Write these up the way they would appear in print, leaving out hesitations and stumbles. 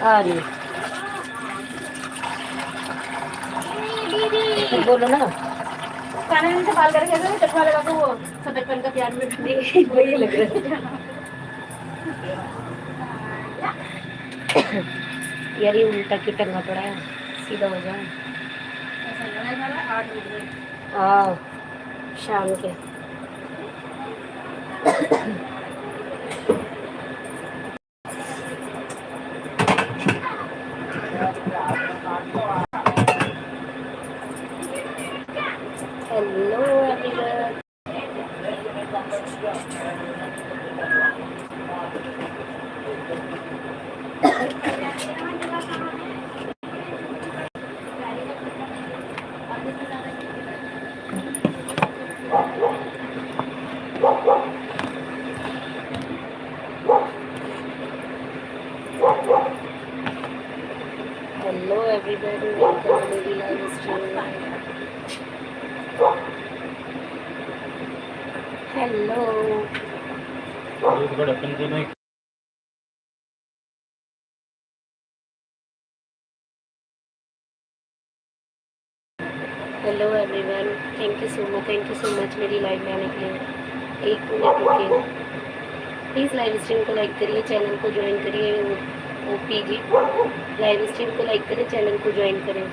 आ रही बोलो ना। खाने में से बाल करके चटवा लगा तो वो सफेद पेन का प्याज में वही लग रहा है। यार ये उल्टा क्यों टंगा पड़ा है, सीधा हो जाए। हाँ शाम के। Hello everyone. Hello everybody, welcome to मेरी live stream. Hello hello everyone, thank you so much मेरी लाइव में आने के लिए। एक मिनट रुकिए, प्लीज़ लाइव स्ट्रीम को लाइक करिए, चैनल को ज्वाइन करिए। ओपी जी लाइव स्ट्रीम को लाइक करें, चैनल को ज्वाइन करें।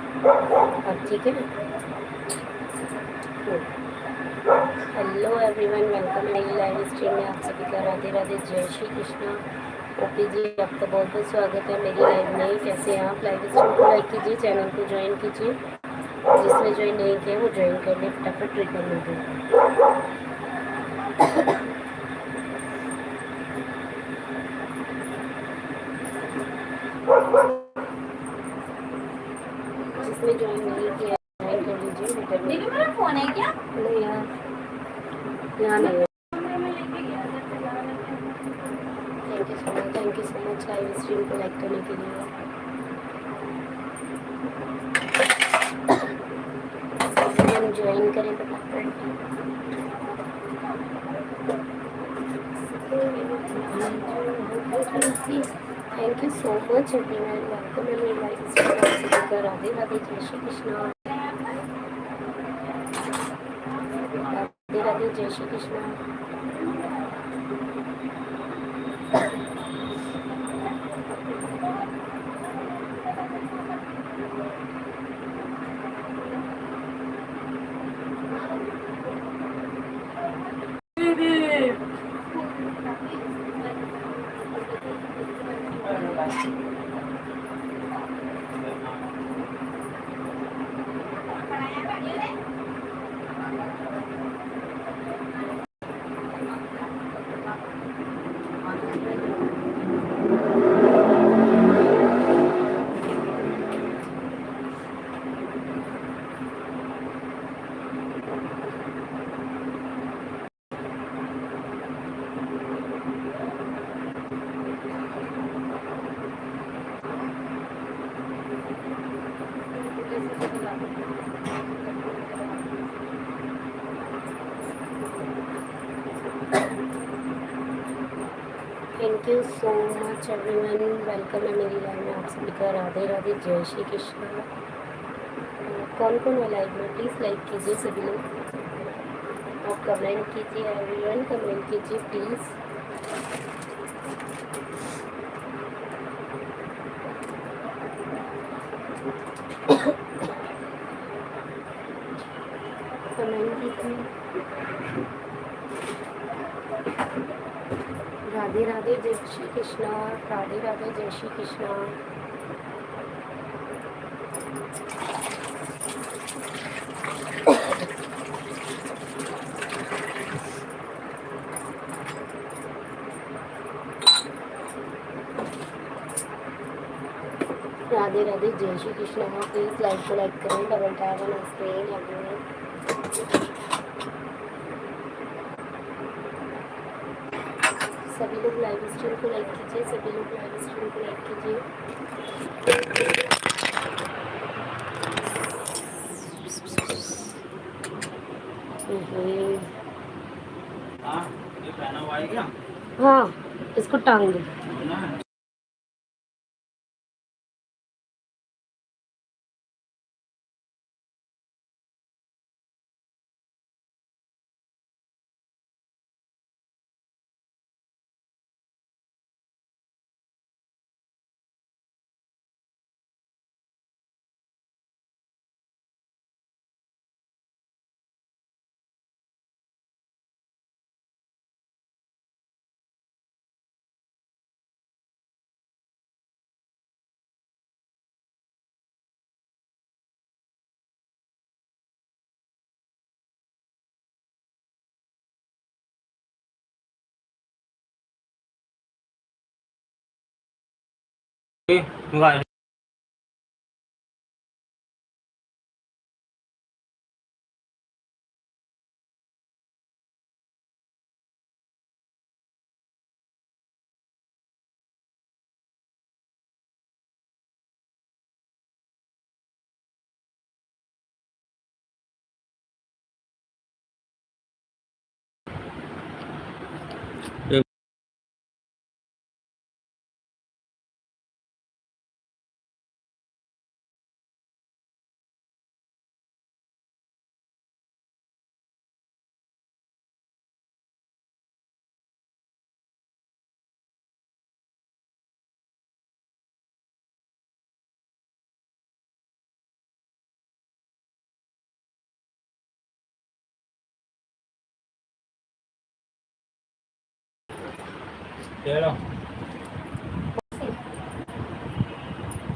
ठीक है, अब ठीक है। हेलो एवरीवन, वेलकम मेरी लाइव स्ट्रीम में आप सभी का राधे राधे, जय श्री कृष्णा। ओके जी, आपका बहुत बहुत स्वागत है मेरी लाइव में। कैसे हैं आप? लाइव स्ट्रीम को लाइक कीजिए, चैनल को ज्वाइन कीजिए। जिसने ज्वाइन नहीं किया वो ज्वाइन कर ले, फटाफट रिकॉर्ड दो। जिसने ज्वाइन नहीं किया ज्वाइन कर लीजिए। मेरा फोन है क्या? नहीं यार, यहाँ नहीं है। Thank you so much live stream को लाइक करने के लिए। हम ज्वाइन करें फटाफट। Thank you so much everyone, welcome मेरी लाइव स्ट्रीम में। राधे राधे, जय श्री कृष्णा। राधे राधे, जय Shri Krishna. Thank you so much everyone, welcome है मेरी लाइव में आप सभी का। राधे राधे, जय श्री कृष्ण। कौन कौन है लाइव में, प्लीज़ लाइक कीजिए सभी लोग, और कमेंट कीजिए एवरीवन, कमेंट कीजिए प्लीज़। कमेंट कीजिए। राधे राधे, जय श्री कृष्णा। राधे राधे, जय श्री कृष्णा। राधे राधे, जय श्री कृष्णा। प्लीज़ लाइक को लाइक करें, double tap on screen everyone. सभी लोग लाइव स्ट्रीम को लाइक कीजिए, सभी लोग लाइव स्ट्रीम को लाइक कीजिए। ये पहना हुआ है क्या? हाँ, इसको टांग दो।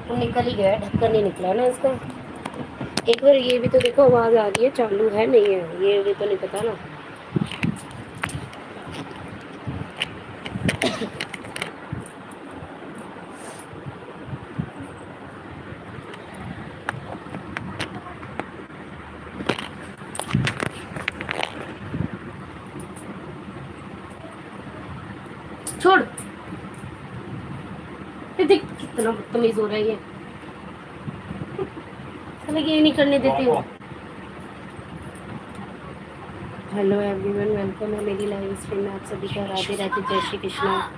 वो निकल ही गया, ढक्कन नहीं निकला ना इसका। एक बार ये भी तो देखो, आवाज़ आ रही है, चालू है नहीं है, ये भी तो नहीं पता ना। छोड़, ये देख कितना बदतमीज हो रहा है ये, ये नहीं करने देती हो। हेलो एवरीवन, वेलकम है मेरी लाइव स्ट्रीम में आप सभी का। राधे राधे, जय Shri Krishna.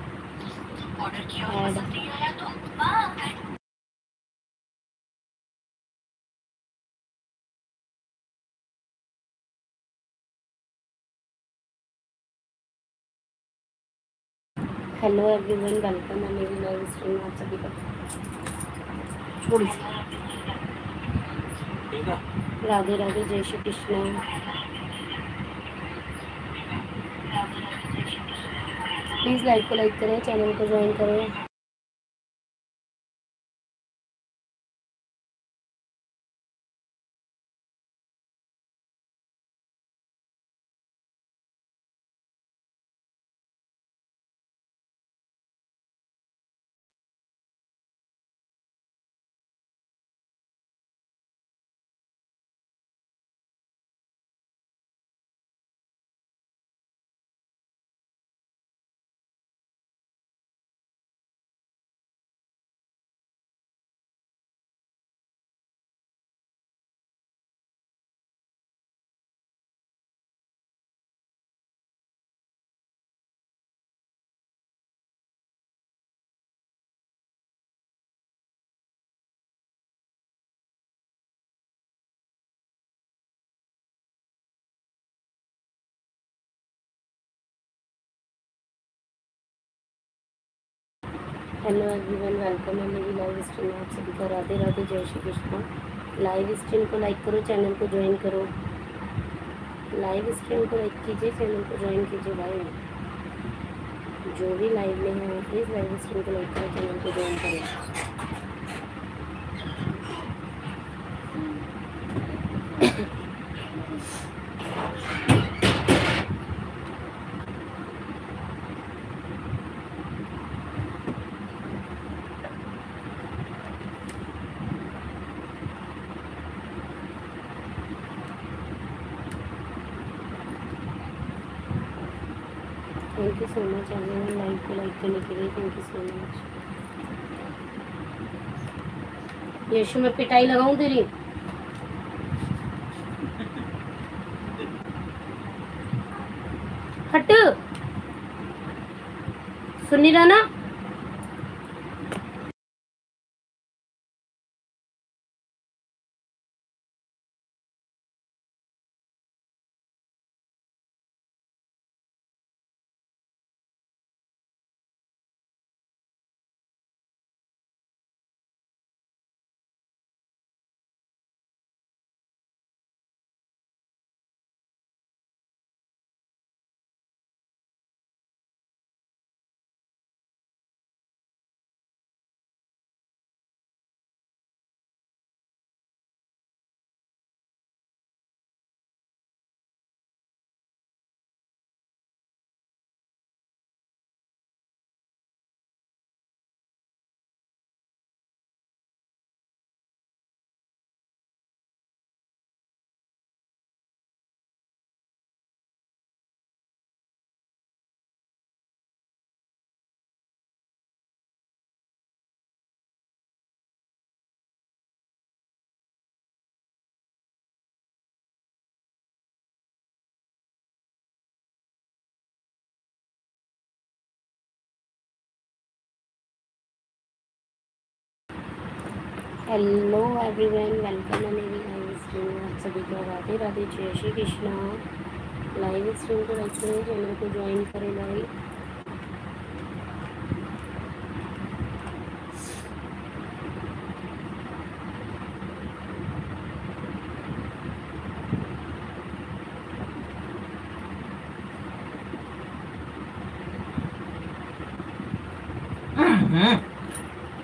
Hello everyone, welcome है मेरी लाइव स्ट्रीम में आप सभी का। छोड़ इसे। राधे राधे, जय श्री कृष्णा। प्लीज़ लाइक को लाइक करें, चैनल को ज्वाइन करें। हेलो एवरीवन, वेलकम है मेरी लाइव स्ट्रीम में। आप सभी को राधे राधे, जय श्री कृष्ण। लाइव स्ट्रीम को लाइक करो, चैनल को ज्वाइन करो। लाइव स्ट्रीम को लाइक कीजिए, चैनल को ज्वाइन कीजिए भाई। जो भी लाइव में है प्लीज़ लाइव स्ट्रीम को लाइक करो, चैनल को ज्वाइन करो। Thank you so much everyone, live को लाइक करने के लिए थैंक यू सो मच। यीशु मैं पिटाई लगाऊं तेरी? हट, सुन नहीं रहा ना? हेलो एवरीवन, वेलकम है मेरी लाइव स्ट्रीम में। आप सभी को राधे राधे, जय श्री कृष्णा। लाइव स्ट्रीम को लाइक करें, चैनल को ज्वाइन करें भाई।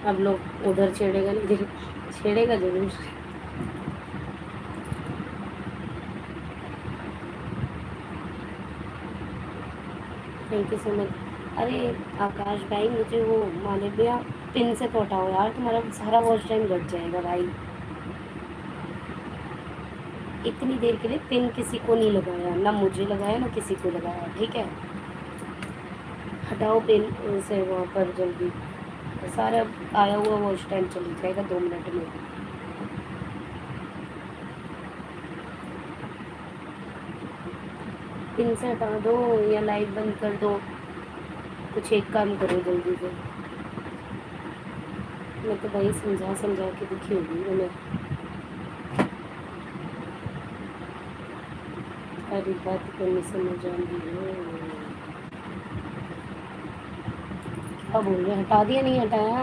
अब लोग उधर छेड़ेगा नहीं, छेड़ेगा जरूर। Thank you so much. अरे आकाश भाई, मुझे वो मालविया पिन से तो हटाओ यार, तुम्हारा सारा वॉच टाइम घट जाएगा भाई। इतनी देर के लिए पिन किसी को नहीं लगाया, ना मुझे लगाया ना किसी को लगाया, ठीक है? हटाओ पिन से वहाँ पर जल्दी, सारा आया हुआ वॉच टाइम चली जाएगा 2 मिनट में। पिन से हटा दो या लाइव बंद कर दो, कुछ एक काम करो जल्दी से। मैं तो भाई समझा समझा के दुखी होगी उन्हें। सारी बात को नहीं समझ आऊंगी। क्या बोल रहे? हटा दिया? नहीं हटाया,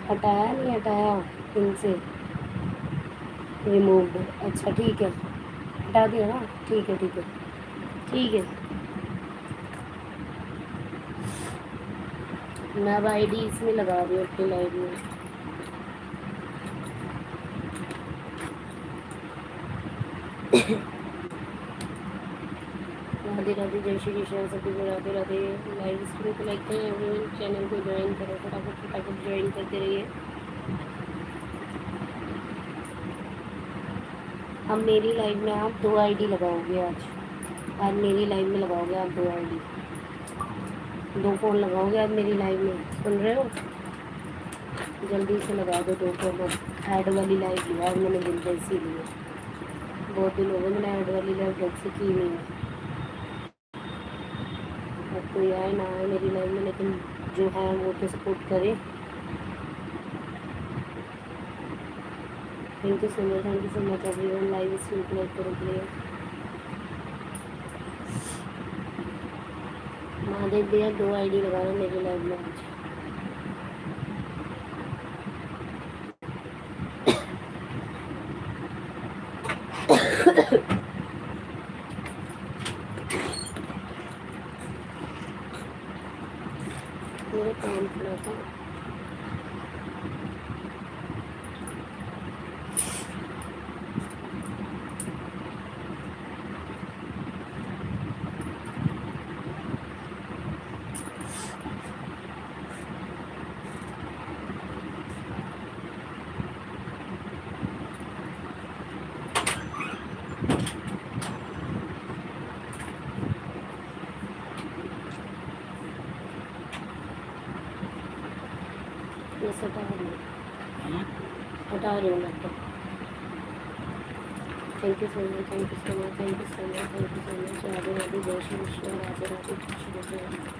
हटाया नहीं हटाया पिन से, रिमूव्ड। अच्छा ठीक है, हटा दिया ना, ठीक है ठीक है ठीक है। मैं अब आईडी इसमें लगा रही हूँ अपनी लाइव में। राधे राधे, जय श्री कृष्ण सभी को राधे राधे। लाइव स्ट्रीम को लाइक करें एवरीवन, चैनल को ज्वाइन करो, फटाफट फटाफट ज्वाइन करते रहिए। अब मेरी लाइव में आप 2 आईडी लगाओगे आज मेरी लाइव में लगाओगे आप 2 आईडी, 2 फ़ोन लगाओगे आज मेरी लाइव में, सुन रहे हो? जल्दी से लगा दो 2 फ़ोन। ऐड वाली लाइव लिया और मैंने दिन से इसीलिए, बहुत दिन हो गए मैंने ऐड वाली लाइव ढंग से की नहीं है। अब कोई आए ना आए मेरी लाइव में, लेकिन जो है वो तो सपोर्ट करे। Thank you so much everyone, live stream को लाइक करो प्लीज। महादेव भैया 2 आईडी लगा रहे मेरी लाइव में आज। थोड़ा काम पड़ा था। बस हटा रही हूँ मैं तो। Thank you so much, thank you so much, thank you so much, thank you so much. Radhe Radhe, जय श्री कृष्ण, राधे राधे, जय श्री कृष्ण।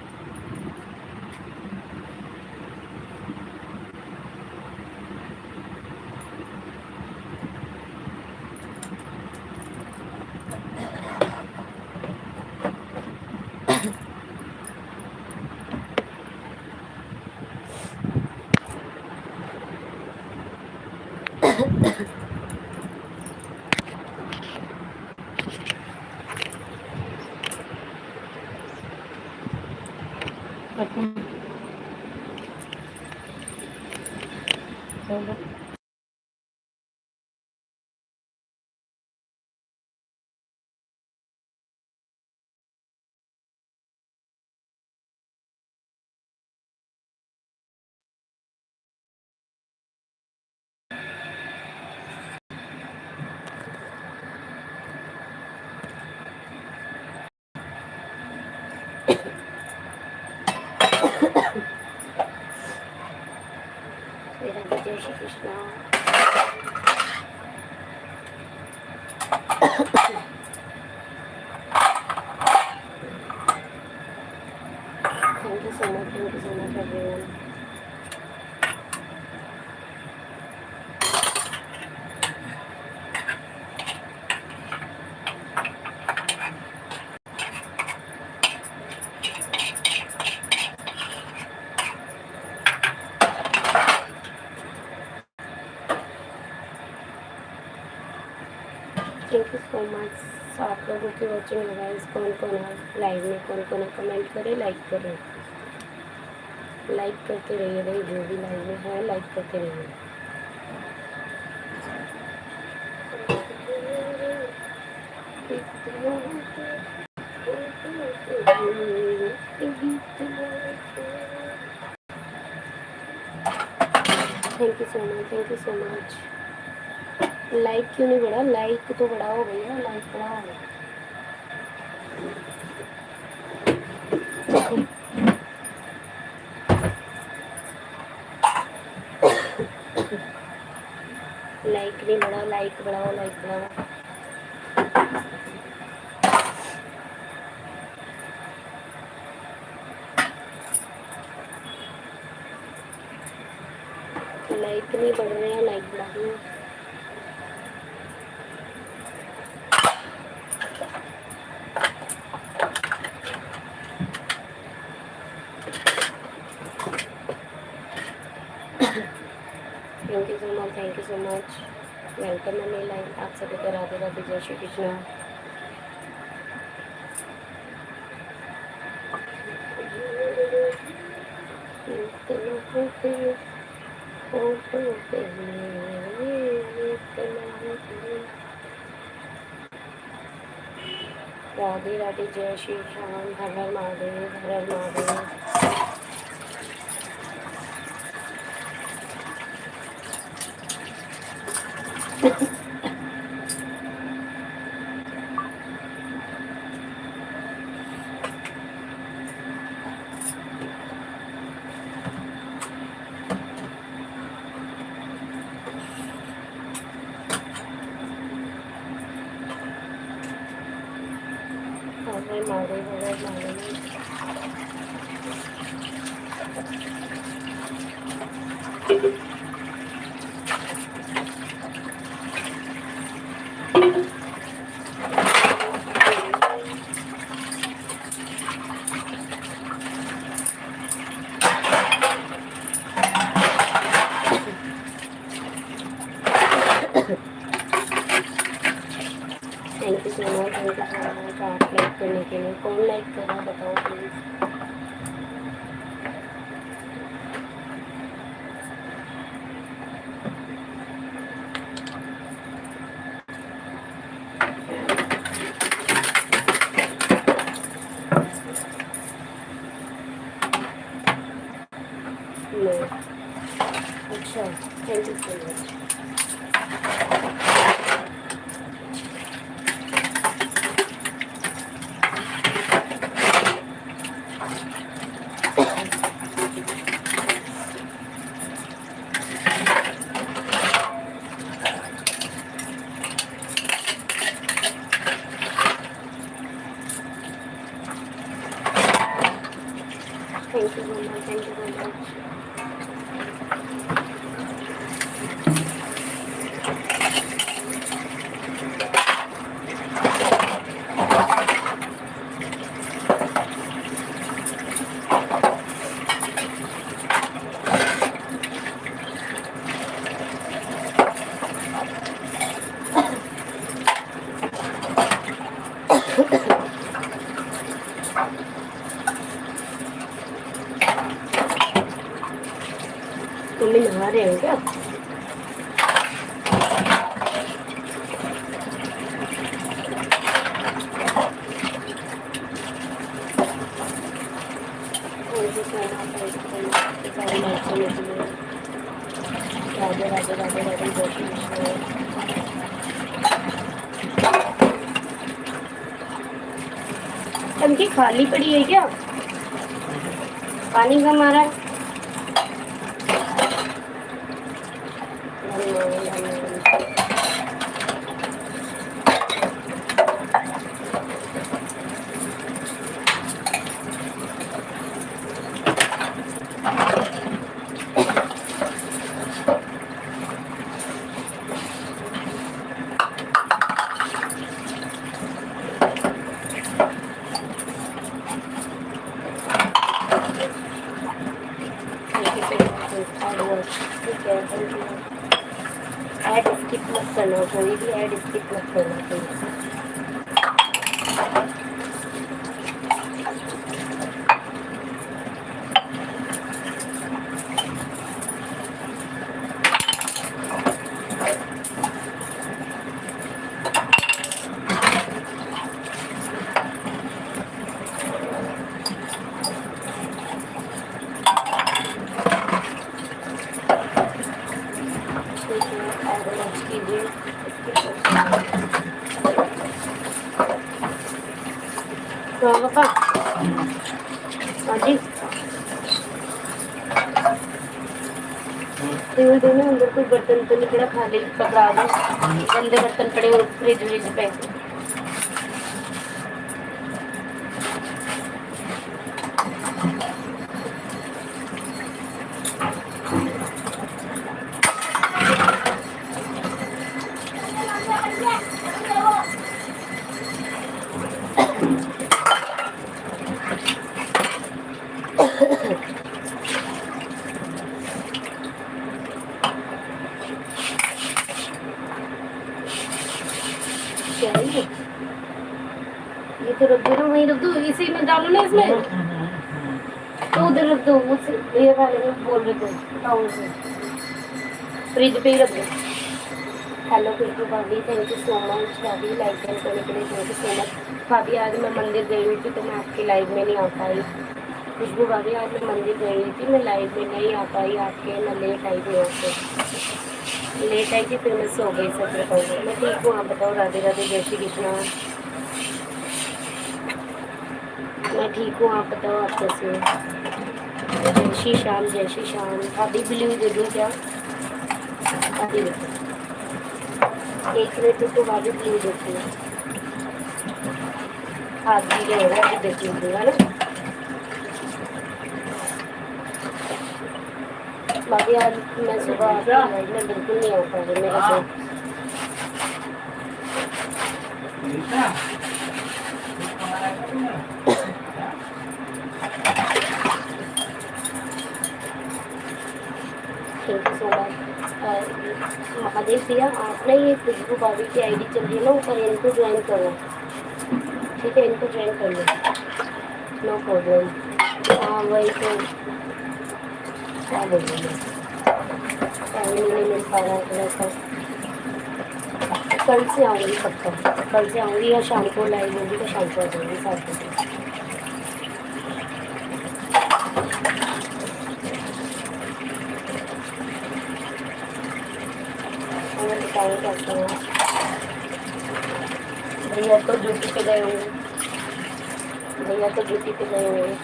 जय Shri Krishna. Thank you so much, thank you so much everyone. Thank you so much. आप लोगों की वॉचिंग है गाइस। कौन कौन है लाइव में, कौन कौन है कमेंट करें, लाइक करें। लाइक करते रहिए भाई, जो भी लाइव में है लाइक करते रहिए। Thank you so much, thank you so much. Like क्यों नहीं बढ़ा? लाइक तो बढ़ाओ भैया, लाइक बढ़ाओ। लाइक नहीं बढ़ा, लाइक बढ़ाओ, लाइक बढ़ाओ। लाइक नहीं बढ़ रहे हैं, लाइक बढ़ा दो। Thank you so much, thank you so much. Welcome है मेरी लाइफ। आप सभी को राधे राधे, जय श्री कृष्ण। राधे राधे, जय श्री श्याम। हर हर महादेव, हर हर महादेव। हर महादेव, हर Mahadev. Thank you so much, thank you so much. आप लाइक करने के लिए कौन लाइक कर रहा है बताओ please. Thank you so much. Thank you so much, thank you so much. Mummy नहा रहे हैं क्या? राधे राधे राधे राधे जय श्री कृष्ण। टंकी खाली पड़ी है क्या? पानी कम आ रहा है? ऐड स्किप मत करना, कोई भी ऐड स्किप मत करना प्लीज। पापा जी दोनों अंदर कोई बर्तन तो निकला, खाली पकड़ा दो, गंदे बर्तन पड़े और फ्रिज व्रिज पे। ये तो रख दो ना, वहीं रख दो, इसी में डालो ना इसमें, तो उधर रख दो। उस ये वाले में बोल रहे थे टाउन से, फ्रिज पे ही रख दो। हेलो खुशबू भाभी, थैंक यू सो मच भाभी, लाइक करने के लिए थैंक यू सो मच भाभी। आज मैं मंदिर गई हुई थी तो मैं आपके लाइव में नहीं आ पाई। खुशबू भाभी आज मैं मंदिर गई हुई थी, मैं लाइव में नहीं आ पाई आपके, मैं लेट आई थी वहाँ से, लेट आई थी फिर मैं सो गई। सच बताऊँ मैं ठीक हूँ, आप बताओ। राधे राधे जय श्री कृष्णा। मैं ठीक हूँ, आप बताओ आप कैसे हो? जय श्री श्याम, जय श्री श्याम। भाभी ब्लू दे दूँ क्या? भाभी देखो एक मिनट तो भाभी ब्लू देती है, हाथ भी रहेगा अभी देख लीजिएगा ना भाभी। आज मैं सुबह आपकी लाइफ में बिल्कुल नहीं आ पा रही, मेरा तो thank you so much Mahadev भैया। आप ना ये खुशबू भाभी की आईडी चल रही है ना ऊपर, इनको ज्वाइन करो, ठीक है? इनको ज्वाइन कर लो, नो प्रॉब्लम। हाँ वही तो क्या बोल रही है, टाइम नहीं मिल पा रहा है थोड़ा सा। कल से आऊँगी पक्का, कल से आऊँगी या शाम को लाइव होगी तो शाम को आ जाऊँगी 7 बजे। एवरीवन, कैसे हैं? भैया तो ड्यूटी पे गए होंगे। भैया तो ड्यूटी पे गए होंगे।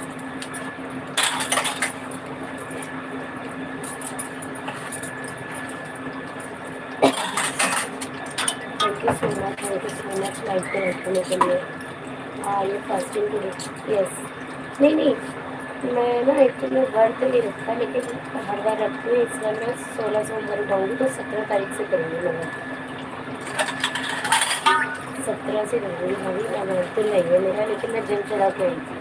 Thank you so much, thank you so much like को रखने के लिए। हाँ, ये फास्टिंग टुडे। यस। नहीं नहीं, मैं ना एक्चुअली वर्त नहीं रखता, लेकिन हर बार रखती हूँ। इस बार मैं 16 सोमवार उठाऊँगी, तो 17 तारीख से करूँगी मैं। 17 से करूँगी भाभी। मैं वर्त तो नहीं है मेरा, लेकिन मैं जल चढ़ा के आई थी।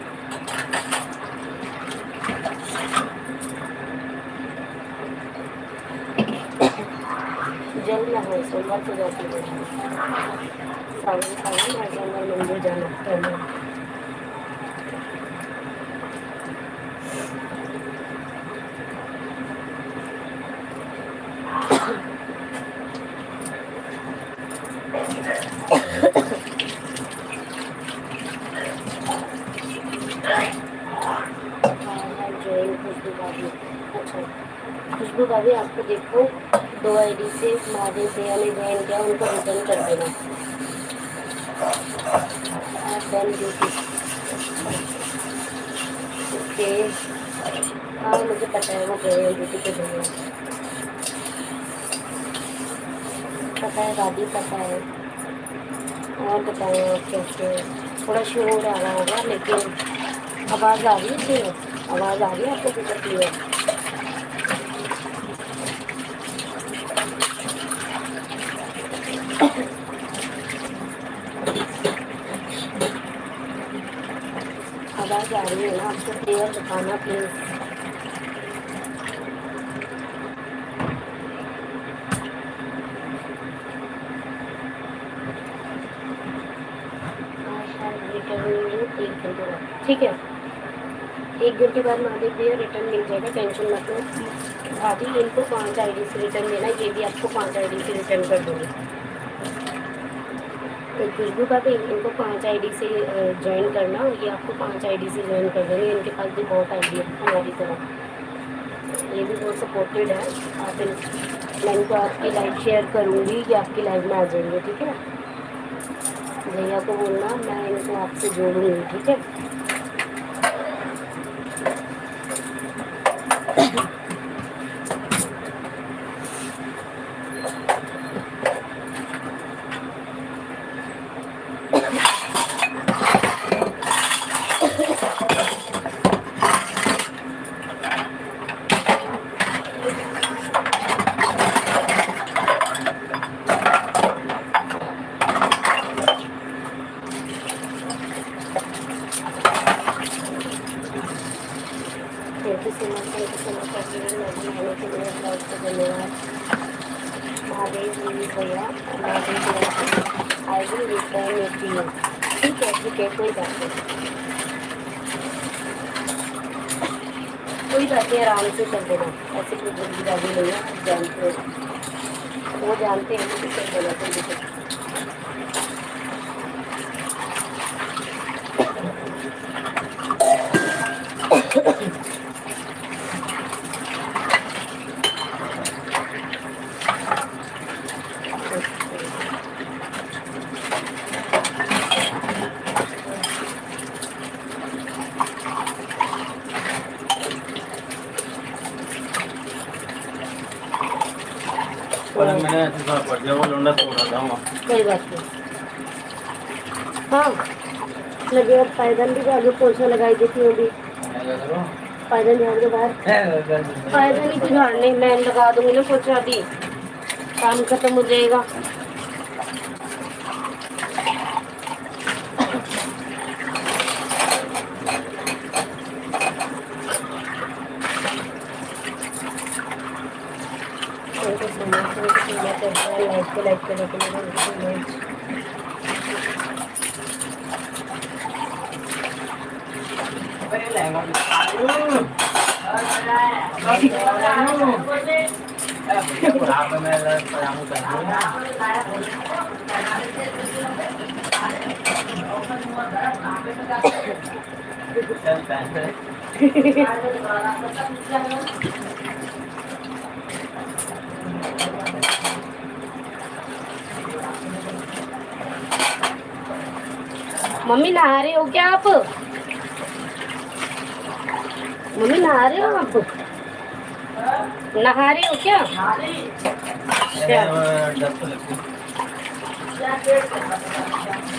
जल में है, सोमवार को जाती हूँ। सावन सावन हरिद्वार मंदिर जाना पहले। खुशबू भाभी, अच्छा खुशबू भाभी, आपको देखो 2 आईडी से महादेव भैया ने ज्वाइन किया, उनको रिटर्न कर देना। ओके, हाँ मुझे पता है वो गए हैं ड्यूटी पे गए हैं, पता है दादी, पता है। और बताएं आप कैसे? थोड़ा शोर आ रहा होगा, लेकिन आवाज़ आ रही है क्लियर? आवाज़ आ रही है आपको कितना क्लियर? आवाज़ आ रही है ना आपको क्लियर? बताना प्लीज़। एक घंटे बाद, ठीक है, 1 घंटे बाद महादेव भैया रिटर्न मिल जाएगा, टेंशन मत लो भाभी। इनको 5 आईडी से रिटर्न देना, ये भी आपको 5 आईडी से रिटर्न कर दूँगी। तो खुशबू भाभी, इनको 5 आईडी से ज्वाइन करना, ये आपको 5 आईडी से ज्वाइन कर देंगे। इनके पास भी बहुत आईडी है हमारी तरह, ये भी बहुत सपोर्टेड है। आप मैं इनको आपकी लाइव शेयर करूँगी कि आपकी लाइव में आ जाएंगे, ठीक है? भैया को बोलना मैं इनको आपसे जोड़ूँगी, ठीक है? Thank you so much, thank you so much आने के लिए। बहुत बहुत धन्यवाद। महादेव जी भैया, महादेव भैया I will return it to you. ठीक है, कोई बात नहीं, कोई बात नहीं, आराम से कर देना, ऐसे कोई जल्दीबाजी नहीं है। आप जानते हो, वो जानते हैं कि कर देना, कोई दिक्कत। मैंने पड़ गया वो लौंडा तोड़ा था वहाँ। कोई बात नहीं, हाँ लगे। अब पायदान भी आगे पोछा लगाई देती हूँ अभी। पायदान झाड़ के बाहर, पायदान ही तो झाड़ने मैं लगा दूंगी ना पोछा, अभी काम खत्म हो जाएगा। Thank you so much, thank you so much. Like करने के लिए thank you so much. Mummy नहा रहे हो क्या आप? मम्मी नहा रहे हो आप? नहा रहे हो क्या? अच्छा। डर तो लगती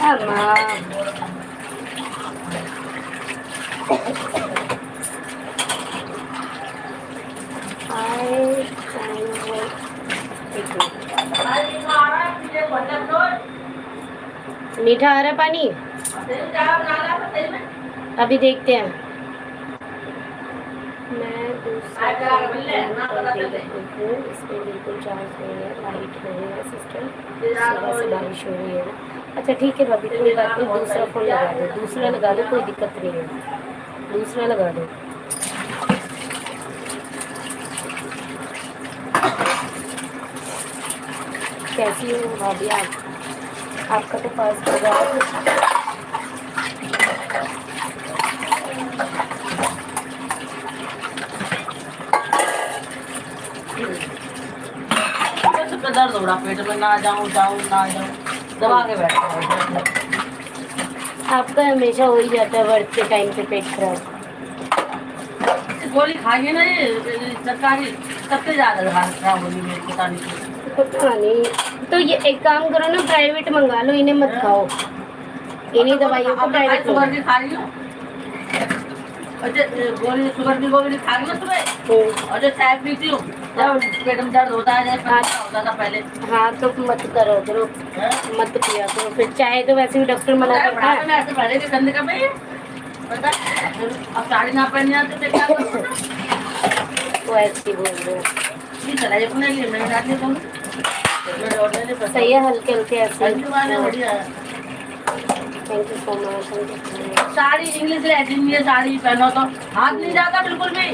अम्मा आई मीठा आ रहा है पानी। अभी देखते हैं। मैं दूसरा इसमें बिल्कुल चार्ज नहीं है, लाइट नहीं है सिस्टम, सुबह से बारिश हो रही है ना। अच्छा ठीक है भाभी, कोई बात नहीं, दूसरा फ़ोन लगा दो, दूसरा लगा दो, कोई दिक्कत नहीं है, दूसरा लगा दो। कैसी हो भाभी आप? आपका तो फास्ट हो रहा है। तो दर्द हो रहा पेट में, ना जाऊं जाऊं ना जाऊं, दबा के बैठा। आपका हमेशा हो ही जाता है वर्क के टाइम पे पेट खराब। गोली खाइए ना, ये सरकारी सबसे ज्यादा खराब होगी मेरी, पता नहीं क्यों। पता नहीं, तो ये एक काम करो ना, प्राइवेट मंगा लो, इन्हें मत खाओ, इन्हीं दवाइयों को अब मैं प्राइवेट शुगर मंगा की खा रही हूँ, और जो गोली शुगर की गोली खा रही हूँ सुबह, लो। और जो चाय पीती हूँ जब पेट में दर्द होता है, जैसे पहले होता था पहले। हाँ तो मत करो करो, मत पिया करो फिर, चाहे तो वैसे भी डॉक्टर मना करता है। मैं ऐसे पहले के गंदे कपड़े पता, अब साड़ी ना पहननी आती तो क्या करूँ? वो ऐसे ही बोल रहे हो। ये चला ये अपने लिए, मैं जाती हूँ मेरे ऑर्डर नहीं पता। सही है, हल्के हल्के ऐसे ही। हल्दी वाले बढ़िया है। Thank you so much, thank you so much. Sari English Latin में साड़ी पहनो तो हाथ नहीं जाता बिल्कुल भी।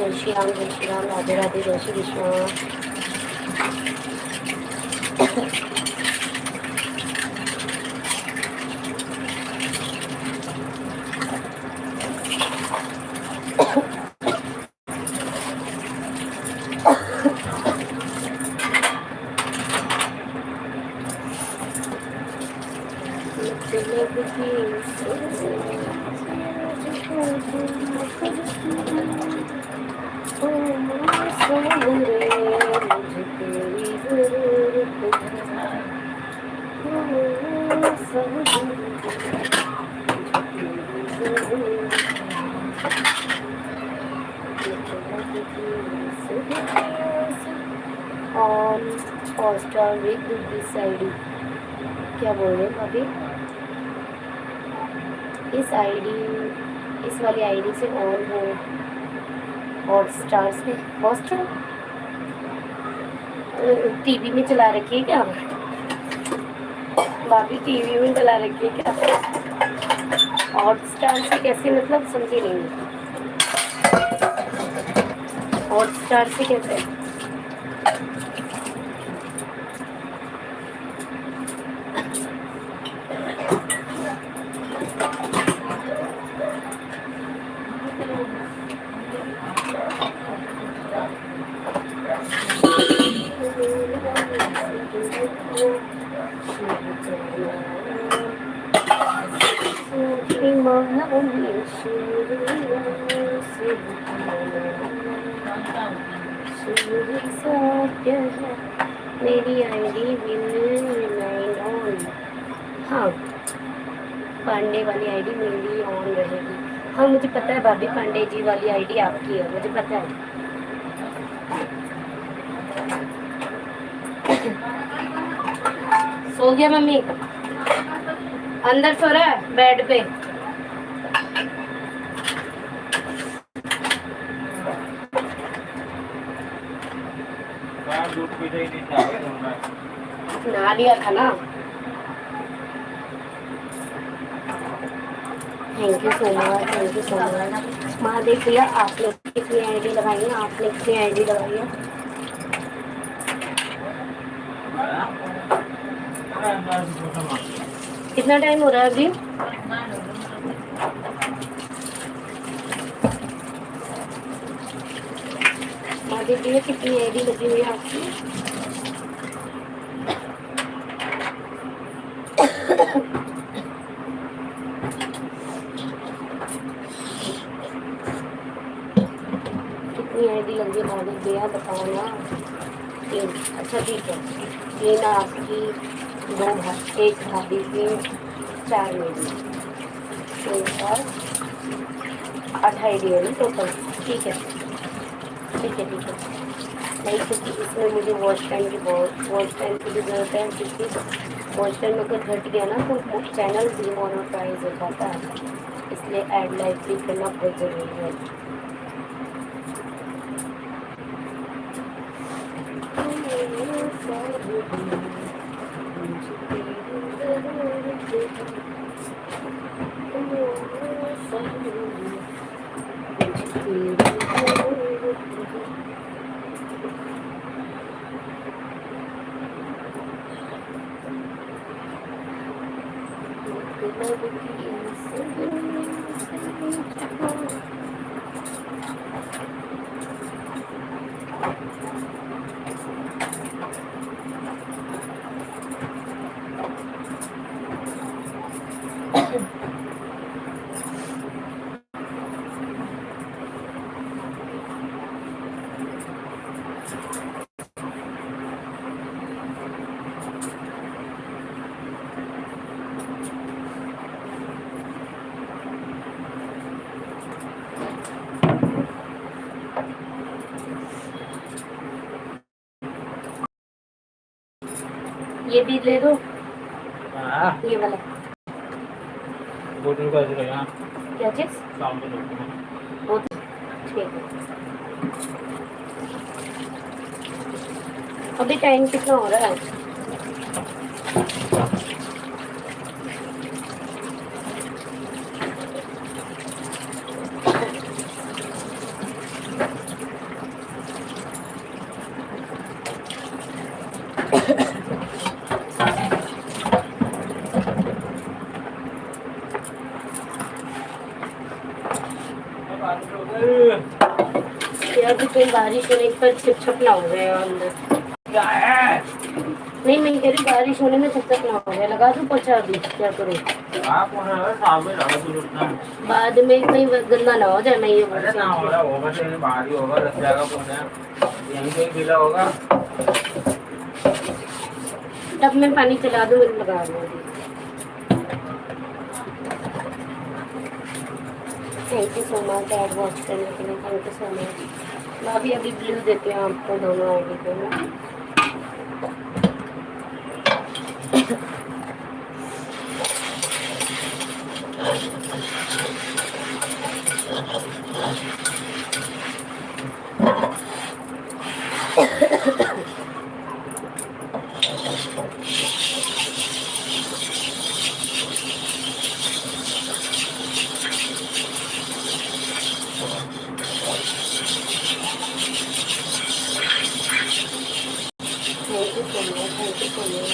जय श्री राम, जय श्री राम, राधे राधे, जय Shri Krishna. On Hotstar with this ID, क्या बोल रहे हैं अभी? इस आईडी, इस वाली आईडी से ऑन हो हॉटस्टार से। हॉटस्टार टीवी में चला रखी है क्या भाभी? टीवी में चला रखी है क्या? हॉटस्टार से कैसे, मतलब समझी नहीं। हॉटस्टार से कैसे? मेरी आईडी विल रिमाइन ऑन। हाँ, पांडे वाली आईडी मेरी ऑन रहेगी। हाँ मुझे पता है भाभी, पांडे जी वाली आईडी आपकी है, मुझे पता है। सो गया मम्मी? अंदर सो रहा है बेड पे। दूध पीते ही नहीं था, नहा लिया था ना। Thank you so much, thank you so much. Mahadev भैया आपने कितनी आईडी लगाई है? आपने कितनी आईडी लगाई है? कितना टाइम हो रहा है अभी? महादेव भैया कितनी आईडी लगी हुई है आपकी? कितनी आईडी लगी है महादेव भैया, बताओ ना। 3, अच्छा ठीक है। 3 आपकी, 2 भाई, 1 भाभी की, 4 मेरी, तो 8 आईडी है ना टोटल। ठीक है ठीक है ठीक है। नहीं क्योंकि इसमें मुझे वॉच टाइम की भी ज़रूरत है, क्योंकि वॉच टाइम अगर घट गया ना तो चैनल डिमोनेटाइज हो जाता है, इसलिए ऐड लाइक भी करना बहुत ज़रूरी है। ये भी ले दो, ये वाला। बोतल का ऐसे क्या चीज़? सामने रखते हैं। बोतल, ठीक है। अभी टाइम कितना हो रहा है? यार भी कोई बारिश होने पर छिप ना हो जाए अंदर। क्या है? नहीं मैं कह रही बारिश होने में छिप ना हो जाए, लगा दूं पोछा अभी, क्या करूं? आप वहाँ सामने लगा दूँ उतना। बाद में कहीं गंदा ना हो जाए, मैं ये बोल अरे ना रही होगा, होगा तो यहीं बाहर ही होगा, लग जाएगा पोछा। यहीं पे ही गीला होगा। टब में पानी चला दूं, लगा दूं अभी। Thank you so much add watch करने के लिए, थैंक यू सो मच। मैं अभी ब्लू देती हूँ आपको दोनों आईडी को ना। Thank you so much, thank you so much.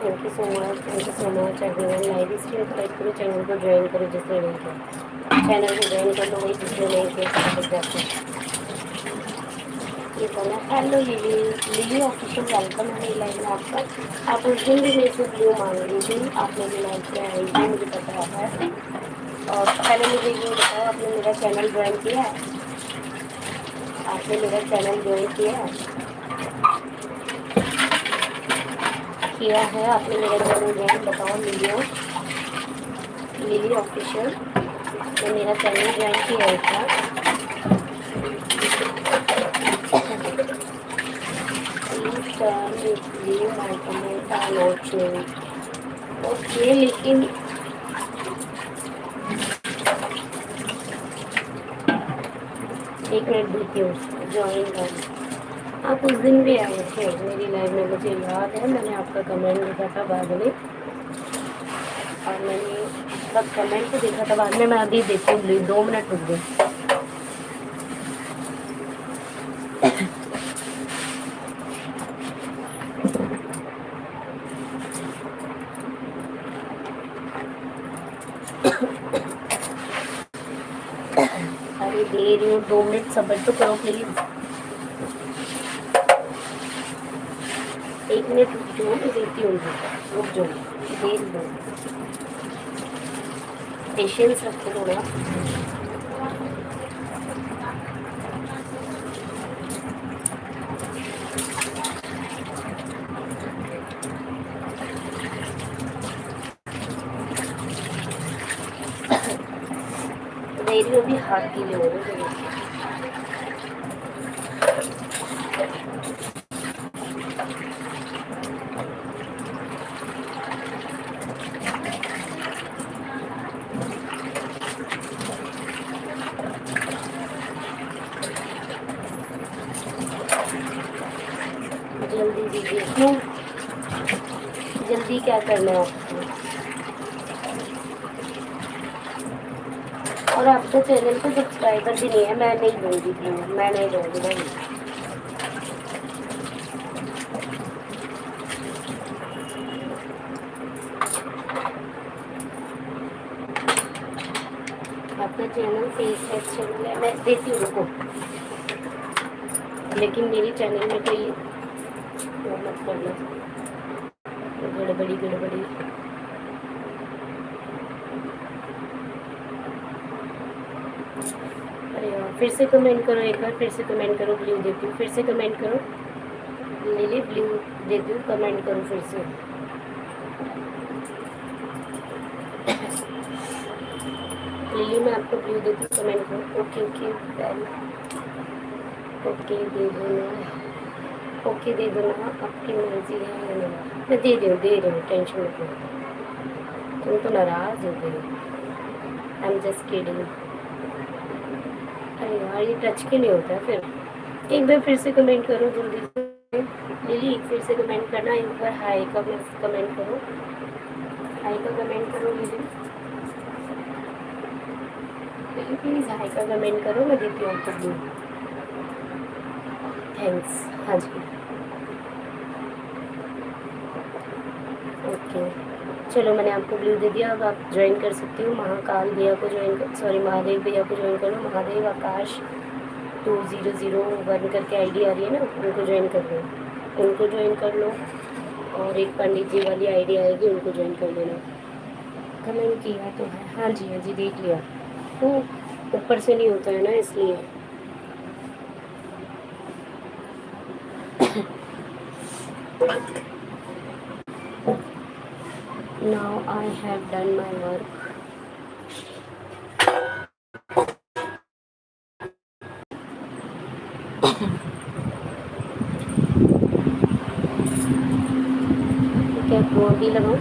Thank you so much, thank you so much everyone. Live stream को लाइक करो, चैनल को ज्वाइन करो जिसने नहीं किया, चैनल को ज्वाइन कर लो वही जिसने नहीं किया। ये बोला hello lily, lily official welcome है मेरी लाइव में आपका। आप उस दिन भी मेरे से ब्लू मांग रही थी, आपने भी लाइव में आई थी, मुझे पता है। और पहले मुझे ये बताओ, आपने मेरा चैनल ज्वाइन किया है? आपने मेरा चैनल ज्वाइन किया है? किया है आपने मेरा चैनल ज्वाइन? बताओ लिलियो, लिली ऑफिशियल ने मेरा चैनल ज्वाइन किया है क्या? My comment are not showing. Okay, लेकिन एक मिनट देती हूँ, ज्वाइन कर। आप उस दिन भी आए थे मेरी लाइव में, मुझे याद है, मैंने आपका कमेंट देखा था बाद में, और मैंने सब कमेंट को देखा था बाद में। मैं अभी देखती हूँ, 2 मिनट रुक गई। अरे दे रही हूँ, 2 मिनट सब्र तो करो प्लीज। 1 मिनट रुक जाओ, मैं देती हूँ, रुक जाओ, दे दो, पेशेंस रखो थोड़ा। दे रही हूँ, अभी हाथ गीले हो रहे हैं। जल्दी दीजिए, क्यों जल्दी क्या करना है आपको? और आपके चैनल पे सब्सक्राइबर भी नहीं है, मैं नहीं दूँगी प्लीज, मैं नहीं दूँगी भाई। आपका चैनल फेस है, चैनल है, मैं देती हूँ रुको, लेकिन मेरे चैनल में कोई वो मत करना, गड़बड़ी गड़बड़ी। अरे यार, फिर से कमेंट करो एक बार, फिर से कमेंट करो, ब्लू देती हूँ, फिर से कमेंट करो लिली, ब्लू देती हूँ, कमेंट करो फिर से। लिली मैं आपको ब्लू देती हूँ, कमेंट करो। ओके ओके वेल, ओके दे दो ना, ओके दे दो ना, आपकी मर्जी है या नहीं। मैं दे रही हूँ, टेंशन मत लो, तुम तो नाराज़ हो गए। I am just kidding. अरे यार, ये टच के नहीं होता है फिर, एक बार फिर से कमेंट करो जल्दी से। लिली फिर से कमेंट करना, एक बार हाय का कमेंट करो, हाय का कमेंट करो लिली। लिली प्लीज़ हाय का कमेंट करो, मैं देती हूँ आपको ब्लू। थैंक्स। हाँ जी ओके, चलो मैंने आपको ब्लू दे दिया। अब आप ज्वाइन कर सकती हो। महाकाल भैया को ज्वाइन कर, सॉरी महादेव भैया को ज्वाइन करो। महादेव आकाश 2001 करके आईडी आ रही है ना, उनको ज्वाइन कर लो, उनको ज्वाइन कर लो। और एक पंडित जी वाली आईडी आएगी, उनको ज्वाइन कर लेना। कमेंट किया तो है, हाँ जी हाँ जी देख लिया। तो ऊपर से नहीं होता है ना, इसलिए। Now I have done my work. क्या बॉडी लगाऊं?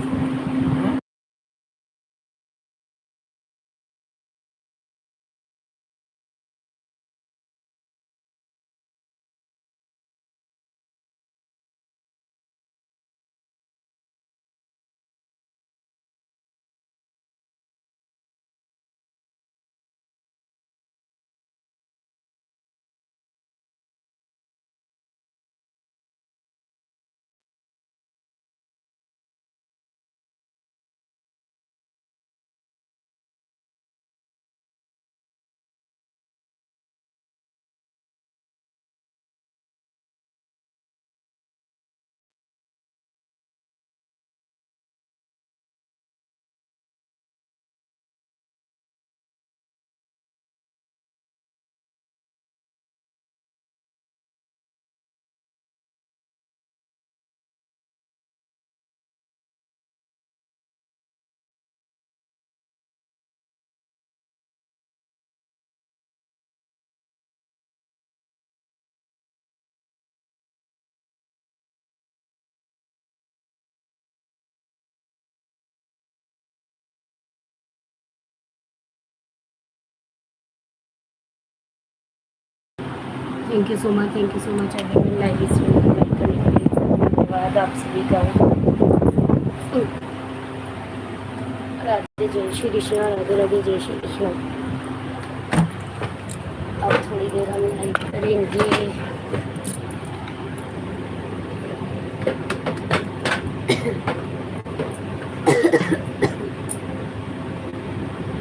Thank you so much everyone live stream comment करने के लिए धन्यवाद आप सभी का। राधे जय श्री कृष्णा, राधे राधे जय श्री कृष्णा। अब थोड़ी देर हम लाइव करेंगे।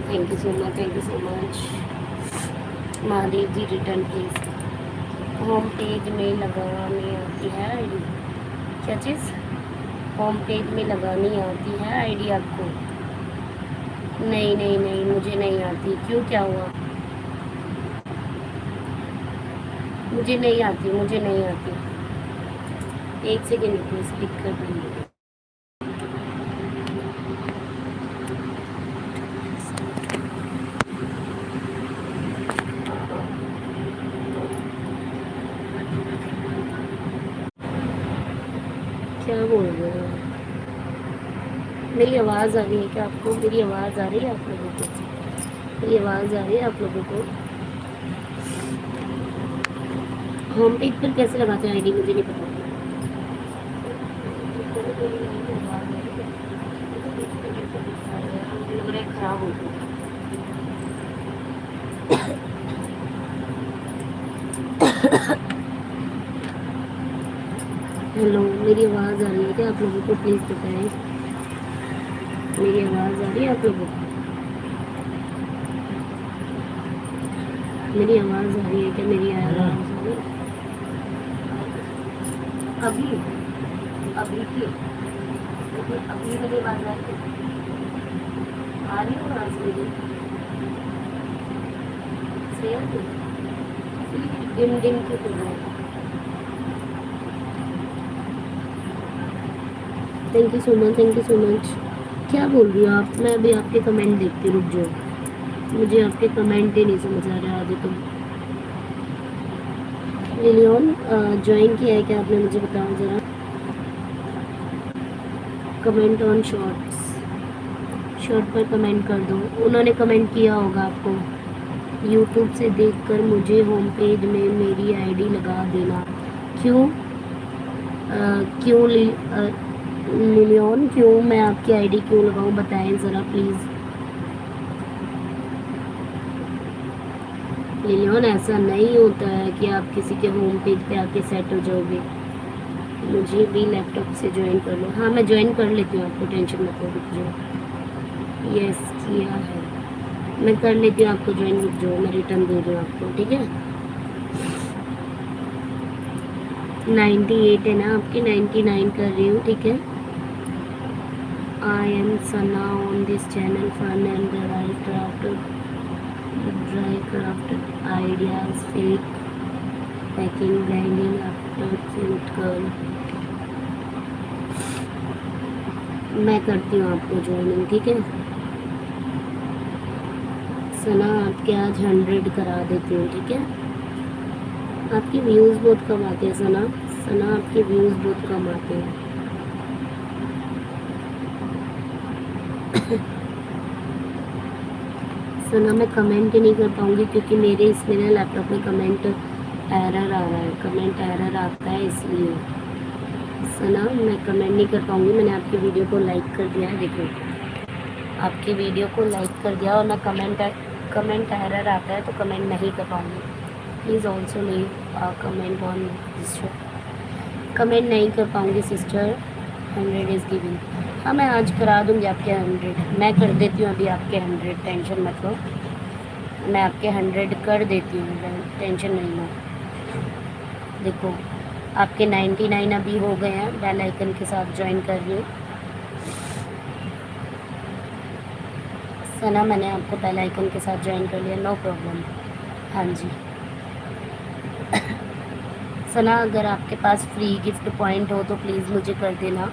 Thank you so much. Mahadev ji return please. Home page में लगानी आती है आईडी? क्या चीज़? होम पेज में लगानी आती है आईडी आपको? नहीं नहीं नहीं, मुझे नहीं आती। क्यों, क्या हुआ? मुझे नहीं आती। एक सेकेंड रुको, स्पीक कर दूँगी। क्या बोल रहे हो? मेरी आवाज़ आ रही है क्या आपको? मेरी आवाज़ आ रही है आप लोगों को? मेरी आवाज़ आ रही है आप लोगों को? होम पेज पर कैसे लगाते हैं आईडी, मुझे नहीं पता। लग रहा है खराब हो गया। हेलो, मेरी आवाज़ आ रही है क्या आप लोगों को? प्लीज़ बताएं, मेरी आवाज़ आ रही है आप लोगों को? मेरी आवाज़ आ रही है क्या? मेरी आवाज़ आ रही है? अभी अभी की अभी मेरी आवाज़ आ रही है आवाज़ मेरी? दिन दिन की थैंक यू सो मच। क्या बोल रही हो आप? मैं अभी आपके कमेंट देखती, रुक जाओ, मुझे आपके कमेंट ही नहीं समझ आ रहा है अभी। तुम लिलियन ज्वाइन किया है क्या आपने? मुझे बताओ ज़रा। कमेंट ऑन शॉर्ट पर कमेंट कर दो। उन्होंने कमेंट किया होगा आपको। यूट्यूब से देखकर मुझे होम पेज में मेरी आईडी लगा देना। क्यों? क्यों लिलियन, क्यों मैं आपकी आईडी क्यों लगाऊं, बताएं ज़रा प्लीज़। लिलियन, ऐसा नहीं होता है कि आप किसी के होम पेज पे आके सेट हो जाओगे। मुझे भी लैपटॉप से ज्वाइन कर लो। हाँ, मैं ज्वाइन कर लेती हूँ, आपको टेंशन मत लो, रुक जाओ। यस किया है, मैं कर लेती हूँ आपको ज्वाइन, रुक जाओ, मैं रिटर्न दे रही हूँ आपको, ठीक है। 98 है ना आपकी, 99 कर रही हूँ, ठीक है। I am Sana on this channel fun and dry craft ideas, fake packing, branding after cute girl. मैं करती हूँ आपको ज्वाइनिंग, ठीक है। सना आपके आज 100 करा देती हूँ, ठीक है। आपके व्यूज़ बहुत कम आते हैं सना, सना आपके व्यूज़ बहुत कम आते हैं। सना मैं कमेंट नहीं कर पाऊँगी क्योंकि मेरे ना लैपटॉप में कमेंट एरर आ रहा है, कमेंट एरर आता है, इसलिए सना मैं कमेंट नहीं कर पाऊँगी। मैंने आपकी वीडियो को लाइक कर दिया है, देखो आपकी वीडियो को लाइक कर दिया और मैं कमेंट एरर आता है तो कमेंट नहीं कर पाऊँगी। Please also leave comment on this show. Comment नहीं कर पाऊँगी सिस्टर। 100 is giving. हाँ, मैं आज करा दूँगी आपके 100, मैं कर देती हूँ अभी आपके 100, टेंशन मत लो, मैं आपके 100 कर देती हूँ, टेंशन नहीं लो। देखो आपके 99 अभी हो गए हैं, बेल आइकन के साथ ज्वाइन कर रही हूँ। सना मैंने आपको बेल आइकन के साथ ज्वाइन कर लिया, नो प्रॉब्लम। हाँ जी सना, अगर आपके पास फ्री गिफ्ट पॉइंट हो तो प्लीज़ मुझे कर देना।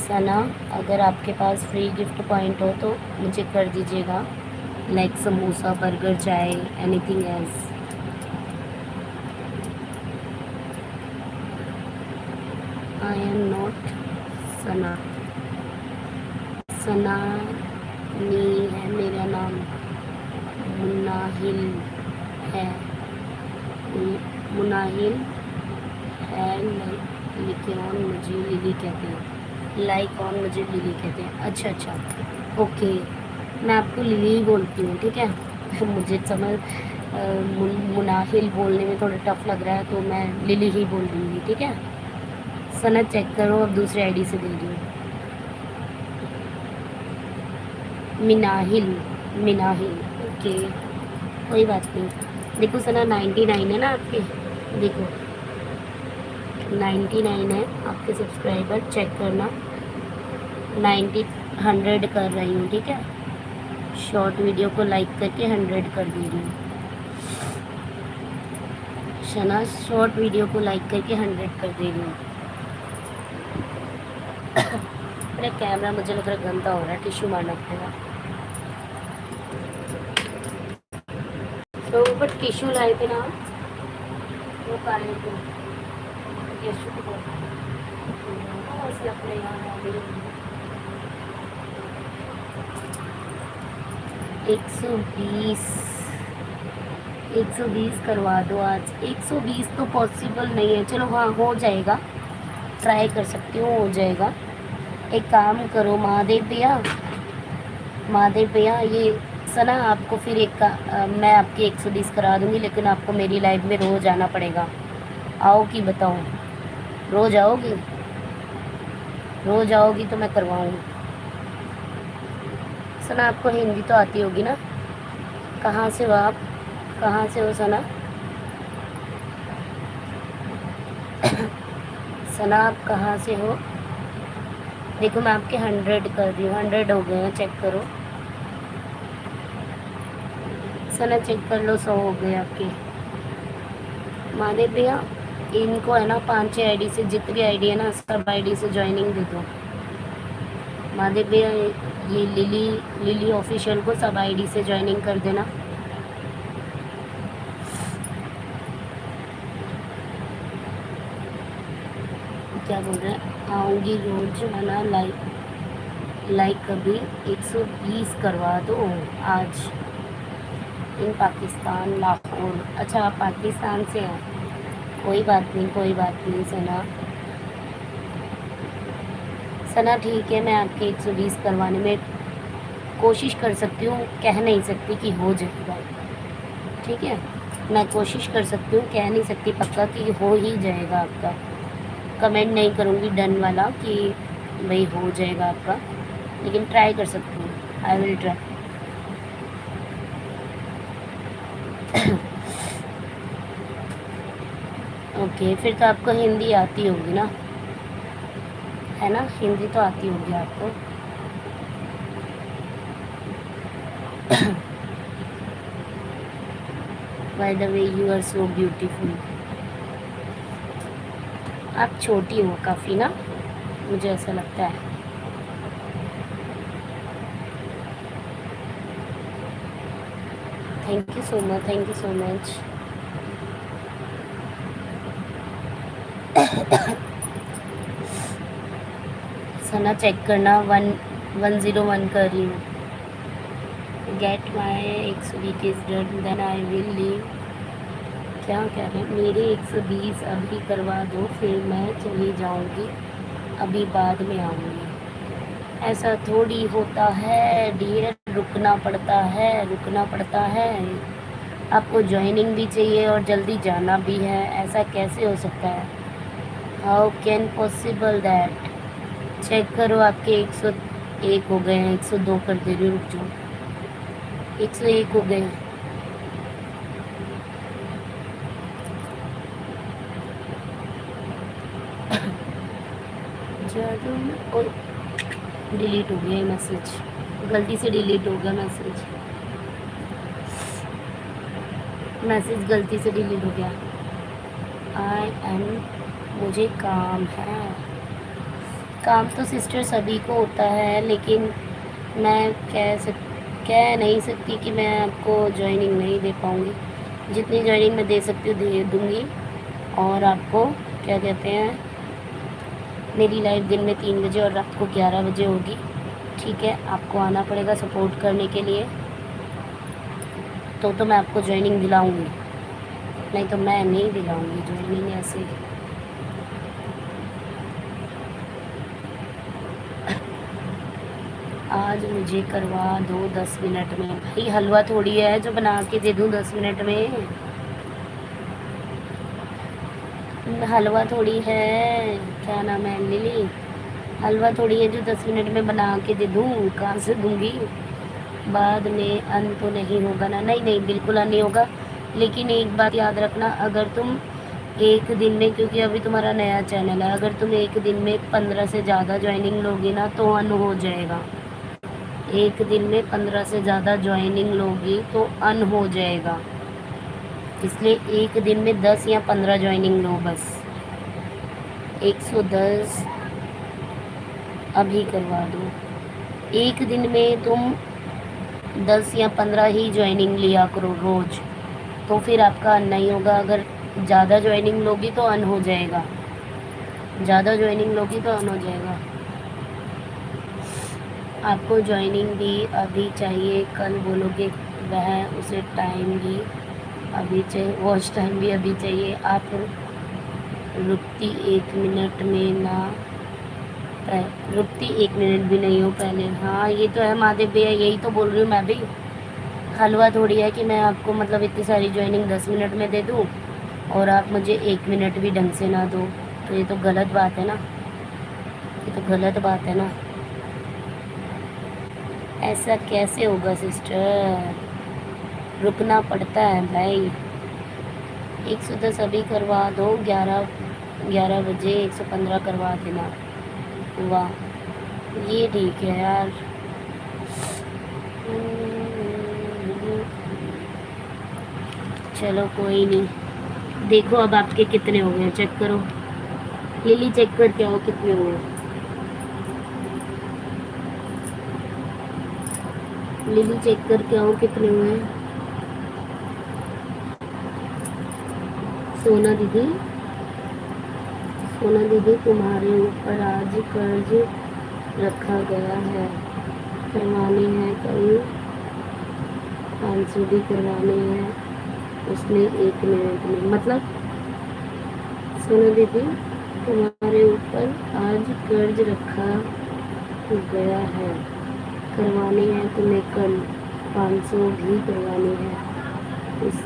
सना, अगर आपके पास फ्री गिफ्ट पॉइंट हो तो मुझे कर दीजिएगा, लाइक समोसा, बर्गर, चाय, anything else. I am not Sana, Sana नी है मेरा नाम, मुनाहिल है, मुनाहिल है, लिखे ऑन मुझे लिली कहते हैं, लाइक ऑन मुझे लिली कहते हैं। अच्छा, ओके, मैं आपको लिली ही बोलती हूँ, ठीक है। मुझे समझ मुनाहिल बोलने में थोड़ा टफ लग रहा है तो मैं लिली ही बोल दूँगी, ठीक है। सना चेक करो, अब दूसरी आईडी से दे रही हूँ। मिनाहिल, ओके, कोई बात नहीं। देखो सना 99 है ना आपके, देखो 99 है आपके सब्सक्राइबर, चेक करना। 100 कर रही हूँ, ठीक है। शॉर्ट वीडियो को लाइक करके 100 कर दे रही हूँ। सना शॉर्ट वीडियो को लाइक करके 100 कर दे रही हूँ। मेरा कैमरा मुझे लग रहा है गंदा हो रहा है, टिश्यू मारना पड़ेगा। तो ऊपर टिश्यू लाए थे ना वो काले को टिश्यू को ऐसे अपने यहाँ 120 करवा दो आज। 120 तो पॉसिबल नहीं है, चलो हाँ हो जाएगा, ट्राई कर सकती हूँ, हो जाएगा। एक काम करो महादेव भैया, ये सना आपको फिर मैं आपकी 120 करा दूँगी, लेकिन आपको मेरी लाइव में रोज़ आना पड़ेगा। आओ कि बताओ, रोज़ आओगी? रोज़ आओगी तो मैं करवाऊँगी। सना आपको हिंदी तो आती होगी ना? कहाँ से हो आप, कहाँ से हो सना? सना आप कहाँ से हो? देखो मैं आपके 100 कर रही हूँ, 100 हो गए हैं, चेक करो। सना चेक कर लो, 100 हो गए आपके। महादेव भैया इनको है ना 5-6 आईडी से, जितनी आईडी है ना सब आईडी से ज्वाइनिंग दे दो। महादेव भैया ये लिली ऑफिशियल को सब आईडी से ज्वाइनिंग कर देना। क्या बोल रहे हैं, आऊँगी रोज है ना, लाइक अभी 120 करवा दो आज। इन पाकिस्तान, लाहौर। अच्छा, आप पाकिस्तान से हैं, कोई बात नहीं, कोई बात नहीं सना। सना ठीक है, मैं आपके 120 करवाने में कोशिश कर सकती हूँ, कह नहीं सकती कि हो जाएगा, ठीक है। मैं कोशिश कर सकती हूँ, कह नहीं सकती पक्का कि हो ही जाएगा आपका। कमेंट नहीं करूँगी डन वाला कि भाई हो जाएगा आपका, लेकिन ट्राई कर सकती हूँ, आई विल ट्राई। ओके, फिर तो आपको हिंदी आती होगी ना, है ना, हिंदी तो आती होगी आपको। By the way you are so beautiful. आप छोटी हो काफ़ी ना, मुझे ऐसा लगता है। Thank you so much, thank you so much. Sana check करना, 101 कर रही हूँ। Get my 120 is done then I will leave. क्या कह रहे हैं, मेरे 120 अभी करवा दो, फिर मैं चली जाऊँगी, अभी बाद में आऊँगी। ऐसा थोड़ी होता है डियर, रुकना पड़ता है, रुकना पड़ता है। आपको ज्वाइनिंग भी चाहिए और जल्दी जाना भी है, ऐसा कैसे हो सकता है? How can possible that? Check करो, आपके 101 हो गए हैं, 102 कर दे रही हूँ, रुक जाओ, 101 हो गए हैं। डिलीट हो गया मैसेज, गलती से डिलीट हो गया मैसेज, मैसेज गलती से डिलीट हो गया। आई एम, मुझे काम है। काम तो सिस्टर सभी को होता है, लेकिन मैं कह नहीं सकती कि मैं आपको ज्वाइनिंग नहीं दे पाऊँगी। जितनी ज्वाइनिंग मैं दे सकती हूँ दे दूँगी। और आपको क्या कहते हैं, मेरी लाइव दिन में 3 बजे और रात को 11 बजे होगी, ठीक है। आपको आना पड़ेगा सपोर्ट करने के लिए, तो मैं आपको ज्वाइनिंग दिलाऊँगी, नहीं तो मैं नहीं दिलाऊँगी ज्वाइनिंग ऐसे। आज मुझे करवा दो 10 मिनट में। भाई हलवा थोड़ी है जो बना के दे दूँ 10 मिनट में, हलवा थोड़ी है, क्या नाम है, लिली, हलवा थोड़ी है जो 10 मिनट में बना के दे दूँ, कहाँ से दूँगी? बाद में अन तो नहीं होगा ना? नहीं नहीं, बिल्कुल अन नहीं होगा। लेकिन एक बात याद रखना, अगर तुम एक दिन में, क्योंकि अभी तुम्हारा नया चैनल है, अगर तुम एक दिन में 15 से ज़्यादा ज्वाइनिंग लोगी ना तो अन हो जाएगा। एक दिन में 15 से ज़्यादा ज्वाइनिंग लोगी तो अन हो जाएगा, इसलिए एक दिन में 10 या 15 ज्वाइनिंग लो बस। 110 अभी करवा दो। एक दिन में तुम 10 या 15 ही ज्वाइनिंग लिया करो रोज़, तो फिर आपका अन नहीं होगा। अगर ज़्यादा ज्वाइनिंग लोगी तो अन हो जाएगा, ज़्यादा ज्वाइनिंग लोगी तो अन हो जाएगा। आपको ज्वाइनिंग भी अभी चाहिए, कल बोलोगे वह उसे टाइम भी अभी चाहिए, वॉच टाइम भी अभी चाहिए। आप रुकती 1 मिनट में ना, रुकती 1 मिनट भी नहीं हो पहले। हाँ ये तो है महादेव भैया, यही तो बोल रही हूँ मैं भी। हलवा थोड़ी है कि मैं आपको मतलब इतनी सारी ज्वाइनिंग 10 मिनट में दे दूँ और आप मुझे 1 मिनट भी ढंग से ना दो, तो ये तो गलत बात है ना, ये तो गलत बात है ना। ऐसा कैसे होगा सिस्टर, रुकना पड़ता है भाई। 110 अभी करवा दो, 11 बजे 115 करवा देना। वाह ये ठीक है यार। चलो कोई नहीं, देखो अब आपके कितने हो गए, चेक करो लिली, चेक करके आओ कितने हो गए। लिली चेक करके आओ कितने हुए। सोना दीदी, सोना दीदी तुम्हारे ऊपर आज कर्ज रखा गया है, करवानी है कल 500 भी करवाने हैं उसने 1 मिनट में। मतलब सुनो दीदी, तुम्हारे ऊपर आज कर्ज रखा गया है, करवाने हैं तुम्हें कल, 500 भी करवाने हैं उस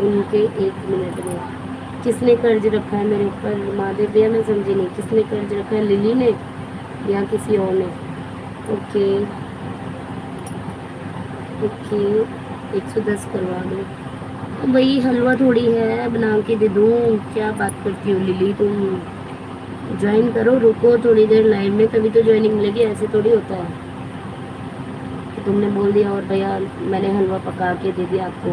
उनके 1 मिनट में। किसने कर्ज रखा है मेरे ऊपर? महादेव भैया मैं समझी नहीं, किसने कर्ज रखा है? लिली ने या किसी और ने? ओके ओके, 110 करवा दो। अब भाई हलवा थोड़ी है बना के दे दूँ, क्या बात करती हो लिली तुम? ज्वाइन करो, रुको थोड़ी देर लाइव में तभी तो ज्वाइनिंग मिलेगी, ऐसे थोड़ी होता है कि तुमने बोल दिया और भैया मैंने हलवा पका के दे दिया आपको।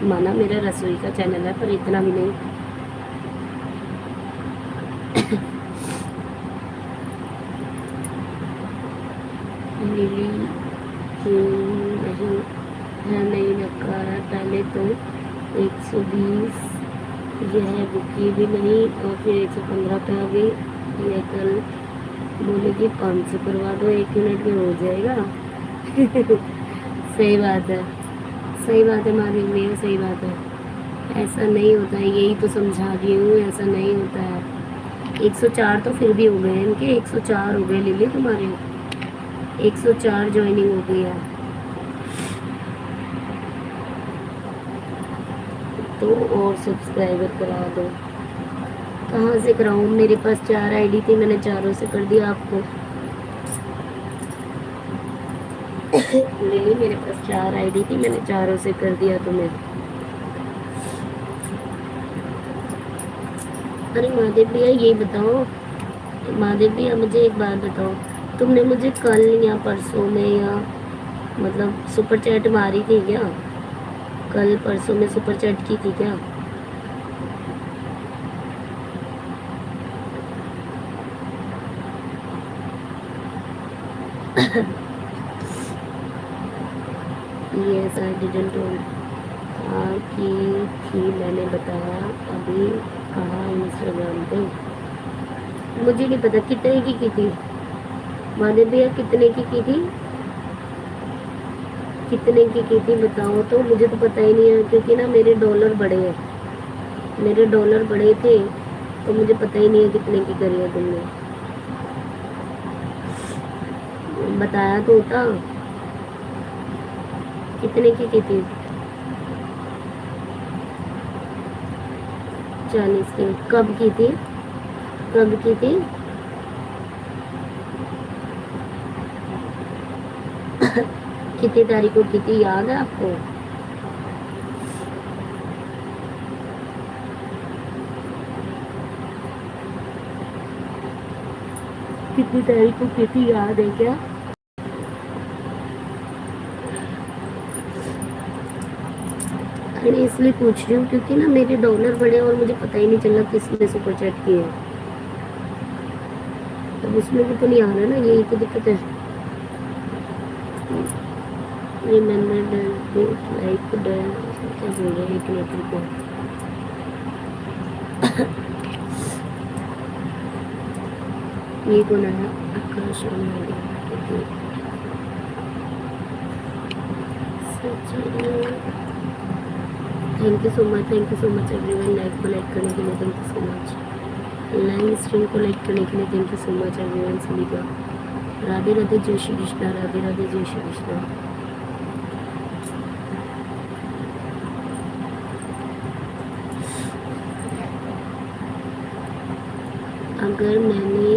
माना मेरा रसोई का चैनल है पर इतना भी नहीं। लिली नहीं है, नहीं रखा है पहले तो 120, यह बुकी भी नहीं और फिर 115 पे आ गई। ये कल बोलेगी 500 करवा दो, 1 मिनट में हो जाएगा। सही बात है, सही बात है महादेव भैया, सही बात है। ऐसा नहीं होता है, यही तो समझा रही हूँ, ऐसा नहीं होता है। 104 तो फिर भी हो गए इनके, 104 हो गए लिली तुम्हारे, 104 ज्वाइनिंग हो गई है। तो और सब्सक्राइबर करा दो। कहाँ से कराऊँ? मेरे पास 4 आईडी थी, मैंने चारों से कर दिया आपको। लिली मेरे पास 4 आईडी थी, मैंने चारों से कर दिया तुम्हें। अरे महादेव भैया ये बताओ, महादेव भैया मुझे एक बात बताओ, तुमने मुझे कल या परसों में या मतलब सुपर चैट मारी थी क्या? कल परसों में सुपर चैट की थी क्या? यस आई डिडंट हाँ की थी, मैंने बताया अभी कहाँ इंस्टाग्राम पे। मुझे नहीं पता कितने की थी महादेव भैया, कितने की थी, कितने की थी बताओ तो। मुझे तो पता ही नहीं है क्योंकि ना मेरे डॉलर बढ़े हैं, मेरे डॉलर बढ़े थे तो मुझे पता ही नहीं है कितने की करी है तुमने। बताया तो होता कितने की थी। 40 की। कब की थी? कब की थी? कितनी तारीख को की थी, याद है आपको? कितनी तारीख को की थी, याद है क्या? मैंने इसलिए पूछ रही हूँ क्योंकि ना मेरे डॉलर बढ़े और मुझे पता ही नहीं चला किसने सुपर चैट किए। अब उसमें भी तो नहीं आ रहा ना, यही तो दिक्कत है। रिमेंबर लाइक क्या बोल रहे हैं, 1 मिनट को ये कौन है? Akash thank you so much, thank you so much everyone. Live को लाइक करने के लिए thank you so much, live stream को लाइक करने के लिए thank you so much everyone सभी का। राधे राधे, जय श्री कृष्णा, राधे राधे, जय श्री कृष्णा। अगर मैंने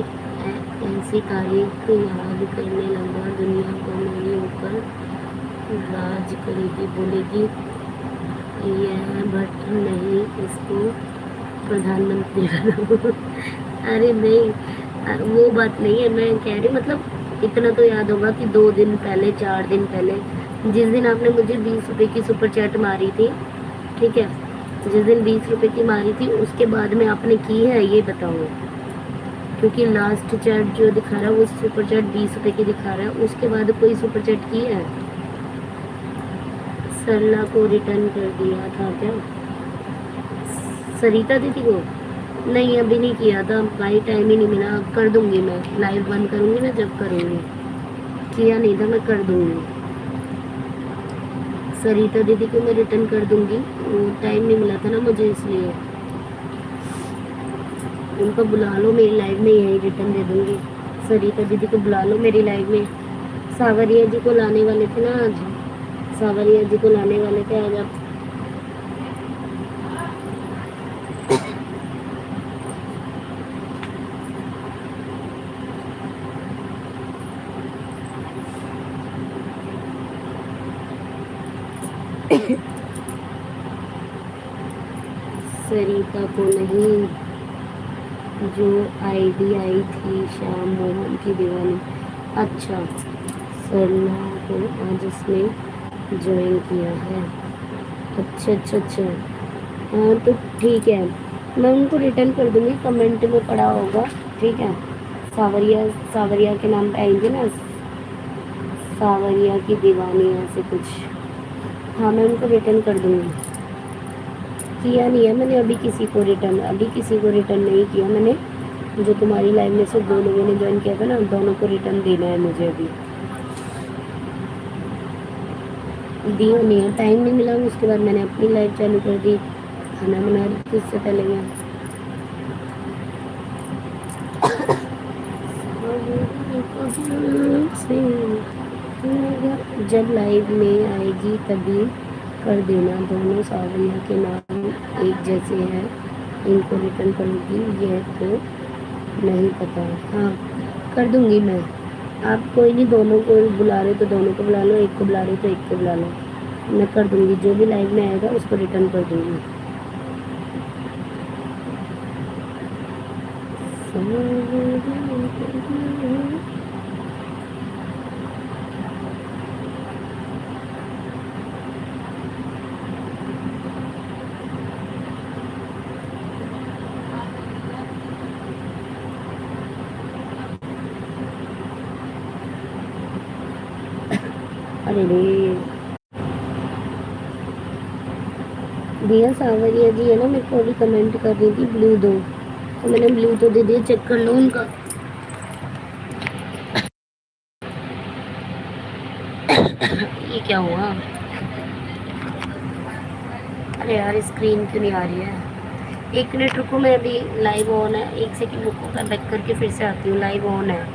ऐसी तारीख याद करने लगा, दुनिया को मेरे ऊपर राज करेगी, बोलेगी यह भट्ट नहीं, इसको प्रधानमंत्री बनाओ। अरे नहीं, वो बात नहीं है, मैं कह रही मतलब इतना तो याद होगा कि 2 दिन पहले 4 दिन पहले जिस दिन आपने मुझे 20 रुपए की सुपर चैट मारी थी, ठीक है, जिस दिन 20 रुपए की मारी थी उसके बाद में आपने की है ये बताओ। क्योंकि लास्ट चैट जो दिखा रहा है वो सुपर चैट 20 रुपए की दिखा रहा है, उसके बाद कोई सुपर चैट की है? सरला को रिटर्न कर दिया था क्या? सरिता दीदी को नहीं, अभी नहीं किया था भाई, टाइम ही नहीं मिला। अब कर दूंगी, मैं लाइव बंद करूंगी ना जब करूंगी, किया नहीं था, मैं कर दूंगी। सरिता दीदी को मैं रिटर्न कर दूंगी, टाइम नहीं मिला था ना मुझे इसलिए। उनको बुला लो मेरी लाइव में, यही रिटर्न दे दूंगी। सरिता दीदी को बुला लो मेरी लाइव में। सावरिया जी को लाने वाले थे ना आज, सावरिया जी को लाने वाले थे आज आप। सरिता को नहीं, जो आईडी आई थी श्याम मोहन की दीवानी। अच्छा, सरना को आज इसने ज्वाइन किया है। अच्छा अच्छा अच्छा, हाँ तो ठीक है, मैं उनको रिटर्न कर दूंगी, कमेंट में पड़ा होगा, ठीक है। सावरिया, सावरिया के नाम पे आएंगे ना, सावरिया की दीवानी ऐसे कुछ। हाँ मैं उनको रिटर्न कर दूंगी। किया नहीं है मैंने अभी किसी को रिटर्न, अभी किसी को रिटर्न नहीं किया मैंने। जो तुम्हारी लाइव में से 2 लोगों ने ज्वाइन किया था ना, दोनों को रिटर्न देना है मुझे अभी। दिया नहीं है, टाइम नहीं मिला। उसके बाद मैंने अपनी लाइव चालू कर दी, खाना बना रही थी इससे पहले मैं। जब लाइव में आएगी तभी कर देना। दोनों सावरिया के नाम एक जैसे हैं, इनको रिटर्न करूँगी, यह तो नहीं पता। हाँ कर दूँगी मैं। आप कोई नहीं, दोनों को बुला रहे तो दोनों को बुला लो, एक को बुला रहे तो एक को बुला लो। मैं कर दूँगी, जो भी लाइव में आएगा उसको रिटर्न कर दूँगी। अरे रे भैया, सावरिया जी है ना, मेरे को अभी कमेंट कर रही थी ब्लू दो, तो मैंने ब्लू तो दे दिया, चेक कर लो उनका। ये क्या हुआ? अरे यार स्क्रीन क्यों नहीं आ रही है? 1 मिनट रुको, मैं अभी लाइव ऑन है, 1 सेकंड रुको, मैं बैक करके फिर से आती हूँ। लाइव ऑन है,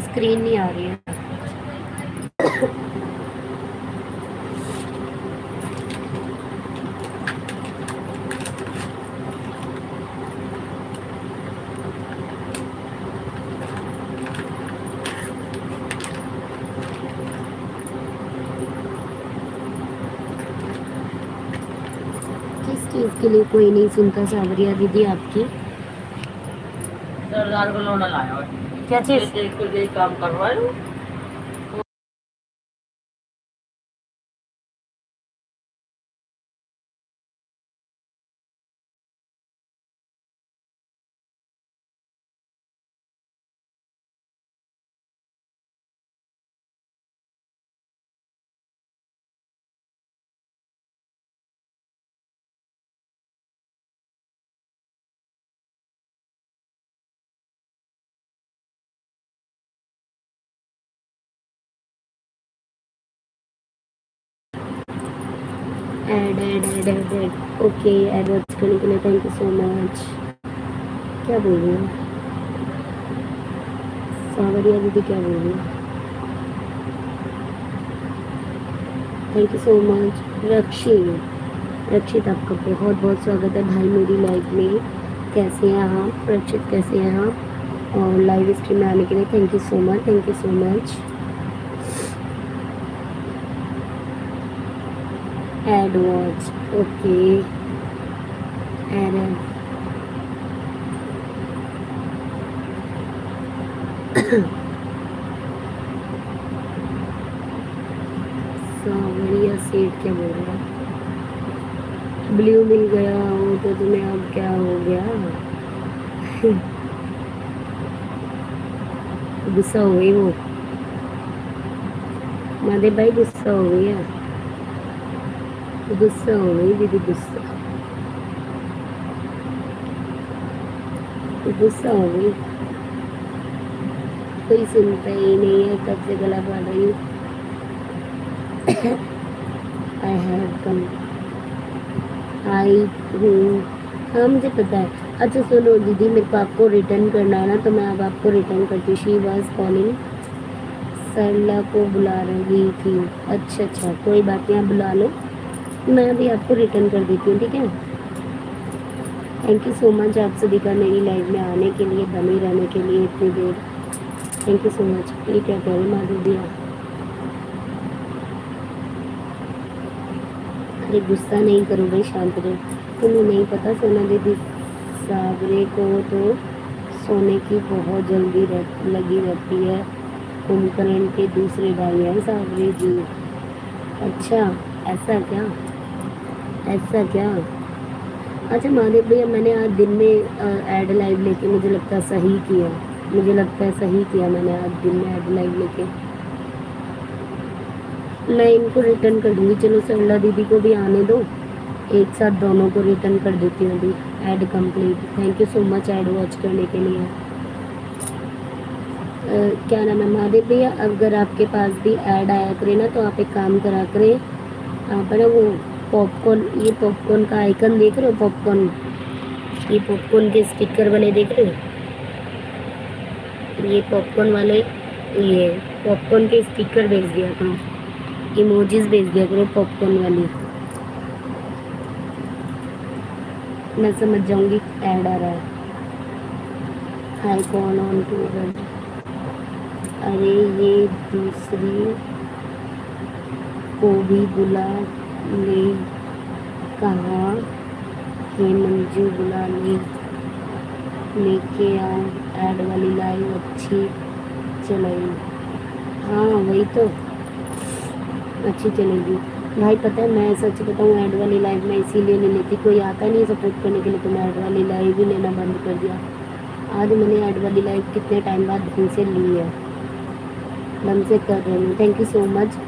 स्क्रीन नहीं आ रही है। किस चीज़ के लिए कोई नहीं सुनता सावरिया दीदी आपकी? सरदार को लौटा लाया है। क्या चीज़? यही काम करवा लो। ऐड ओके, ऐड वॉच करने के लिए थैंक यू सो मच। क्या बोल रही हूँ सावरिया दीदी, क्या बोल रही हूँ? Thank you so much. Rakshit आपका बहुत बहुत स्वागत है भाई मेरी लाइव में। कैसे हैं आप रक्षित, कैसे हैं आप? और लाइव स्ट्रीम में आने के लिए thank you so much, thank you so much. Add watch okay, error सावरिया सेठ क्या बोल रहा है? ब्लू मिल गया हो तो तुम्हें अब क्या हो गया? गुस्सा हो गई वो महादेव भाई, गुस्सा हो गई है, गुस्सा हो गई दीदी, गुस्सा हो गई। कोई सुनता ही नहीं है, कब से गला पड़ रही हूँ। आई हैव कम, आई हूँ। हाँ मुझे पता है। अच्छा सुनो दीदी, मेरे को आपको रिटर्न करना है ना, तो मैं अब आपको रिटर्न करती हूँ। शी वॉज कॉलिंग, सरला को बुला रही थी। अच्छा अच्छा, कोई बात नहीं, आप बुला लो, मैं अभी आपको रिटर्न कर देती हूँ, ठीक है। थैंक यू सो मच आप सभी का मेरी लाइव में आने के लिए, बने रहने के लिए इतनी देर। Thank you so much. ये क्या कह रहे माधव दिया? अरे गुस्सा नहीं करो भाई, शांत रहो। तुम्हें नहीं पता सोना दीदी, साबरे को तो सोने की बहुत जल्दी लगी रहती है। कुंभकर्ण के दूसरे भाई हैं साबरे जी। अच्छा, ऐसा क्या? ऐसा क्या? अच्छा महादेव भैया, मैंने आज दिन में ऐड लाइव लेके मुझे लगता है सही किया। मुझे लगता है सही किया मैंने आज दिन में ऐड लाइव लेके। मैं इनको रिटर्न कर दूंगी। चलो सरला दीदी को भी आने दो, एक साथ दोनों को रिटर्न कर देती हूँ अभी। Add complete. Thank you so much add watch करने के लिए। क्या नाम है महादेव भैया, अगर आपके पास भी ऐड आया करे ना, तो आप एक काम करा करें, आप है ना वो पॉपकॉर्न, ये पॉपकॉर्न का आइकन देख रहे हो? पॉपकॉर्न, ये पॉपकॉर्न के स्टिकर वाले देख रहे हो? ये पॉपकॉर्न वाले, ये पॉपकॉर्न के स्टिकर भेज दिया करो, इमोजीज भेज दिया करो पॉपकॉर्न वाली। मैं समझ जाऊंगी ऐड आ रहा है। हाय कौन ऑन टू, अरे ये दूसरी को भी बुला ले, कहा कि मंजू बुला ले, लेके आओ ऐड वाली लाइव अच्छी चलेगी। हाँ वही तो, अच्छी चलेगी भाई। पता है मैं सच बताऊँ, ऐड वाली लाइव में इसीलिए नहीं लेती, कोई आता नहीं सपोर्ट करने के लिए, तो मैं ऐड वाली लाइव ही लेना बंद कर दिया। आज मैंने ऐड वाली लाइव कितने टाइम बाद ढंग से ली है, ढंग से कर रही हूँ। Thank you so much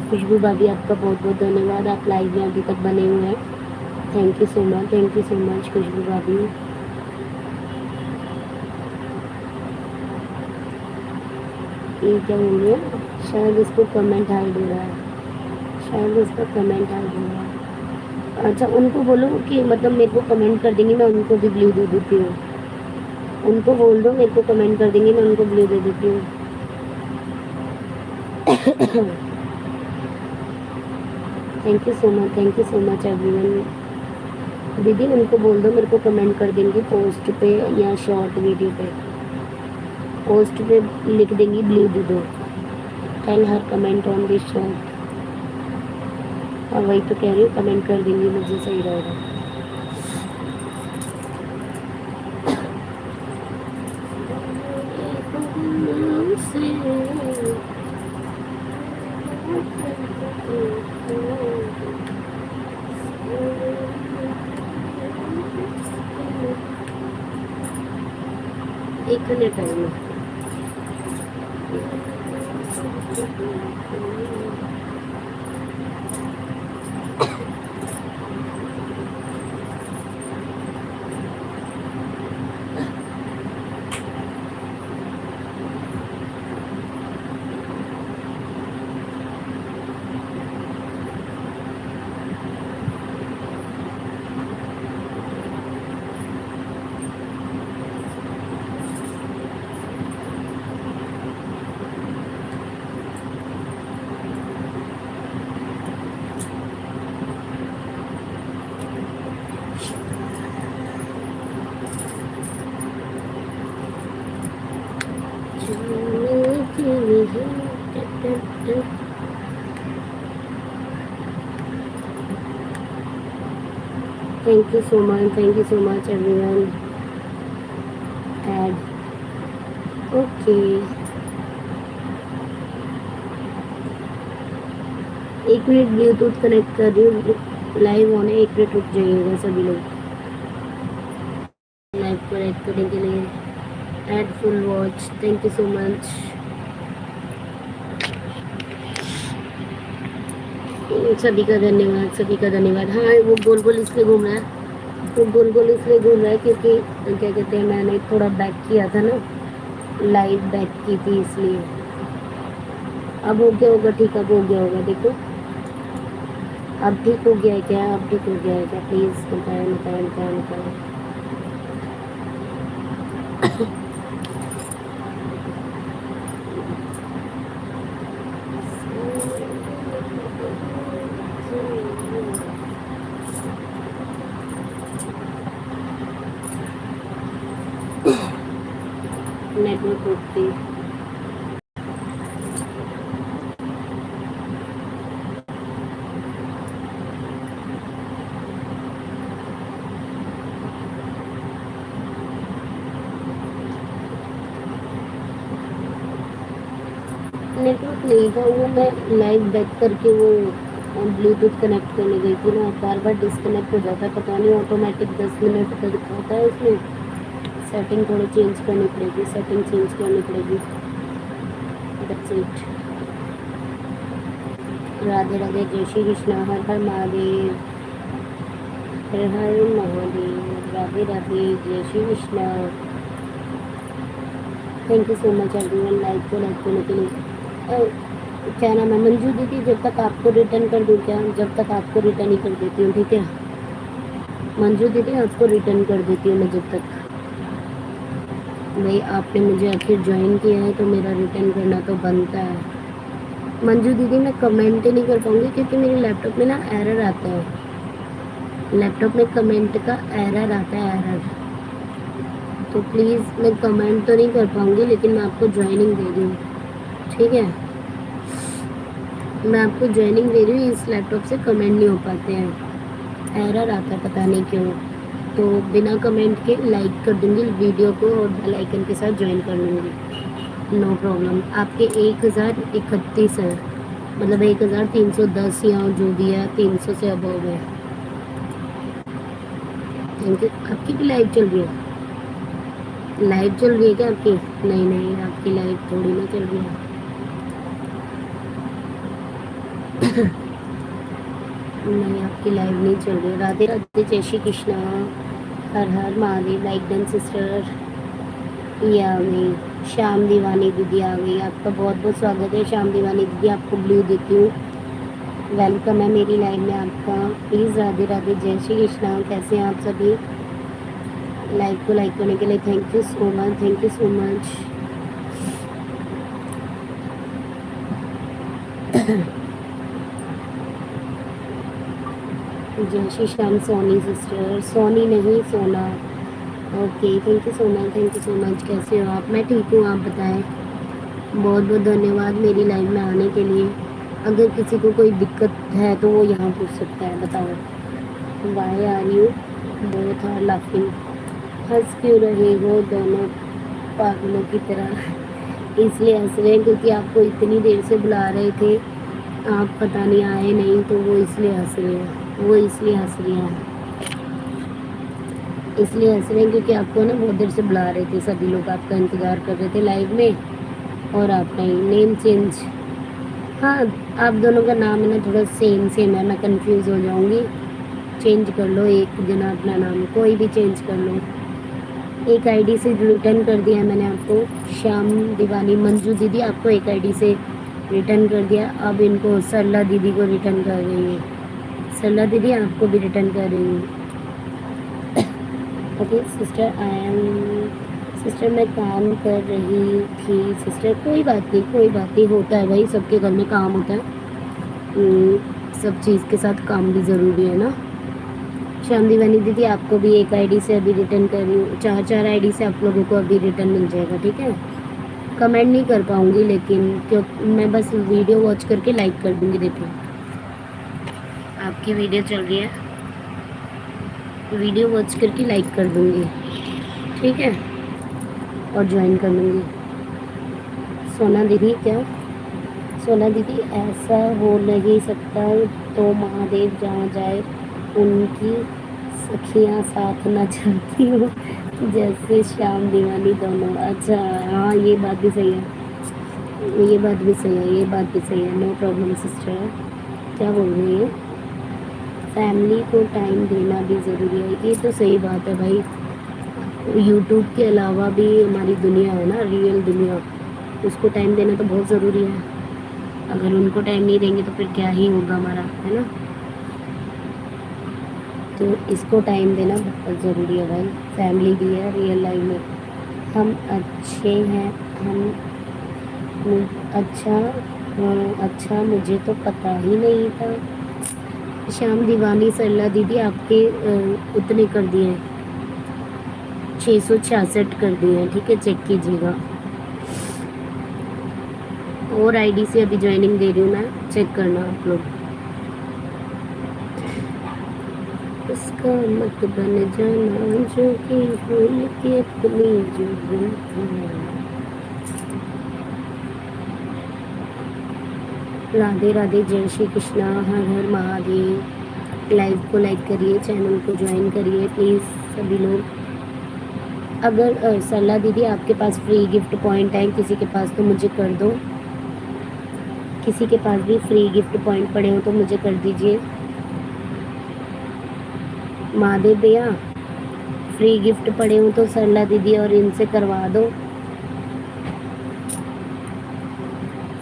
Khushbu भाभी, आपका बहुत बहुत धन्यवाद, आप लाइव में अभी तक बने हुए हैं। Thank you so much, thank you so much Khushbu भाभी। ये क्या बोल रहे हैं? शायद इसको कमेंट हाइड हो रहा है, शायद इसका कमेंट हाइड हो रहा है। अच्छा उनको बोलो कि मतलब मेरे को कमेंट कर देंगी, मैं उनको भी ब्लू दे देती हूँ। उनको बोल दो मेरे को कमेंट कर देंगी, मैं उनको ब्लू दे देती हूँ। Thank you so much everyone. दीदी उनको बोल दो मेरे को कमेंट कर देंगी पोस्ट पे या शॉर्ट वीडियो पे। पोस्ट पे लिख देंगी ब्लू दे दो, tell her comment on this short. और वही तो कह रही हूँ, कमेंट कर देंगी मुझे, सही रहेगा। एक मिनट टाइम है। Thank you so much everyone. Add. Okay. एक मिनट ब्लूटूथ कनेक्ट कर रही हूँ, लाइव होने एक मिनट रुक जाइएगा सभी लोग लाइव कनेक्ट करने के लिए। Add full watch, thank you so much. सभी का धन्यवाद, सभी का धन्यवाद। हाँ वो गोल गोल इसलिए घूम रहा है, वो गोल गोल इसलिए घूम रहा है क्योंकि क्या कहते हैं, मैंने थोड़ा बैक किया था ना, लाइव बैक की थी इसलिए। अब हो गया होगा ठीक, अब हो गया होगा, देखो अब ठीक हो गया है क्या? अब ठीक हो गया है क्या? प्लीज़ बताएं बताएं बताएं बताएं। Network okay. नेटवर्क नहीं था, वो मैं लाइव बैक करके वो ब्लूटूथ कनेक्ट करने गई थी ना, बार बार डिस्कनेक्ट हो जाता है, पता नहीं ऑटोमेटिक 10 मिनट का दिखाता है उसमें। सेटिंग थोड़ी चेंज करनी पड़ेगी, सेटिंग चेंज करनी पड़ेगी। That's it. राधे राधे, जय श्री कृष्णा, हर हर महादेव, हर हर महादेव, राधे राधे, जय Shri Krishna. Thank you so much everyone like करने के लिए। क्या नाम है मंजू दीदी, जब तक आपको रिटर्न कर दूँ क्या? जब तक आपको रिटर्न ही कर देती हूँ, ठीक है मंजू दीदी, आपको रिटर्न कर देती हूँ मैं जब तक। भाई आपने मुझे आखिर ज्वाइन किया है तो मेरा रिटर्न करना तो बनता है। मंजू दीदी मैं कमेंट ही नहीं कर पाऊँगी क्योंकि मेरे लैपटॉप में ना एरर आता है, लैपटॉप में कमेंट का एरर आता है, एरर। तो प्लीज़ मैं कमेंट तो नहीं कर पाऊँगी लेकिन मैं आपको ज्वाइनिंग दे रही हूँ, ठीक है? मैं आपको ज्वाइनिंग दे रही हूँ, इस लैपटॉप से कमेंट नहीं हो पाते हैं, एरर आता है पता नहीं क्यों। तो बिना कमेंट के लाइक कर दूँगी वीडियो को और बेल आइकन के साथ ज्वाइन कर लूँगी, नो प्रॉब्लम। आपके 1031 है, मतलब 1310 या जो भी है 300 से अबव है। Thank you. आपकी भी लाइव चल रही है? लाइव चल रही है क्या आपकी? नहीं नहीं, आपकी लाइव थोड़ी ना चल रही है। नहीं, आपकी लाइव नहीं चल रही। राधे राधे, जय श्री कृष्णा, हर हर महादेव, लाइक डन सिस्टर। ये आ गई श्याम दीवानी दीदी, आ गई। आपका बहुत बहुत स्वागत है श्याम दीवानी दीदी, आपको ब्लू देती हूँ, वेलकम है मेरी लाइव में आपका। प्लीज़ राधे राधे, जय श्री कृष्णा, कैसे हैं आप सभी? लाइव को लाइक करने के लिए thank you so much, thank you so much. जय श्री श्याम सोनी सिस्टर, सोनी नहीं सोना। Okay, thank you so much, thank you so much. कैसे हो आप? मैं ठीक हूँ, आप बताएं। बहुत बहुत धन्यवाद मेरी लाइव में आने के लिए। अगर किसी को कोई दिक्कत है तो वो यहाँ पूछ सकता है, बताओ। Why are you both are laughing, हंस क्यों रहे हो दोनों पागलों की तरह? इसलिए हंस रहे हैं क्योंकि आपको इतनी देर से बुला रहे थे, आप पता नहीं आए नहीं, तो वो इसलिए हंस रहे हैं, वो इसलिए हंस रही हैं, इसलिए हंस रहे हैं क्योंकि आपको ना बहुत देर से बुला रहे थे, सभी लोग आपका इंतज़ार कर रहे थे लाइव में और आप नहीं। नेम चेंज, हाँ आप दोनों का नाम है ना थोड़ा सेम सेम है, मैं कंफ्यूज हो जाऊंगी। चेंज कर लो एक जना अपना नाम, कोई भी चेंज कर लो। एक आईडी से रिटर्न कर दिया मैंने आपको, श्याम दीवानी। मंजू दीदी आपको एक आईडी से रिटर्न कर दिया, अब इनको सरला दीदी को रिटर्न कर रही है। सरला दीदी आपको भी रिटर्न कर रही हूँ। Okay sister, I am sister, मैं काम कर रही थी सिस्टर। कोई बात नहीं, कोई बात नहीं, होता है भाई, सबके घर में काम होता है। सब चीज़ के साथ काम भी ज़रूरी है ना। श्याम दीवानी दीदी आपको भी एक आईडी से अभी रिटर्न कर रही हूँ, 4 आईडी से आप लोगों को अभी रिटर्न मिल जाएगा, ठीक है? कमेंट नहीं कर पाऊँगी लेकिन क्योंकि मैं बस वीडियो वॉच करके लाइक कर दूँगी। देखो आपकी वीडियो चल रही है, वीडियो वॉच करके लाइक कर दूँगी, ठीक है? और ज्वाइन कर लूँगी। सोना दीदी, क्या सोना दीदी, ऐसा हो नहीं सकता, तो महादेव जहाँ जाए उनकी सखियाँ साथ न चलती हो, जैसे श्याम दीवानी दोनों। अच्छा हाँ, ये बात भी सही है, ये बात भी सही है, ये बात भी सही है, नो प्रॉब्लम सिस्टर। क्या बोल रही है? फैमिली को टाइम देना भी ज़रूरी है, ये तो सही बात है भाई। यूट्यूब के अलावा भी हमारी दुनिया है ना, रियल दुनिया, उसको टाइम देना तो बहुत ज़रूरी है। अगर उनको टाइम नहीं देंगे तो फिर क्या ही होगा हमारा, है ना? तो इसको टाइम देना बहुत ज़रूरी है भाई, फैमिली भी है रियल लाइफ में। हम अच्छे हैं, अच्छा अच्छा मुझे तो पता ही नहीं था। श्याम दीवानी सरला दीदी आपके उतने कर दिए हैं, 666 कर दिए हैं, ठीक है चेक कीजिएगा। और आईडी से अभी ज्वाइनिंग दे रही हूँ मैं, चेक करना आप लोग। उसका मत बन जाना जो कि भूल के अपनी जो राधे राधे, जय श्री कृष्णा, हर हर महादेव। लाइव को लाइक करिए, चैनल को ज्वाइन करिए प्लीज़ सभी लोग। अगर सरला दीदी आपके पास फ्री गिफ्ट पॉइंट है किसी के पास तो मुझे कर दो, किसी के पास भी फ्री गिफ्ट पॉइंट पड़े हो तो मुझे कर दीजिए। महादेव भैया फ्री गिफ्ट पड़े हो तो सरला दीदी और इनसे करवा दो।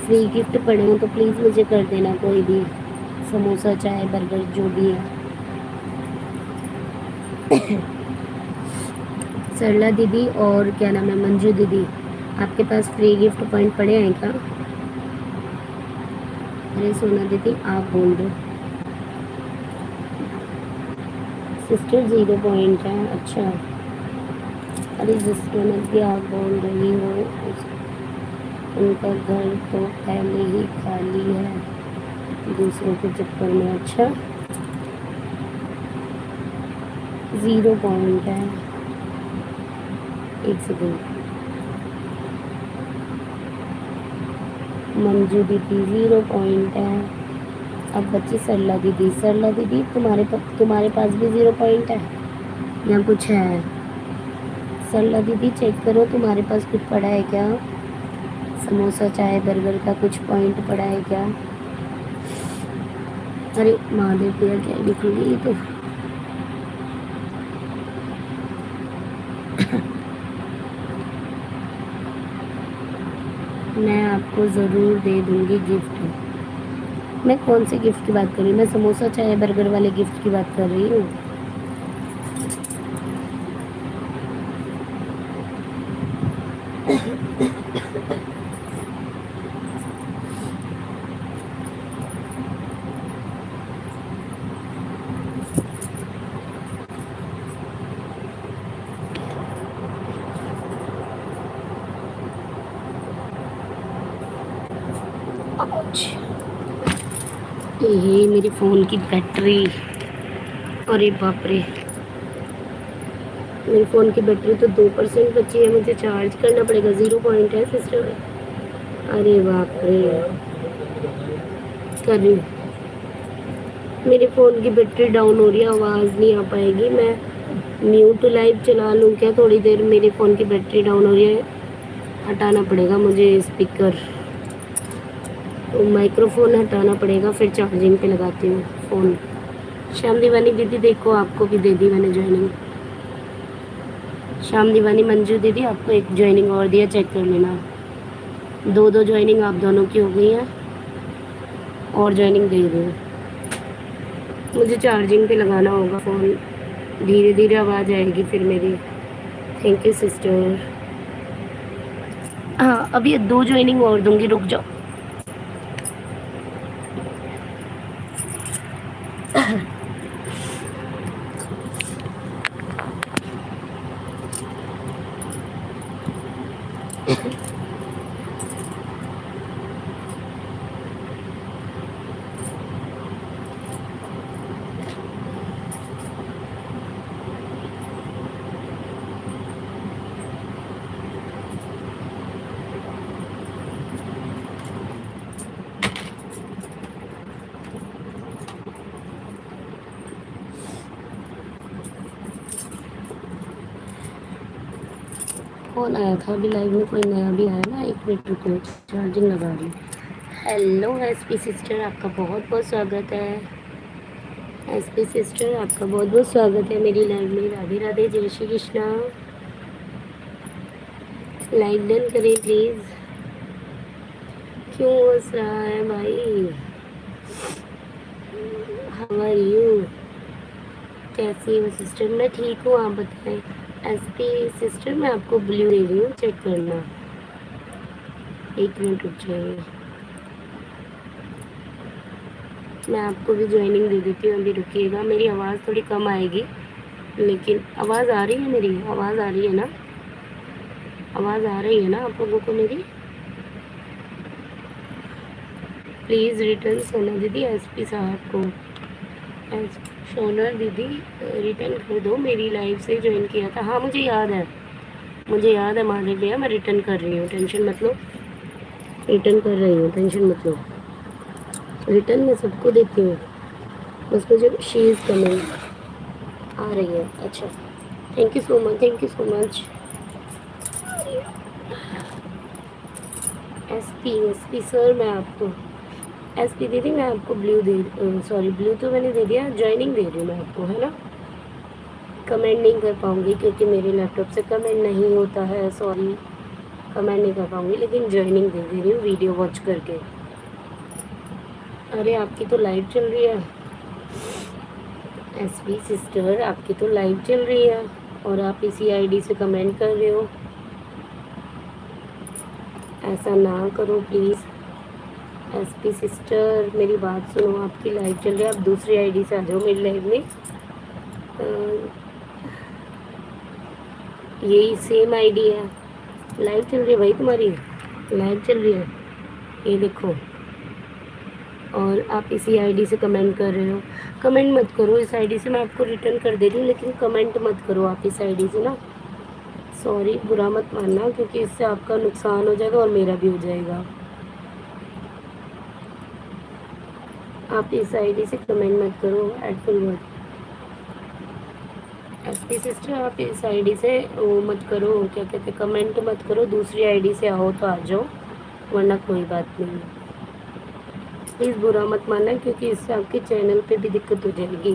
फ्री गिफ्ट पड़े हो तो प्लीज़ मुझे कर देना, कोई भी समोसा चाय बर्गर जो भी है। सरला दीदी और क्या नाम है मंजू दीदी, आपके पास फ्री गिफ्ट पॉइंट पड़े हैं क्या? अरे सोना दीदी आप बोल दो। सिस्टर 0 पॉइंट है, अच्छा। अरे जिसको भी आप बोल रही हो उनका घर तो पहले ही खाली है दूसरों के चक्कर में, अच्छा 0 पॉइंट है। एक सेकेंड, मंजू दीदी 0 पॉइंट है। अब बच्ची सरला दीदी, सरला दीदी तुम्हारे पास भी 0 पॉइंट है या कुछ है? सरला दीदी चेक करो तुम्हारे पास कुछ पड़ा है क्या, समोसा चाय बर्गर का कुछ पॉइंट पड़ा है क्या? अरे महादेव भैया क्या लिखूंगी तो मैं आपको ज़रूर दे दूंगी गिफ्ट। मैं कौन से गिफ्ट की बात कर रही हूँ? मैं समोसा चाय बर्गर वाले गिफ्ट की बात कर रही हूँ। ये मेरी फ़ोन की बैटरी, अरे बाप रे मेरी फ़ोन की बैटरी तो 2% बची है, मुझे चार्ज करना पड़ेगा। 0 पॉइंट है सिस्टर, अरे बाप रे कर रही हूँ। मेरे फ़ोन की बैटरी डाउन हो रही है, आवाज़ नहीं आ पाएगी। मैं म्यूट लाइव चला लूँ क्या थोड़ी देर? मेरे फ़ोन की बैटरी डाउन हो रही है, हटाना पड़ेगा मुझे स्पीकर, तो माइक्रोफोन हटाना पड़ेगा, फिर चार्जिंग पे लगाती हूँ फ़ोन। श्याम दीवानी दीदी देखो आपको भी दे दी मैंने ज्वाइनिंग। श्याम दीवानी मंजू दीदी आपको एक ज्वाइनिंग और दिया, चेक कर लेना। 2 ज्वाइनिंग आप दोनों की हो गई है, और ज्वाइनिंग दे दो। मुझे चार्जिंग पे लगाना होगा फ़ोन, धीरे धीरे आवाज़ आएगी फिर मेरी। Thank you sister. हाँ अभी 2 ज्वाइनिंग और दूंगी, रुक जाओ। कौन आया था अभी लाइव में? कोई नया भी आया ना, 1 मिनट रुको, चार्जिंग लगा रही। हेलो एसपी सिस्टर, आपका बहुत बहुत स्वागत है। एसपी सिस्टर आपका बहुत बहुत स्वागत है मेरी लाइव में। राधे राधे, जय श्री कृष्णा। लाइक डन करें प्लीज़। क्यों हंस रहा है भाई? How are you? कैसी हो सिस्टर? मैं ठीक हूँ, आप बताएं। एसपी सिस्टर, मैं आपको ब्लू दे रही हूँ, चेक करना। 1 मिनट रुक जाइए, मैं आपको भी ज्वाइनिंग दे देती हूँ, अभी रुकिएगा। मेरी आवाज़ थोड़ी कम आएगी, लेकिन आवाज़ आ रही है, मेरी आवाज़ आ रही है ना? आवाज़ आ रही है ना आप लोगों को मेरी? प्लीज़ रिटर्न सोना दीदी एसपी साहब को, एस सोना दीदी रिटर्न कर दो, मेरी लाइफ से ज्वाइन किया था। हाँ मुझे याद है, मुझे याद है माधव भैया, मैं रिटर्न कर रही हूँ, टेंशन मत लो, रिटर्न कर रही हूँ, टेंशन मत लो। रिटर्न मैं सबको देती हूँ, बस मुझे शी इज़ कमिंग आ रही है। अच्छा, thank you so much, thank you so much. SP sir, मैं आपको एसपी दीदी, मैं आपको ब्लू दे, सॉरी ब्लू तो मैंने दे दिया, ज्वाइनिंग दे रही हूँ मैं आपको, है ना? कमेंट नहीं कर पाऊँगी क्योंकि मेरे लैपटॉप से कमेंट नहीं होता है, सॉरी, कमेंट नहीं कर पाऊँगी, लेकिन ज्वाइनिंग दे रही हूँ वीडियो वॉच करके। अरे आपकी तो लाइव चल रही है एसपी सिस्टर, आपकी तो लाइव चल रही है और आप इसी आईडी से कमेंट कर रहे हो। ऐसा ना करो प्लीज़ एसपी सिस्टर, मेरी बात सुनो, आपकी लाइव चल रही है, आप दूसरी आईडी से आ जाओ मेरी लाइव में। यही सेम आईडी है, लाइव चल रही है भाई, तुम्हारी लाइव चल रही है, ये देखो। और आप इसी आईडी से कमेंट कर रहे हो। कमेंट मत करो इस आईडी से, मैं आपको रिटर्न कर दे रही हूँ, लेकिन कमेंट मत करो आप इस आईडी से ना, सॉरी, बुरा मत मानना, क्योंकि इससे आपका नुकसान हो जाएगा और मेरा भी हो जाएगा। आप इस आईडी से कमेंट मत करो, एडफुल वर्ड। एसपी सिस्टर, आप इस आईडी से वो मत करो, क्या कहते हैं, कमेंट मत करो, दूसरी आईडी से आओ तो आ जाओ, वरना कोई बात नहीं। प्लीज़ बुरा मत मानना, क्योंकि इससे आपके चैनल पे भी दिक्कत हो जाएगी।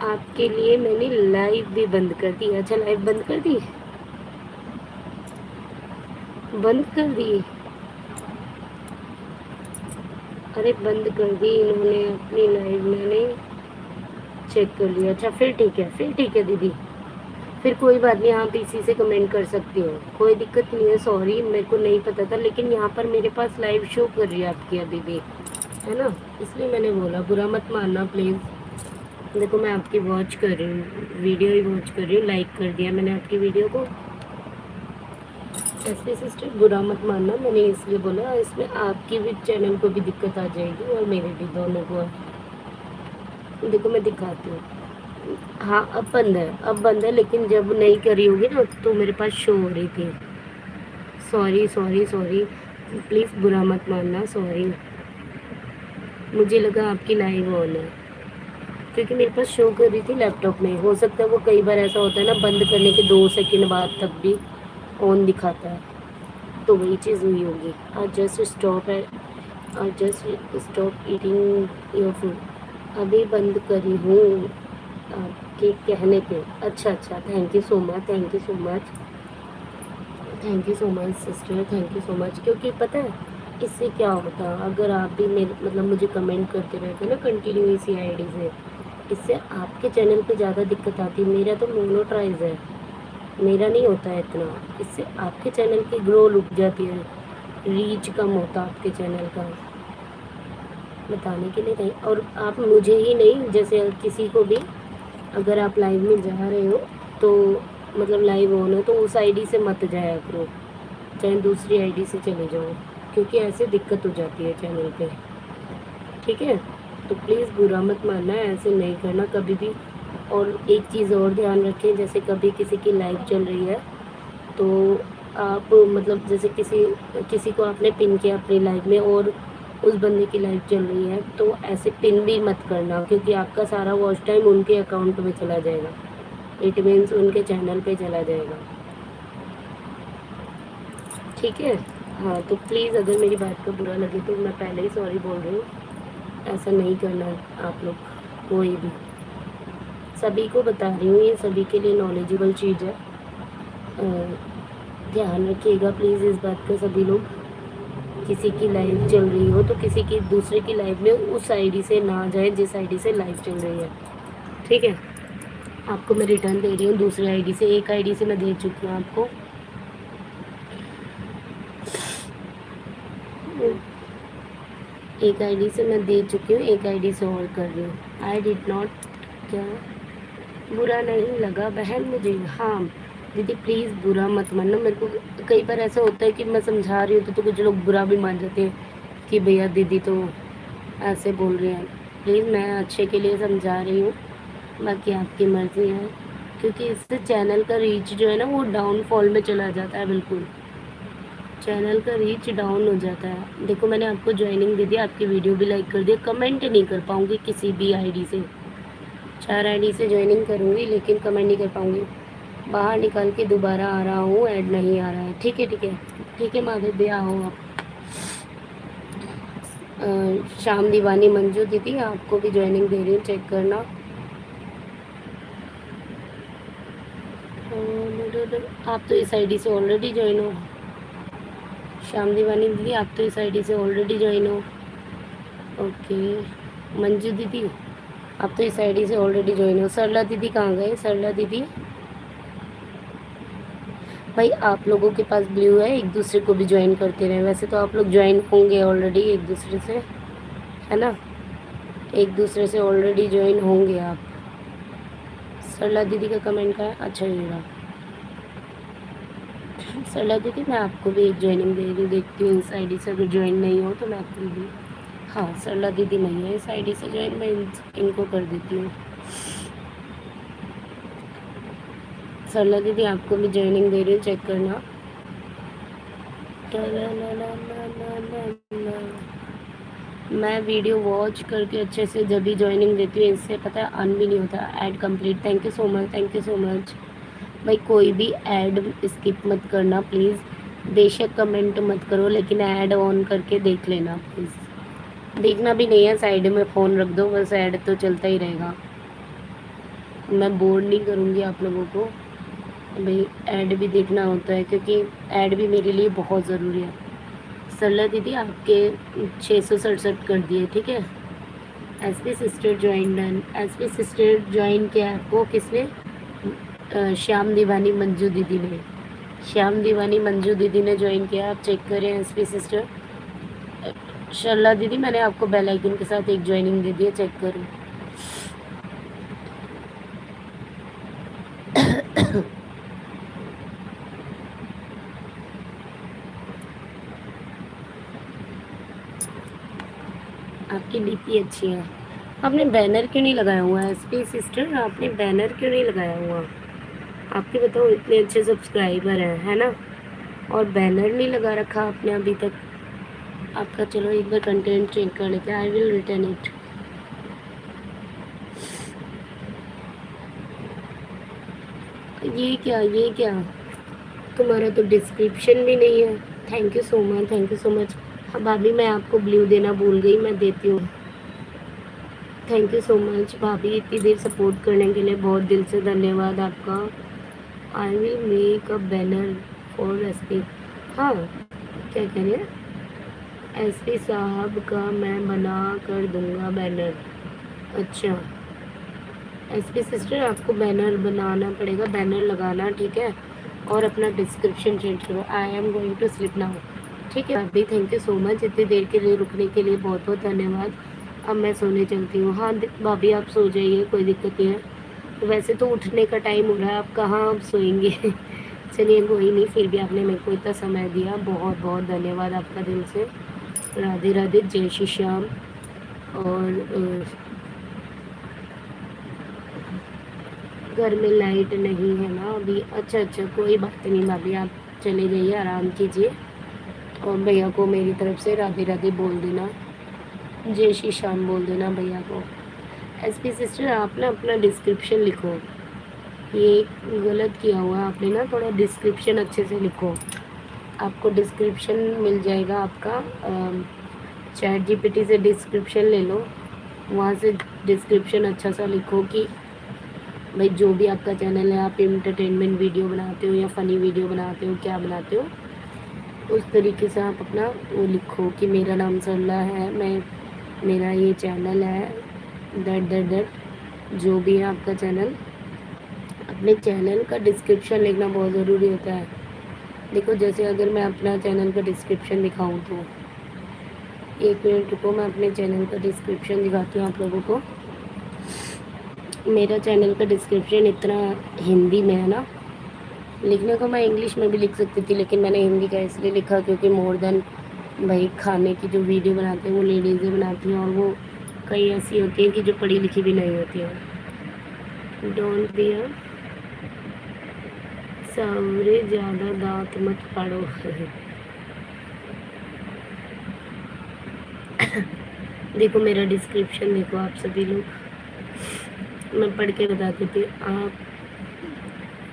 आपके लिए मैंने लाइव भी बंद कर दी। अच्छा, लाइव बंद कर दी, बंद कर दी, अरे बंद कर दी इन्होंने अपनी लाइव, मैंने चेक कर लिया। अच्छा फिर ठीक है, फिर ठीक है दीदी, फिर कोई बात नहीं, आप इसी से कमेंट कर सकती हो, कोई दिक्कत नहीं है। सॉरी, मेरे को नहीं पता था, लेकिन यहाँ पर मेरे पास लाइव शो कर रही है आपकी अभी भी, है ना, इसलिए मैंने बोला, बुरा मत मानना प्लीज़। देखो मैं आपकी वॉच कर रही हूँ, वीडियो ही वॉच कर रही हूँ, लाइक कर दिया मैंने आपकी वीडियो को। एसपी सिस्टर बुरा मत मानना, मैंने इसलिए बोला, इसमें आपकी भी चैनल को भी दिक्कत आ जाएगी और मेरे भी, दोनों को। देखो मैं दिखाती हूँ, हाँ अब बंद है, अब बंद है, लेकिन जब नहीं करी होगी ना तो मेरे पास शो हो रही थी। सॉरी सॉरी सॉरी, प्लीज़ बुरा मत मानना, सॉरी, मुझे लगा आपकी लाइव ऑन है, क्योंकि मेरे पास शो कर रही थी लैपटॉप में। हो सकता है वो कई बार ऐसा होता है ना, बंद करने के 2 सेकंड बाद तक भी ऑन दिखाता है, तो वही चीज़ हुई होगी। I just stop eating your food, अभी बंद करी हूँ आपके कहने पे। अच्छा अच्छा, thank you so much, thank you so much, thank you so much sister, thank you so much. क्योंकि पता है इससे क्या होता, अगर आप भी मेरे मतलब मुझे कमेंट करते रहते ना कंटिन्यू इसी आईडी से, इससे आपके चैनल पे ज़्यादा दिक्कत आती है। मेरा तो मोनोटाइज है, मेरा नहीं होता है इतना, इससे आपके चैनल की ग्रो रुक जाती है, रीच कम होता आपके चैनल का, बताने के लिए नहीं। और आप मुझे ही नहीं, जैसे किसी को भी, अगर आप लाइव में जा रहे हो तो मतलब लाइव ऑन हो तो उस आईडी से मत जाया करो, चाहे दूसरी आईडी से चले जाओ, क्योंकि ऐसे दिक्कत हो जाती है चैनल पे, ठीक है? तो प्लीज़ बुरा मत मानना, ऐसे नहीं करना कभी भी। और एक चीज़ और ध्यान रखें, जैसे कभी किसी की लाइव चल रही है तो आप मतलब जैसे किसी को आपने पिन किया अपनी लाइव में और उस बंदे की लाइव चल रही है, तो ऐसे पिन भी मत करना, क्योंकि आपका सारा वॉच टाइम उनके अकाउंट में चला जाएगा, इट मीन्स उनके चैनल पे चला जाएगा, ठीक है? हाँ तो प्लीज़ अगर मेरी बात का बुरा लगे तो मैं पहले ही सॉरी बोल रही हूँ, ऐसा नहीं करना आप लोग, कोई भी, सभी को बता रही हूँ, ये सभी के लिए नॉलेजेबल चीज़ है, ध्यान रखिएगा प्लीज़ इस बात का सभी लोग, किसी की लाइव चल रही हो तो किसी की दूसरे की लाइव में उस आईडी से ना जाए जिस आईडी से लाइव चल रही है, ठीक है। आपको मैं रिटर्न दे रही हूँ दूसरी आईडी से, एक आईडी से मैं दे चुकी हूँ आपको। एक आईडी से मैं दे चुकी हूँ, एक आईडी से और कर रही हूँ। आई डिड नॉट, क्या बुरा नहीं लगा बहन मुझे? हाँ दीदी प्लीज़ बुरा मत मानना। मेरे को कई बार ऐसा होता है कि मैं समझा रही हूँ तो कुछ लोग बुरा भी मान जाते हैं कि भैया दीदी तो ऐसे बोल रहे हैं। प्लीज़ मैं अच्छे के लिए समझा रही हूँ, बाकी आपकी मर्ज़ी है, क्योंकि इससे चैनल का रीच जो है ना वो डाउनफॉल में चला जाता है। बिल्कुल चैनल का रीच डाउन हो जाता है। देखो मैंने आपको ज्वाइनिंग दे दी, आपकी वीडियो भी लाइक कर दी, कमेंट नहीं कर पाऊँगी किसी भी आईडी से। 4 आईडी से ज्वाइनिंग करूँगी लेकिन कमेंट नहीं कर पाऊँगी। बाहर निकाल के दोबारा आ रहा हूँ, ऐड नहीं आ रहा है। ठीक है ठीक है ठीक है माधव भैया आओ आप। शाम दीवानी मंजू दीदी आपको भी ज्वाइनिंग दे रही हूँ, चेक करना। आप तो इस आईडी से ऑलरेडी ज्वाइन हो। शाम दीवानी दीदी आप तो इस आईडी से ऑलरेडी ज्वाइन हो। ओके मंजू दीदी आप तो इस आईडी से ऑलरेडी ज्वाइन हो। सरला दीदी कहाँ गए? सरला दीदी भाई आप लोगों के पास ब्लू है, एक दूसरे को भी ज्वाइन करते रहे। वैसे तो आप लोग ज्वाइन होंगे ऑलरेडी एक दूसरे से, है ना, एक दूसरे से ऑलरेडी ज्वाइन होंगे आप। सरला दीदी का कमेंट का है, अच्छा ये रहा। सरला दीदी मैं आपको भी एक ज्वाइनिंग दे रही हूँ, देखती हूँ इस आईडी से अगर ज्वाइन नहीं हो तो मैं आपको भी। हाँ सरला दीदी नहीं है इस आईडी से ज्वाइन, मैं इनको कर देती हूँ। सरला दीदी आपको भी ज्वाइनिंग दे रही हूँ, चेक करना। मैं वीडियो वॉच करके अच्छे से जब भी ज्वाइनिंग देती हूँ, इससे पता है अर्न भी नहीं होता। Add complete, thank you so much, thank you so much. भाई कोई भी ऐड स्किप मत करना प्लीज़, बेशक कमेंट मत करो लेकिन ऐड ऑन करके देख लेना प्लीज़। देखना भी नहीं है, साइड में फ़ोन रख दो, बस ऐड तो चलता ही रहेगा। मैं बोर नहीं करूँगी आप लोगों को, भाई ऐड भी देखना होता है क्योंकि ऐड भी मेरे लिए बहुत ज़रूरी है। सरला दीदी आपके 667 कर दिए, ठीक है। SP sister join done. SP sister join किया आपको किसने? श्याम दीवानी मंजू दीदी ने। श्याम दीवानी मंजू दीदी ने ज्वाइन किया, आप चेक करें एसपी सिस्टर। सरला दीदी मैंने आपको बेल आइकन के साथ एक ज्वाइनिंग दे दी है, चेक करें। आपकी डीपी अच्छी है। आपने बैनर क्यों नहीं लगाया हुआ है एसपी सिस्टर? आपने बैनर क्यों नहीं लगाया हुआ? आपके बताओ इतने अच्छे सब्सक्राइबर हैं, है ना, और बैनर नहीं लगा रखा आपने अभी तक। आपका चलो एक बार कंटेंट चेक कर लेते हैं। आई विल रिटर्न इट। ये क्या तुम्हारा तो डिस्क्रिप्शन भी नहीं है। Thank you so much, thank you so much. हाँ भाभी मैं आपको ब्लू देना भूल गई, मैं देती हूँ। थैंक यू सो मच भाभी, इतनी देर सपोर्ट करने के लिए बहुत दिल से धन्यवाद आपका। I will make a banner for SP. हाँ क्या कह रहे हैं? एसपी साहब का मैं बना कर दूंगा बैनर। अच्छा एसपी सिस्टर आपको बैनर बनाना पड़ेगा, बैनर लगाना, ठीक है, और अपना डिस्क्रिप्शन चेंज करो। I am going to sleep now, ठीक है भाभी। थैंक यू सो मच, इतनी देर के लिए रुकने के लिए बहुत बहुत धन्यवाद। अब मैं सोने चलती हूँ। हाँ भाभी आप सो जाइए, कोई दिक्कत नहीं है। वैसे तो उठने का टाइम हो रहा है, आप कहाँ आप सोएंगे। चलिए कोई नहीं, फिर भी आपने मेरे को इतना समय दिया, बहुत बहुत धन्यवाद आपका दिल से। राधे राधे, जय श्री श्याम। और घर में लाइट नहीं है ना अभी? अच्छा कोई बात नहीं भाभी, आप चले जाइए, आराम कीजिए। और भैया को मेरी तरफ से राधे राधे बोल देना, जय श्री श्याम बोल देना भैया को। एसपी सिस्टर आप ना अपना डिस्क्रिप्शन लिखो, ये गलत किया हुआ है आपने ना, थोड़ा डिस्क्रिप्शन अच्छे से लिखो। आपको डिस्क्रिप्शन मिल जाएगा आपका, चैट जीपीटी से डिस्क्रिप्शन ले लो, वहाँ से डिस्क्रिप्शन अच्छा सा लिखो कि भाई जो भी आपका चैनल है, आप एंटरटेनमेंट वीडियो बनाते हो या फ़नी वीडियो बनाते हो, क्या बनाते हो, उस तरीके से आप अपना वो लिखो कि मेरा नाम सरला है, मैं मेरा ये चैनल है, दैट जो भी है आपका चैनल। अपने चैनल का डिस्क्रिप्शन लिखना बहुत ज़रूरी होता है। देखो जैसे अगर मैं अपना चैनल का डिस्क्रिप्शन दिखाऊं तो 1 मिनट रुको, मैं अपने चैनल का डिस्क्रिप्शन दिखाती हूँ आप लोगों को। मेरा चैनल का डिस्क्रिप्शन इतना हिंदी में है ना, लिखने को मैं इंग्लिश में भी लिख सकती थी, लेकिन मैंने हिंदी का इसलिए लिखा क्योंकि मोर देन भाई खाने की जो वीडियो बनाते हैं वो लेडीज़ें बनाती हैं, और वो कई ऐसी होती हैं कि जो पढ़ी लिखी भी नहीं होती हैं। डोंट बी अ सावरे, ज़्यादा दांत मत फाड़ो। देखो मेरा डिस्क्रिप्शन देखो आप सभी लोग, मैं पढ़ के बता देती हूँ।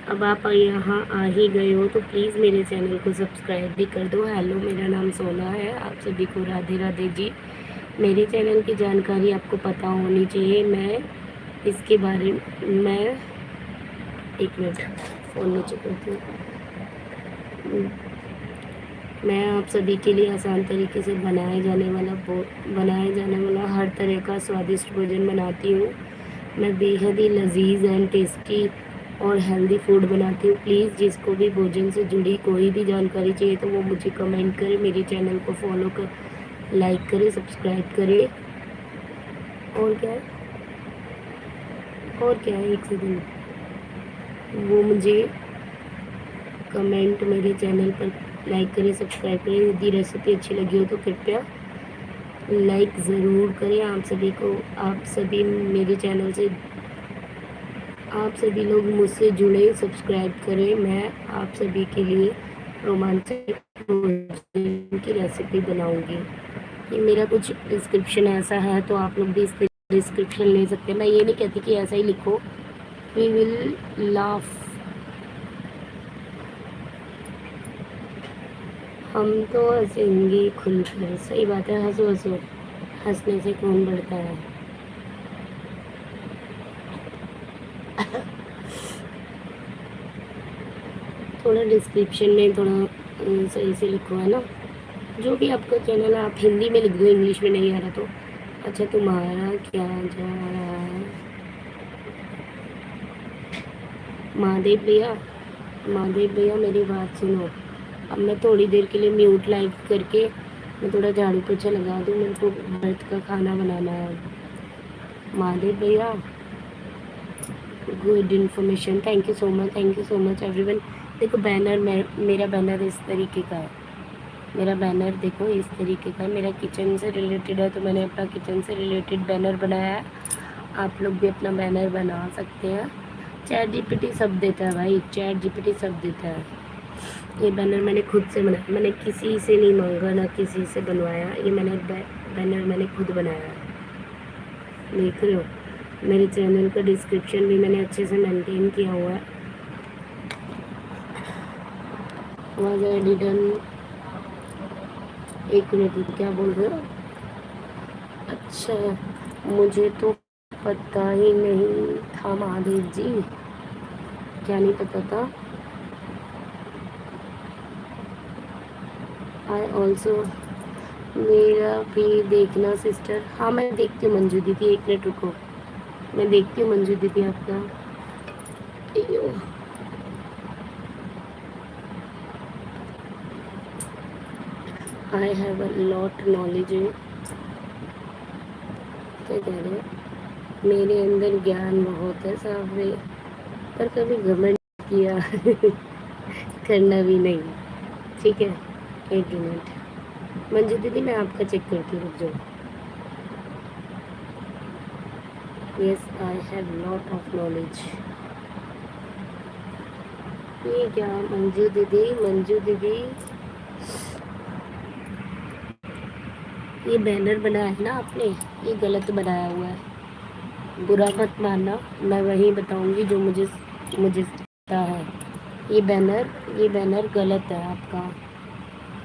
अब आप यहाँ आ ही गए हो तो प्लीज़ मेरे चैनल को सब्सक्राइब भी कर दो। हेलो, मेरा नाम सोना है, आप सभी को राधे राधे जी। मेरे चैनल की जानकारी आपको पता होनी चाहिए। मैं इसके बारे में 1 मिनट फ़ोन नीचे करती हूँ। मैं आप सभी के लिए आसान तरीके से बनाया जाने वाला हर तरह का स्वादिष्ट भोजन बनाती हूँ। मैं बेहद ही लजीज एंड टेस्टी और हेल्दी फूड बनाती हूँ। प्लीज़ जिसको भी भोजन से जुड़ी कोई भी जानकारी चाहिए तो वो मुझे कमेंट करे, मेरे चैनल को फॉलो कर, लाइक करे, सब्सक्राइब करे। और क्या है, एक सेकंड, वो मुझे कमेंट मेरे चैनल पर लाइक करें, सब्सक्राइब करें। यदि रेसिपी अच्छी लगी हो तो कृपया लाइक ज़रूर करें। आप सभी मेरे चैनल से, आप सभी लोग मुझसे जुड़े, सब्सक्राइब करें। मैं आप सभी के लिए रोमांचक भोजन की रेसिपी बनाऊंगी। ये मेरा कुछ डिस्क्रिप्शन ऐसा है, तो आप लोग भी इस डिस्क्रिप्शन ले सकते हैं। मैं ये नहीं कहती कि ऐसा ही लिखो, वी विल लाफ, हम तो हंसेंगे खुलकर। सही बात है, हंसो हंसो, हंसने से कौन बढ़ता है। थोड़ा डिस्क्रिप्शन में थोड़ा सही से लिखो, है ना। जो भी आपका चैनल है आप हिंदी में लिख दो, इंग्लिश में नहीं आ रहा तो। अच्छा, तुम्हारा क्या जा रहा है महादेव भैया, मेरी बात सुनो। अब मैं थोड़ी देर के लिए म्यूट लाइव करके मैं थोड़ा झाड़ू पोछा लगा दूँ, मेरे को व्रत का खाना बनाना है। महादेव भैया, good information, thank you so much everyone. देखो बैनर, मेरा बैनर इस तरीके का है। मेरा बैनर देखो इस तरीके का है, मेरा किचन से रिलेटेड है, तो मैंने अपना किचन से रिलेटेड बैनर बनाया है। आप लोग भी अपना बैनर बना सकते हैं। चैट जीपीटी सब देता है भाई, चैट जीपीटी सब देता है। ये बैनर मैंने खुद से बनाया, मैंने किसी से नहीं मांगा, ना किसी से बनवाया। ये बैनर मैंने खुद बनाया है। देख रहे हो, मेरे चैनल का डिस्क्रिप्शन भी मैंने अच्छे से मेंटेन किया हुआ है। एक मिनट, क्या बोल रहे हो? अच्छा, मुझे तो पता ही नहीं था महादेव जी, क्या नहीं पता था। आई ऑल्सो, मेरा भी देखना सिस्टर। हाँ मैं देखती हूँ मंजू दीदी, 1 मिनट रुको, मैं देखती हूँ मंजू दीदी आपका। I have a lot knowledge. क्या कह रहे हैं? मेरे अंदर ज्ञान बहुत है साहब, पर कभी घमंड किया करना भी नहीं। ठीक है, 1 मिनट मंजू दीदी, मैं आपका चेक करती हूँ, रुक जाओ। Yes, I have lot of knowledge. ये क्या मंजू दीदी, ये बैनर बनाया है ना आपने, ये गलत बनाया हुआ है, बुरा मत मानना। मैं वही बताऊंगी जो मुझे पता है। ये बैनर गलत है आपका।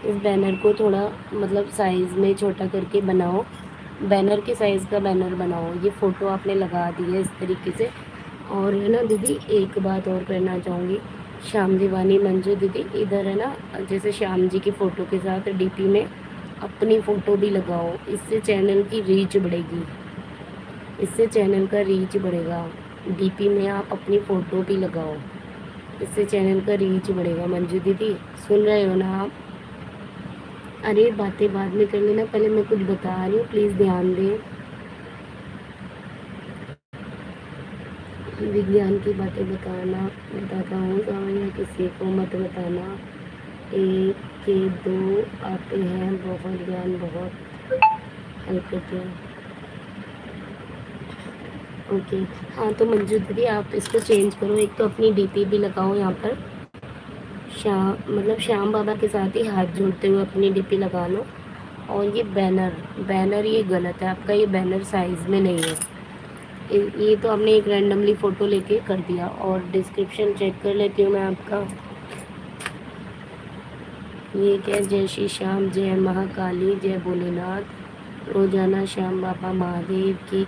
इस बैनर को थोड़ा मतलब साइज़ में छोटा करके बनाओ, बैनर के साइज़ का बैनर बनाओ। ये फ़ोटो आपने लगा दी है इस तरीके से। और है ना दीदी, एक बात और करना चाहूँगी, श्याम दीवानी मंजू दीदी इधर है ना, जैसे श्याम जी की फ़ोटो के साथ डीपी में अपनी फ़ोटो भी लगाओ, इससे चैनल की रीच बढ़ेगी, इससे चैनल का रीच बढ़ेगा। डीपी में आप अपनी फ़ोटो भी लगाओ, इससे चैनल का रीच बढ़ेगा। मंजू दीदी सुन रहे हो ना आप? अरे बातें बाद में कर लेना, पहले मैं कुछ बता रही हूँ, प्लीज़ ध्यान दें। विज्ञान की बातें बताता हूँ, समझना किसी को मत बताना। एक के दो आते हैं, बहुत ज्ञान बहुत हेल्प करते हैं। ओके हाँ, तो मंजू दीदी आप इसको चेंज करो, एक तो अपनी डीपी भी लगाओ यहाँ पर, श्याम बाबा के साथ ही हाथ जोड़ते हुए अपनी डीपी लगा लो। और ये बैनर ये गलत है आपका, ये बैनर साइज़ में नहीं है, ये तो आपने एक रैंडमली फ़ोटो लेके कर दिया। और डिस्क्रिप्शन चेक कर लेती हूँ मैं आपका, ये क्या, जय श्री श्याम, जय महाकाली, जय भोलेनाथ, रोजाना श्याम बाबा महादेव की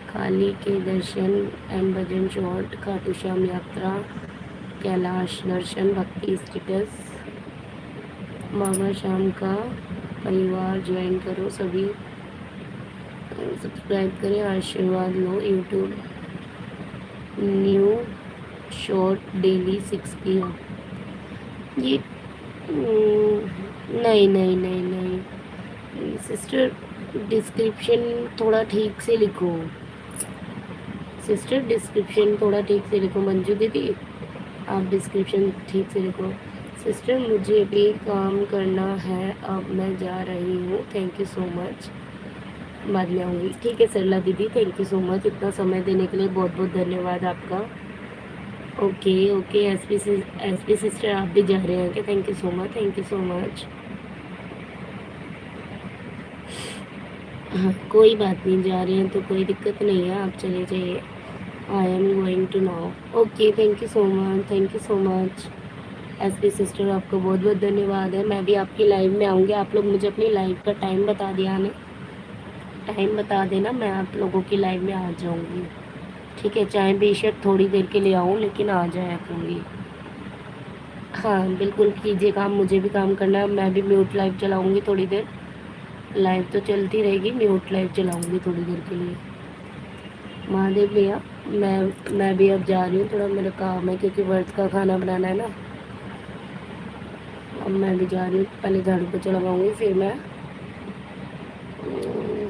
काली के दर्शन एंड भजन शॉर्ट, खाटू श्याम यात्रा, कैलाश दर्शन, भक्ति स्टेटस, बाबा श्याम का परिवार ज्वाइन करो, सभी सब्सक्राइब करें, आशीर्वाद लो, YouTube new short daily 6 PM। ये नहीं सिस्टर, डिस्क्रिप्शन थोड़ा ठीक से लिखो सिस्टर, डिस्क्रिप्शन थोड़ा ठीक से लिखो। मंजू दीदी आप डिस्क्रिप्शन ठीक से लिखो। सिस्टर मुझे भी काम करना है, अब मैं जा रही हूँ, थैंक यू सो मच, बाद में आऊँगी। ठीक है सरला दीदी, थैंक यू सो मच, इतना समय देने के लिए बहुत बहुत धन्यवाद आपका। ओके एसपी सिस्टर आप भी जा रहे हैं क्या? Thank you so much. हाँ कोई बात नहीं, जा रहे हैं तो कोई दिक्कत नहीं है, आप चले जाइए। I am going to now. Okay thank you so much SP sister, आपको बहुत बहुत धन्यवाद है। मैं भी आपकी लाइव में आऊँगी, आप लोग मुझे अपनी लाइव का टाइम बता देना, मैं आप लोगों की लाइव में आ जाऊँगी। ठीक है, चाहे बेशक थोड़ी देर के लिए आऊँ, लेकिन आ जाया करूँगी। हाँ बिल्कुल कीजिए काम, मुझे भी काम करना है। मैं भी म्यूट लाइव चलाऊँगी थोड़ी देर, लाइव तो चलती रहेगी, म्यूट लाइव चलाऊँगी थोड़ी देर के लिए। महादेव भैया मैं भी अब जा रही हूँ, थोड़ा मेरा काम है क्योंकि व्रत का खाना बनाना है ना। अब मैं भी जा रही हूँ, पहले झाड़ू पोछा लगाऊँगी,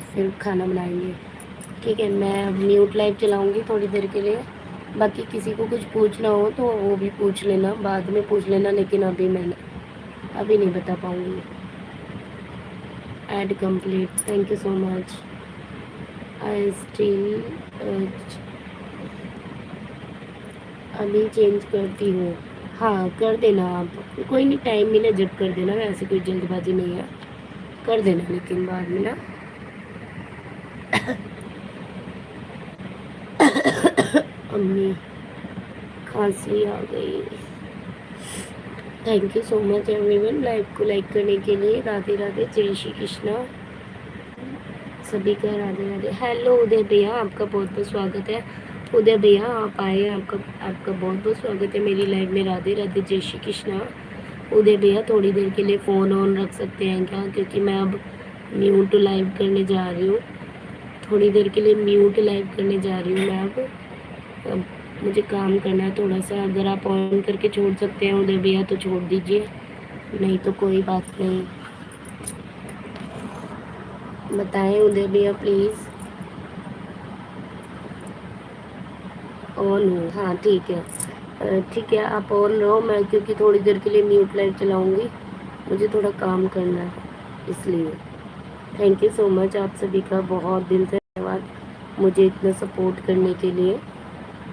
फिर खाना बनाएंगे। ठीक है, मैं अब म्यूट लाइव चलाऊँगी थोड़ी देर के लिए। बाकी किसी को कुछ पूछना हो तो वो भी पूछ लेना, बाद में पूछ लेना, लेकिन अभी नहीं बता पाऊँगी। Add complete, thank you so much. I still अभी चेंज करती हूँ। हाँ कर देना आप, कोई नहीं, टाइम मिले जब कर देना, ऐसे कोई जल्दबाजी नहीं है, कर देना, लेकिन बाद में ना। अम्मी खांसी आ गई। Thank you so much everyone live को लाइक करने के लिए। राधे राधे, जय श्री कृष्णा सभी का, राधे राधे। हेलो उदय भैया, आपका बहुत बहुत स्वागत है। उदय भैया आप आए, आपका बहुत बहुत स्वागत है मेरी लाइव में। राधे राधे, जय श्री कृष्णा। उदय भैया थोड़ी देर के लिए फ़ोन ऑन रख सकते हैं क्या, क्योंकि मैं अब म्यूट लाइव करने जा रही हूँ, थोड़ी देर के लिए म्यूट लाइव करने जा रही हूँ मैं अब मुझे काम करना है थोड़ा सा। अगर आप ऑन करके छोड़ सकते हैं उदय भैया तो छोड़ दीजिए, नहीं तो कोई बात नहीं। बताएं उदय भैया प्लीज़। ऑन हो, हाँ ठीक है आप ऑन रहो, मैं क्योंकि थोड़ी देर के लिए म्यूट लाइव चलाऊँगी, मुझे थोड़ा काम करना है इसलिए। थैंक यू सो मच आप सभी का, बहुत दिल से धन्यवाद मुझे इतना सपोर्ट करने के लिए,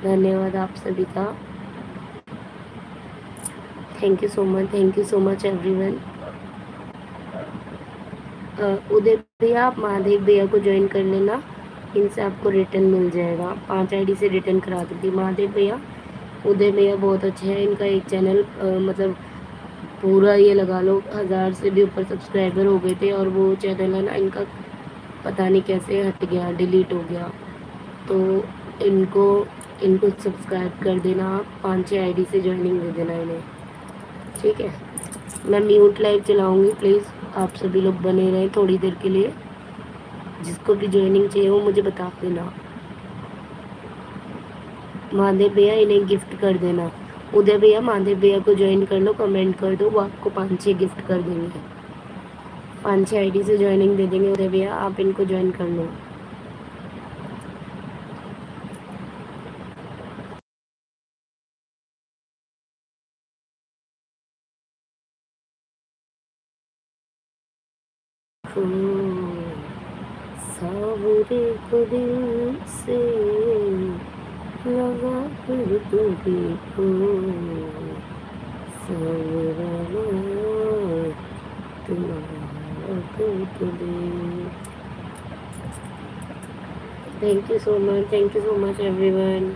धन्यवाद आप सभी का। Thank you so much everyone. Uday भैया आप महादेव भैया को ज्वाइन कर लेना, इनसे आपको रिटर्न मिल जाएगा, 5 आईडी से रिटर्न करा दूँगी। महादेव भैया, उदय भैया बहुत अच्छे हैं, इनका एक चैनल मतलब पूरा ये लगा लो 1000 से भी ऊपर सब्सक्राइबर हो गए थे, और वो चैनल है ना इनका पता नहीं कैसे हट गया, डिलीट हो गया, तो इनको सब्सक्राइब कर देना आप, 5-6 आईडी से ज्वाइनिंग दे देना इन्हें, ठीक है। मैं म्यूट लाइव चलाऊँगी, प्लीज़ आप सभी लोग बने रहें थोड़ी देर के लिए। जिसको भी ज्वाइनिंग चाहिए वो मुझे बता देना। महादेव भैया इन्हें गिफ्ट कर देना। उदय भैया महादेव भैया को ज्वाइन कर लो, कमेंट कर दो, वो आपको 5-6 गिफ्ट कर देंगे। 5-6 आईडी से ज्वाइनिंग दे देंगे उदय भैया, आप इनको ज्वाइन कर लो। सावरे को दिल से लगा कर तो देखो, सावरा तुम्हारा तो देख। Thank you so much. Thank you so much, everyone.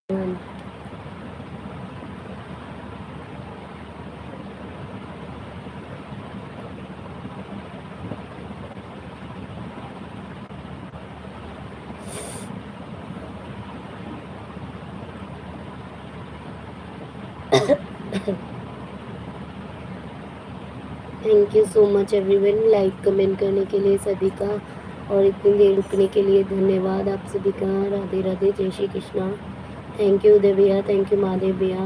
Thank you so much everyone, like comment करने के लिए सभी का, और इतनी देर रुकने के लिए धन्यवाद आप सभी का। राधे राधे, जय श्री कृष्णा। थैंक यू उदय भैया, थैंक यू महादेव भैया।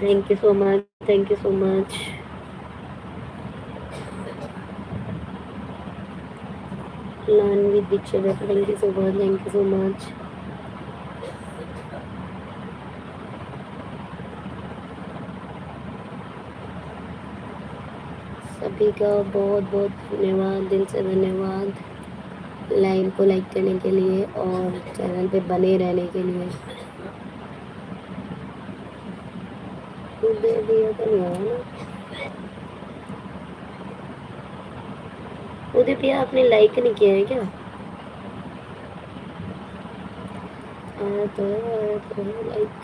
Thank you so much, thank you so much. Lanvi Dikshit, thank you so much, thank you so much. सभी का बहुत बहुत धन्यवाद, दिल से धन्यवाद लाइव को लाइक करने के लिए और चैनल पे बने रहने के लिए। उदय भैया का नहीं आया ना? उदय भैया आपने लाइक नहीं किया है क्या? आया तो लाइक।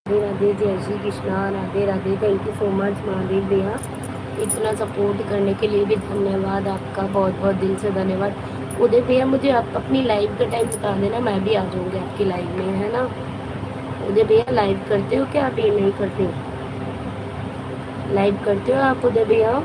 राधे राधे, जय Shri Krishna. Radhe Radhe, thank you so much Mahadev भैया, इतना सपोर्ट करने के लिए भी धन्यवाद आपका, बहुत बहुत दिल से धन्यवाद। उदय भैया मुझे आप अपनी लाइव का टाइम बता देना, मैं भी आ जाऊँगी आपकी लाइव में, है ना? उदय भैया लाइव करते हो क्या? अभी नहीं करते? लाइव करते हो आप उदय भैया?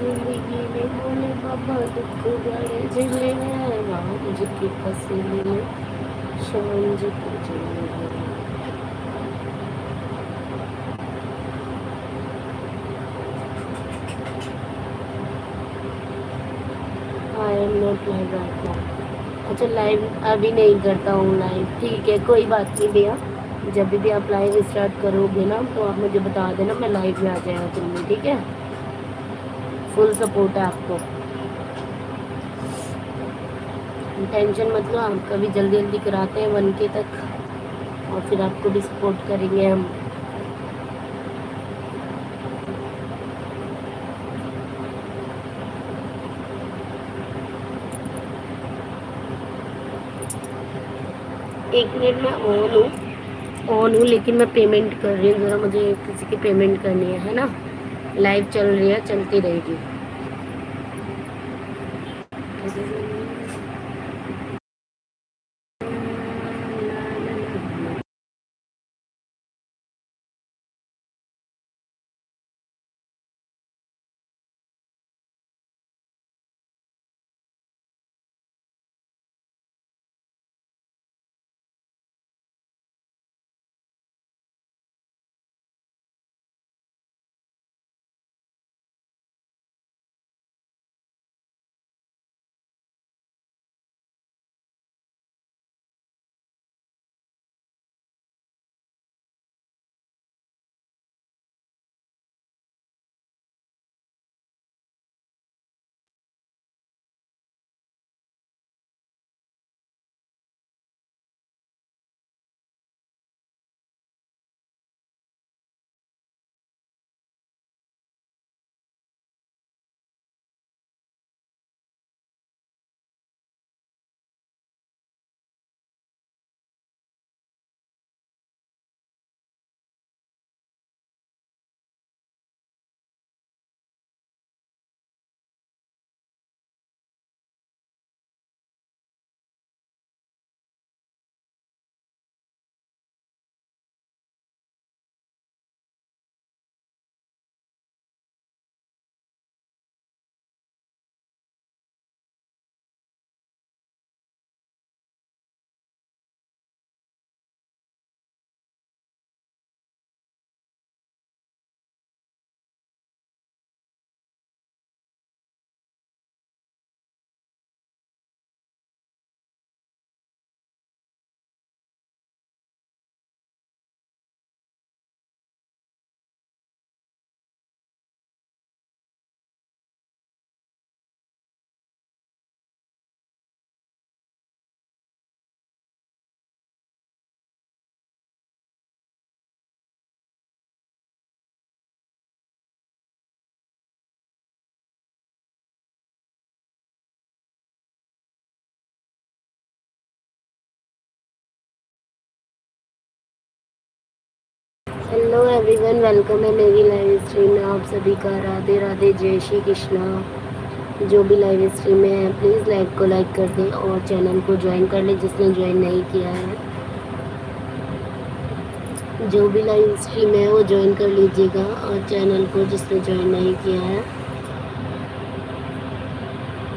जिंदगी में बोले बाबा दुख बड़े झेले हैं, राम जी की फसली में श्याम जी को झेले हैं। आई am not live right now. अच्छा लाइव अभी नहीं करता हूँ लाइव, ठीक है कोई बात नहीं भैया, जब भी आप लाइव स्टार्ट करोगे ना तो आप मुझे बता देना, मैं लाइव में आ जाएगा तुमने, ठीक है? फुल सपोर्ट है आपको, टेंशन मत लो, आपका भी जल्दी जल्दी कराते हैं 1K तक, और फिर आपको भी सपोर्ट करेंगे हम। एक मिनट में ऑन हूँ लेकिन मैं पेमेंट कर रही हूँ, ज़रा मुझे किसी की पेमेंट करनी है ना? लाइव चल रही है, चलती रहेगी। एवरीवन, वेलकम है मेरी लाइव स्ट्रीम में आप सभी का। राधे राधे, जय श्री कृष्णा। जो भी लाइव स्ट्रीम में है प्लीज़ लाइव को लाइक कर दें और चैनल को ज्वाइन कर लें जिसने ज्वाइन नहीं किया है। जो भी लाइव स्ट्रीम है वो ज्वाइन कर लीजिएगा और चैनल को जिसने ज्वाइन नहीं किया है।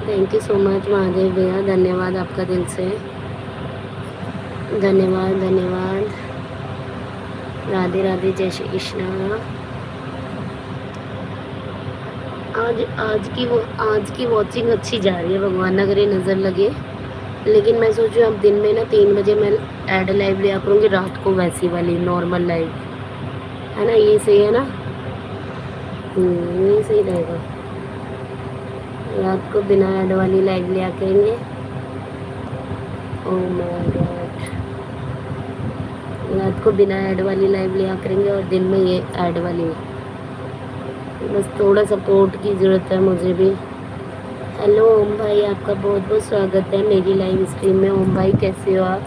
Thank you so much Mahadev भैया, धन्यवाद आपका दिल से, धन्यवाद धन्यवाद। राधे राधे, जय श्री कृष्णा। आज की वॉचिंग अच्छी जा रही है, भगवान ना करे नज़र लगे। लेकिन मैं सोचूँ अब दिन में ना 3 बजे मैं ऐड लाइव लिया करूँगी, रात को वैसी वाली नॉर्मल लाइव, है ना? ये सही है ना? ये सही रहेगा। रात को बिना ऐड वाली लाइव लिया करेंगे। ओह माय गॉड, रात को बिना ऐड वाली लाइव लिया करेंगे और दिन में ये ऐड वाली। बस थोड़ा सपोर्ट की ज़रूरत है मुझे भी। हेलो ओम भाई, आपका बहुत बहुत स्वागत है मेरी लाइव स्ट्रीम में। ओम भाई कैसे हो आप?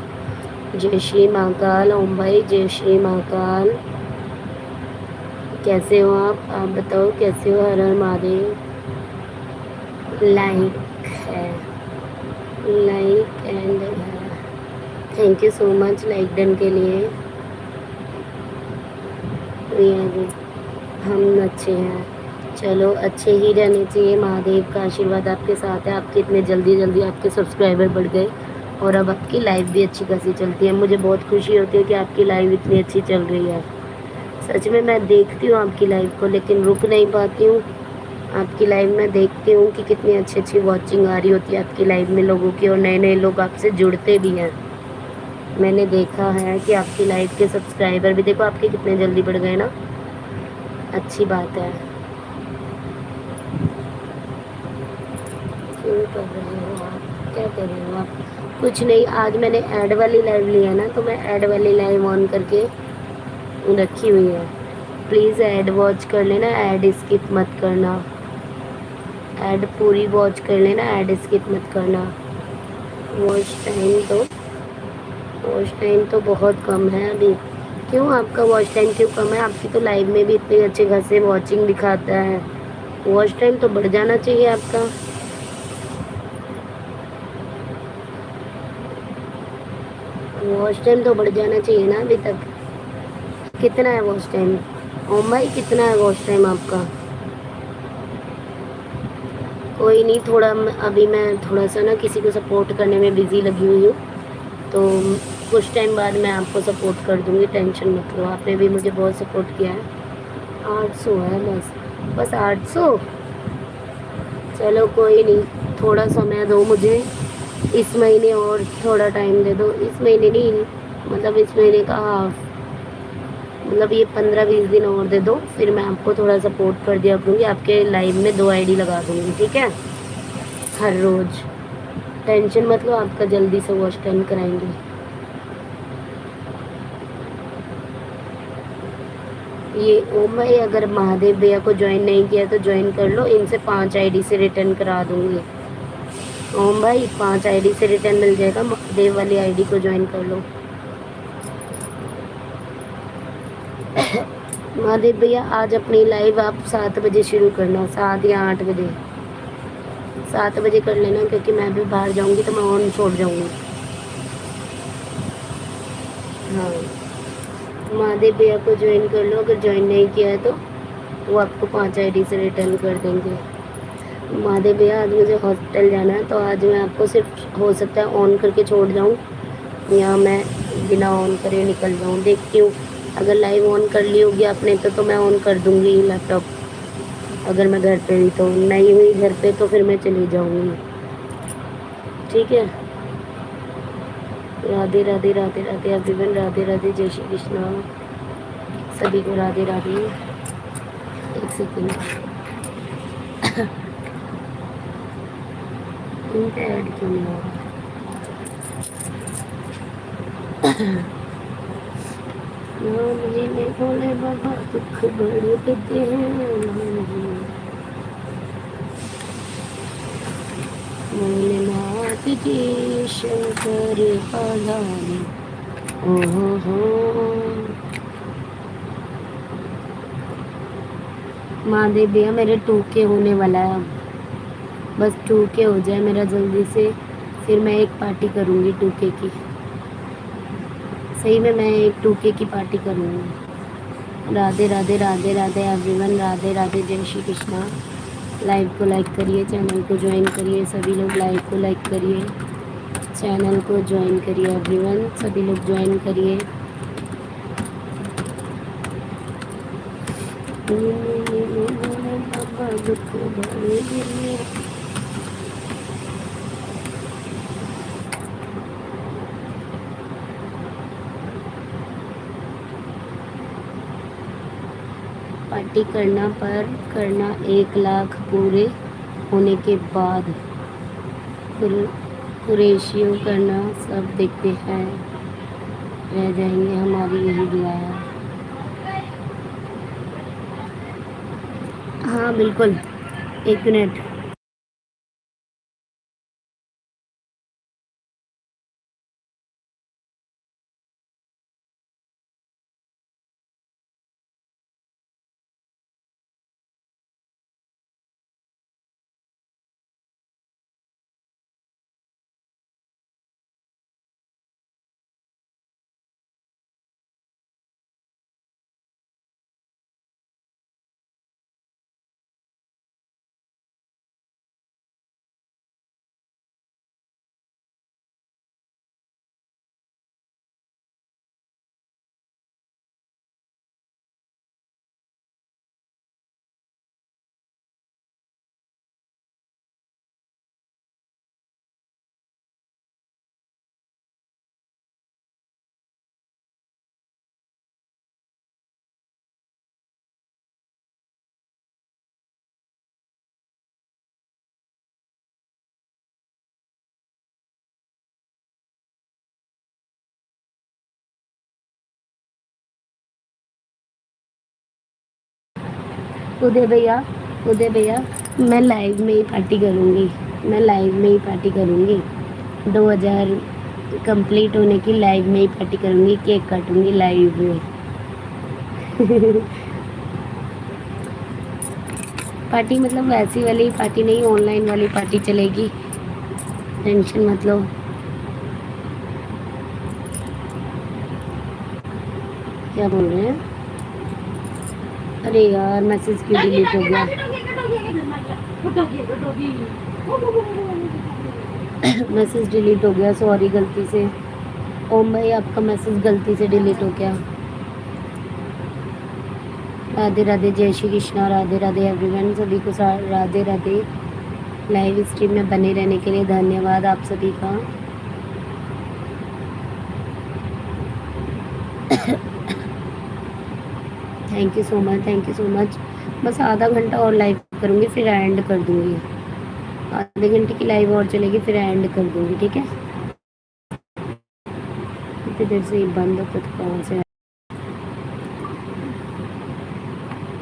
जय श्री महाकाल। ओम भाई जय श्री महाकाल, कैसे हो आप बताओ कैसे हो? हर हर महादेव। लाइक है, like and thank you so much like done के लिए। हम अच्छे हैं, चलो अच्छे ही रहने चाहिए। महादेव का आशीर्वाद आपके साथ है। आपके इतने जल्दी जल्दी आपके सब्सक्राइबर बढ़ गए और अब आपकी लाइव भी अच्छी खासी चलती है। मुझे बहुत खुशी होती है कि आपकी लाइव इतनी अच्छी चल रही है। सच में मैं देखती हूँ आपकी लाइव को, लेकिन रुक नहीं पाती हूँ। आपकी लाइव में देखती हूँ कि कितनी अच्छी अच्छी वॉचिंग आ रही होती है आपकी लाइव में लोगों की, और नए नए लोग आपसे जुड़ते भी हैं। मैंने देखा है कि आपकी लाइव के सब्सक्राइबर भी देखो आपके कितने जल्दी बढ़ गए ना, अच्छी बात है। क्यों कर रहे हो आप, क्या कर रहे हो आप? कुछ नहीं, आज मैंने ऐड वाली लाइव ली है ना, तो मैं ऐड वाली लाइव ऑन करके रखी हुई है। प्लीज़ ऐड वॉच कर लेना, ऐड स्किप मत करना। ऐड पूरी वॉच कर लेना, ऐड स्किप मत करना। वॉच टाइम तो बहुत कम है अभी। क्यों आपका वॉच टाइम क्यों कम है? आपकी तो लाइव में भी इतने अच्छे खासे वॉचिंग दिखाता है। वॉच टाइम तो बढ़ जाना चाहिए आपका। वॉच टाइम तो बढ़ जाना चाहिए ना अभी तक। कितना है वॉच टाइम? ओम भाई कितना है वॉच टाइम आपका? कोई नहीं, अभी मैं थोड़ा सा ना किसी को सपोर्ट करने में बिज़ी लगी हुई हूँ, तो कुछ टाइम बाद मैं आपको सपोर्ट कर दूँगी, टेंशन मत लो। आपने भी मुझे बहुत सपोर्ट किया है। 800 है बस 800। चलो कोई नहीं, थोड़ा समय दो मुझे, इस महीने और थोड़ा टाइम दे दो। इस महीने नहीं, मतलब इस महीने का हाफ, मतलब ये 15-20 दिन और दे दो, फिर मैं आपको थोड़ा सपोर्ट कर दिया करूँगी। आपके लाइव में 2 आईडी लगा दूँगी, ठीक है? हर रोज़ टेंशन मत लो, आपका जल्दी से वॉच टाइम कराएंगे। ये ओम भाई अगर महादेव भैया को ज्वाइन नहीं किया तो ज्वाइन कर लो, इनसे 5 आईडी से रिटर्न करा दूँगी। ओम भाई 5 आईडी से रिटर्न मिल जाएगा, महादेव वाली आईडी को ज्वाइन कर लो। महादेव भैया आज अपनी लाइव आप 7 बजे शुरू करना, 7 या 8 बजे। 7 बजे कर लेना, क्योंकि मैं भी बाहर जाऊंगी तो मैं ऑन छोड़ जाऊंगी। हाँ, महादेव भैया को ज्वाइन कर लो, अगर ज्वाइन नहीं किया है तो वो आपको 5 आईडी से रिटर्न कर देंगे। महादेव भैया आज मुझे हॉस्पिटल जाना है, तो आज मैं आपको सिर्फ हो सकता है ऑन करके छोड़ जाऊँ या मैं बिना ऑन करे निकल जाऊँ, देखती हूँ। अगर लाइव ऑन कर ली होगी आपने तो मैं ऑन कर दूँगी लैपटॉप, अगर मैं घर पे हुई तो। नहीं हुई घर पे तो फिर मैं चली जाऊँगी, ठीक है? राधे राधे राधे राधे एवरीवन, राधे राधे, जय श्री कृष्णा सभी को, राधे राधे। एक सेकेंड, इनका ऐड क्यों नहीं हो रहा? मुझे भोले बाबा दुख बड़े देते हैं, भोलेनाथ जी शंकर भगवान। ओहो महादेव भैया मेरे 2K होने वाला है अब, बस 2K हो जाए मेरा जल्दी से, फिर मैं एक पार्टी करूँगी 2K की। सही में मैं एक 2K की पार्टी करूँगी। राधे राधे राधे राधे एवरीवन, राधे राधे, जय श्री कृष्णा। लाइव को लाइक करिए, चैनल को ज्वाइन करिए, सभी लोग लाइव को लाइक करिए, चैनल को ज्वाइन करिए एवरीवन, सभी लोग ज्वाइन करिए। पार्टी करना पर करना 1 लाख पूरे होने के बाद, कुरेशियों करना, सब देखते हैं रह जाएंगे, हमारी यही दुआ है। हाँ बिल्कुल, 1 मिनट। उदय भैया, उदय भैया, मैं लाइव में ही पार्टी करूँगी, मैं लाइव में ही पार्टी करूँगी। 2000 कंप्लीट होने की लाइव में ही पार्टी करूँगी, केक काटूँगी लाइव में। पार्टी मतलब वैसी वाली पार्टी नहीं, ऑनलाइन वाली पार्टी चलेगी, टेंशन मत लो। क्या बोल रहे हैं? अरे यार मैसेज क्यों डिलीट हो गया? मैसेज डिलीट हो गया, सॉरी गलती से। ओम भाई आपका मैसेज गलती से डिलीट हो गया। राधे राधे, जय श्री कृष्णा, राधे राधे एवरीवन, सभी को राधे राधे। लाइव स्ट्रीम में बने रहने के लिए धन्यवाद आप सभी का। Thank you so much, thank you so much. बस आधा घंटा और लाइव करूँगी, फिर एंड कर दूँगी। आधे घंटे की लाइव और चलेगी, फिर एंड कर दूँगी, ठीक है? इतनी देर से ही बंद होता तो कहाँ से?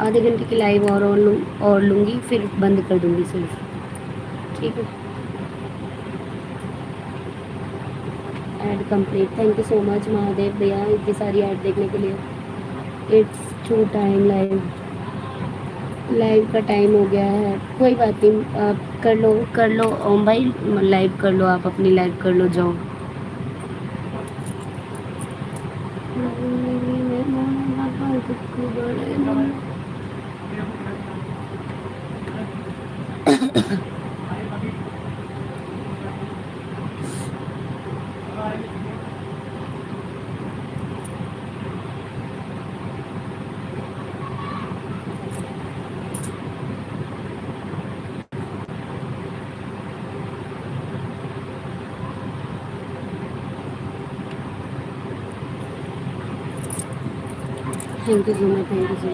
आधे घंटे की लाइव और लूँगी, फिर बंद कर दूँगी सिर्फ, ठीक है? Add complete. Thank you so much Mahadev भैया इतनी सारी ऐड देखने के लिए। इट्स टू टाइम, लाइव का टाइम हो गया है, कोई बात नहीं, आप कर लो ओम भाई, लाइव कर लो, आप अपनी लाइव कर लो, जाओ। Thank you so much, thank you so much.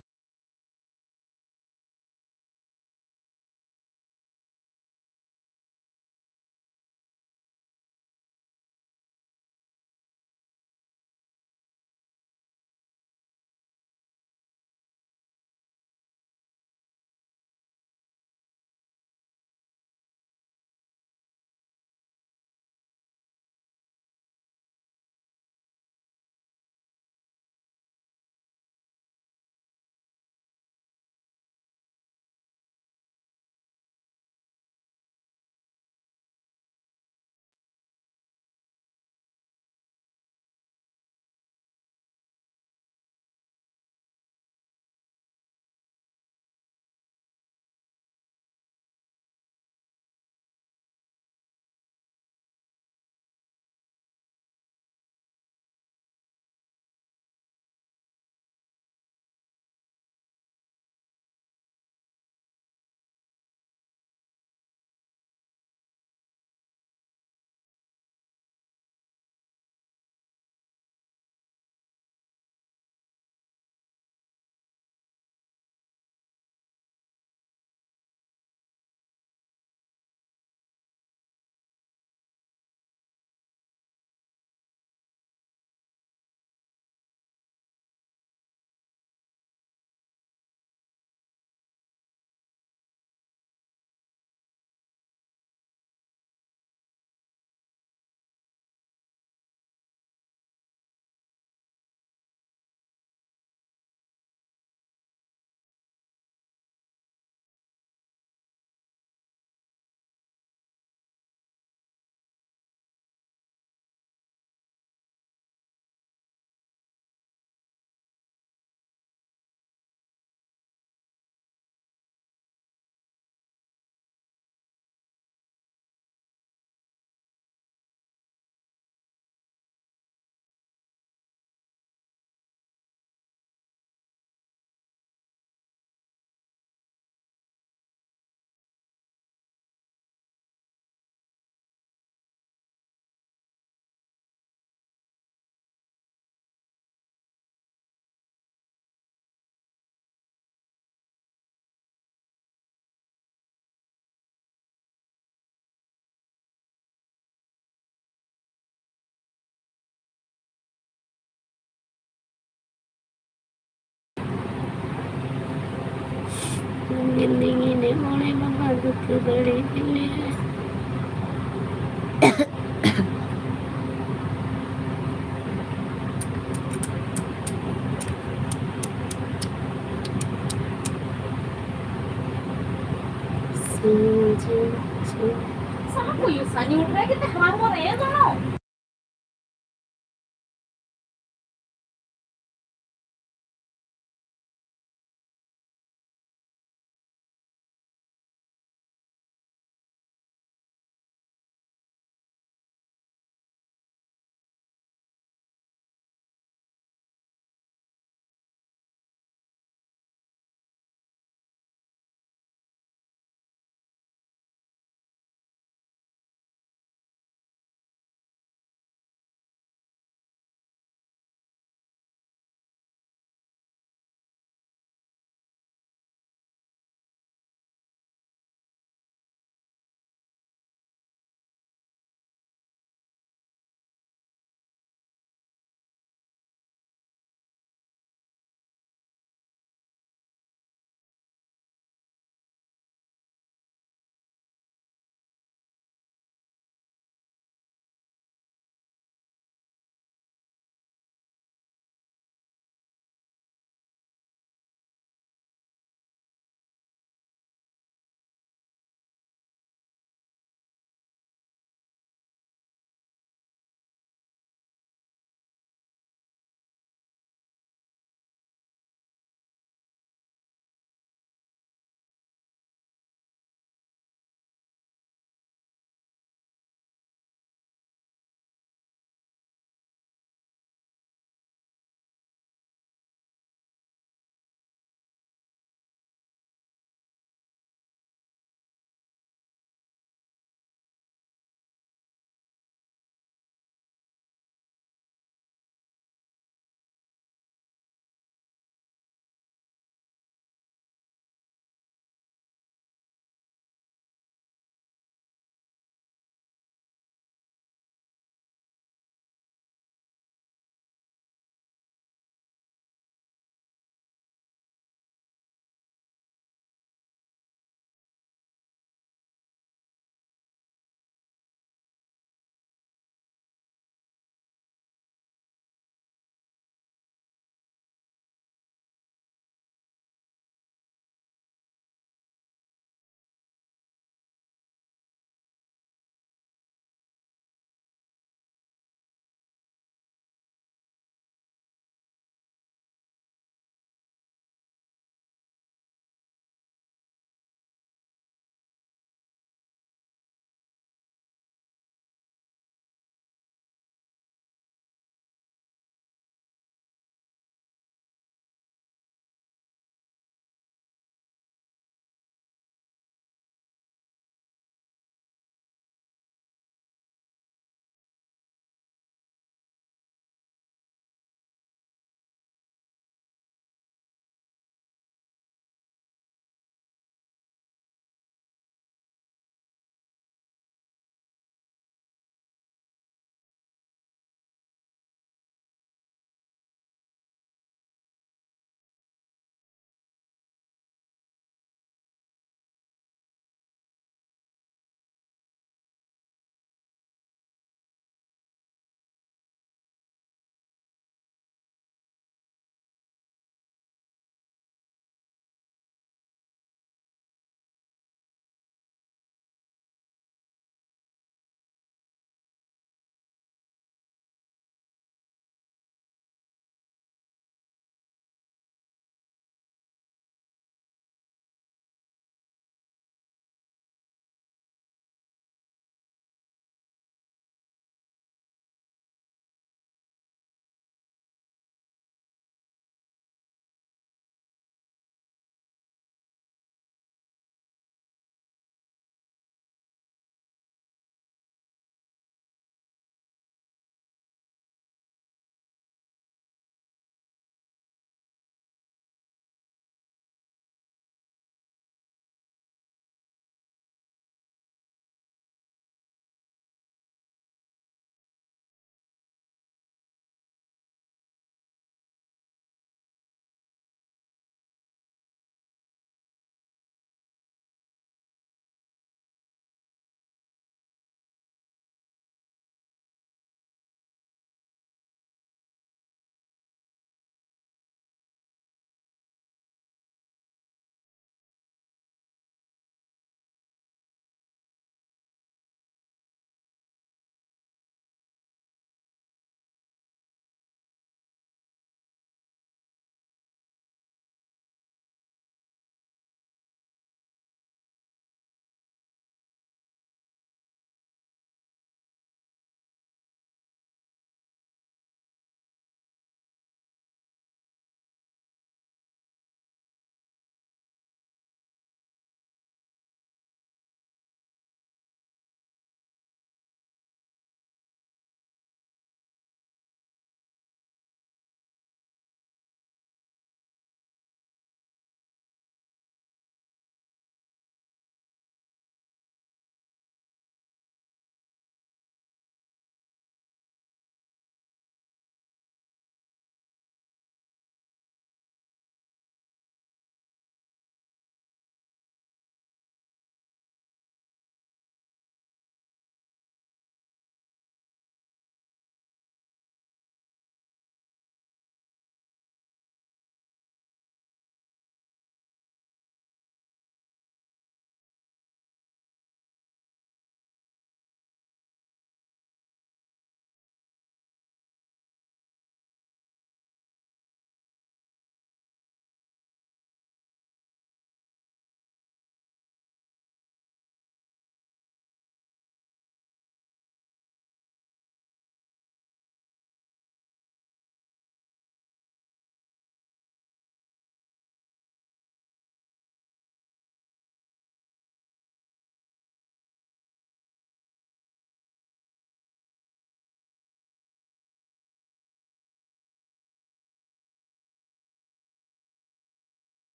जिंदगी ने मोड़े बाबा दुख बड़े दिले है Sama ko yun sa new kita hang mo rin ano?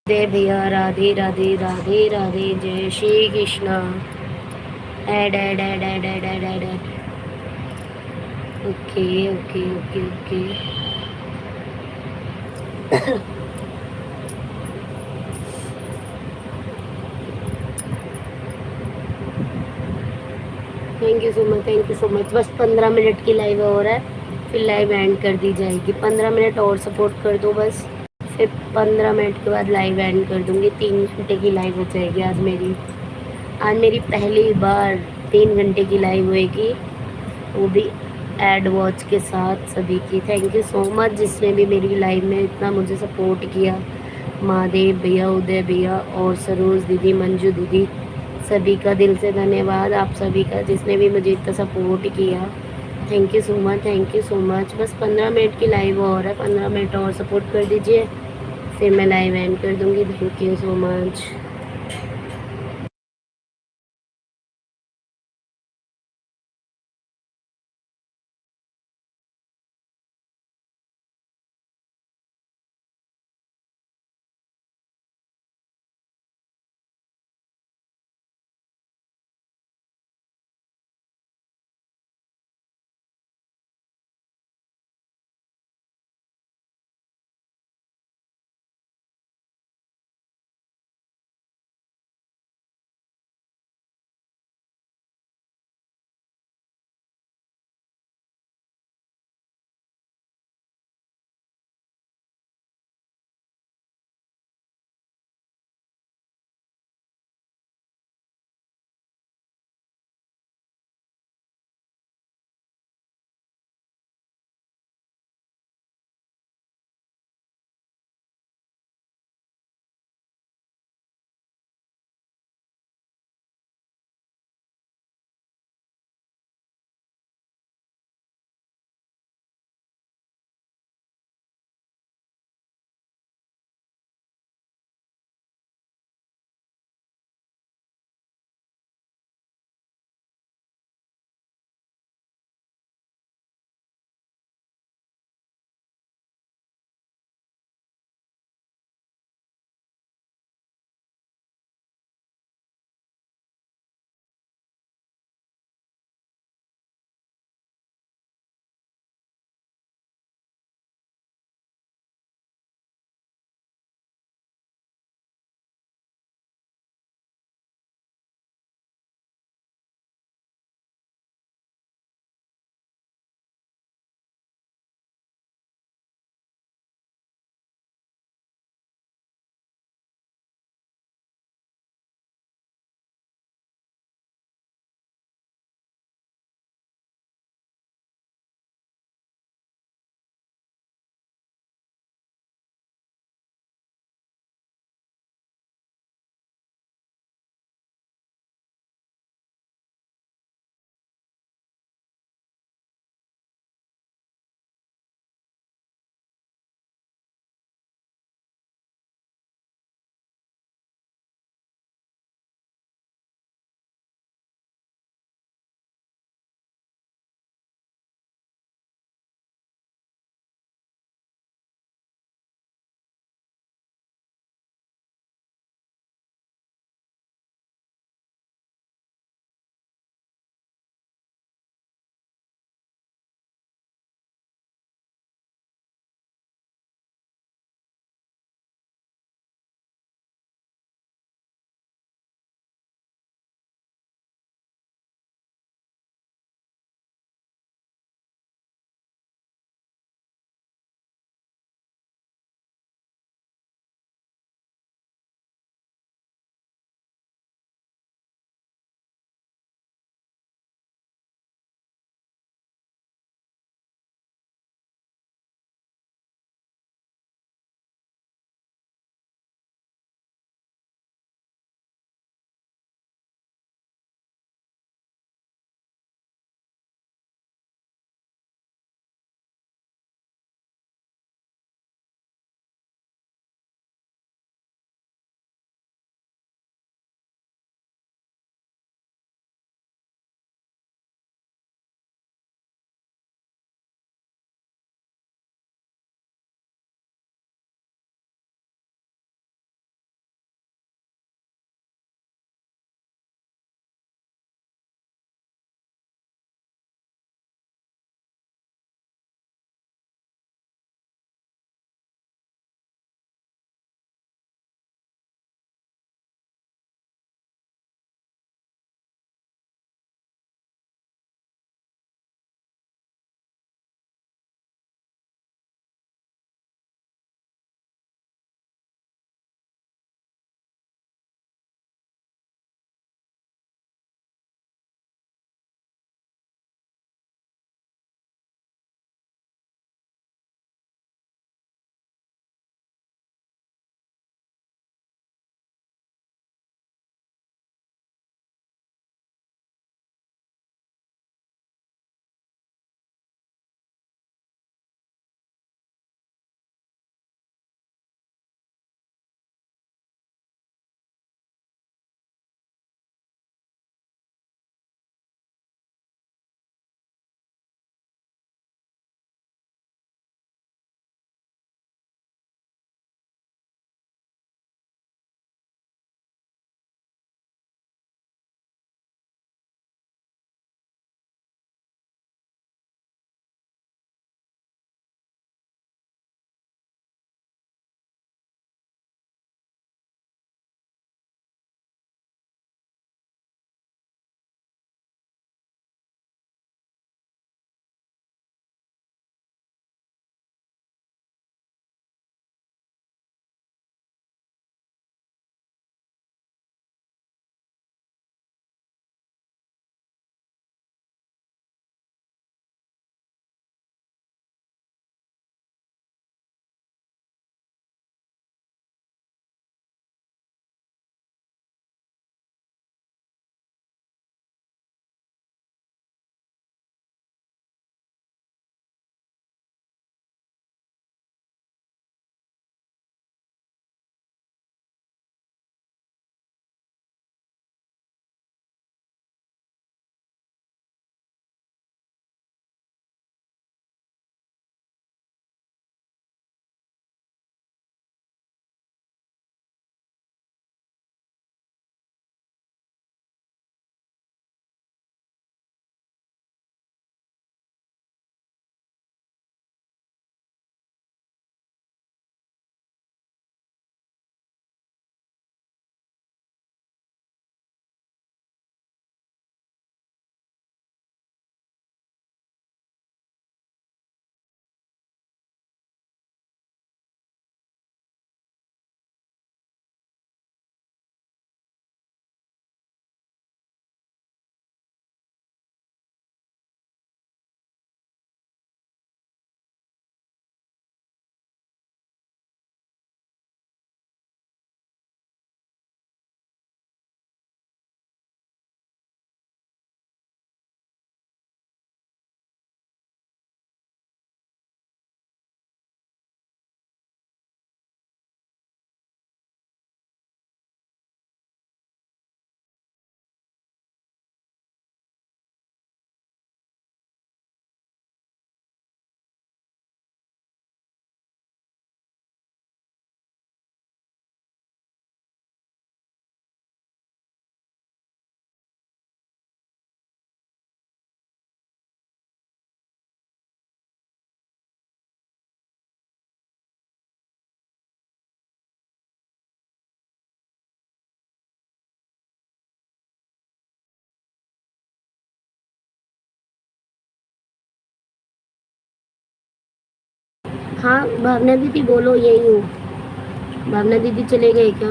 दे भैया, राधे राधे राधे राधे, जय Shri Krishna. Add add add add add add add add. Okay okay okay okay. Thank you so much, thank you so much. बस 15 मिनट की live हो रहा है, फिर live and कर दी जाएगी। 15 मिनट और सपोर्ट कर दो बस, फिर 15 मिनट के बाद लाइव एंड कर दूँगी। 3 घंटे की लाइव हो जाएगी आज मेरी पहली बार 3 घंटे की लाइव होएगी, वो भी एड वॉच के साथ सभी की। थैंक यू सो मच जिसने भी मेरी लाइव में इतना मुझे सपोर्ट किया। महादेव भैया, उदय भैया और सरोज दीदी, मंजू दीदी, सभी का दिल से धन्यवाद। आप सभी का जिसने भी मुझे इतना सपोर्ट किया, thank you so much, thank you so much. बस 15 मिनट की लाइव और है, 15 मिनट और सपोर्ट कर दीजिए, फिर मैं लाइव एंड कर दूँगी। Thank you so much. हाँ भावना दीदी बोलो, यही हूँ। भावना दीदी चले गए क्या?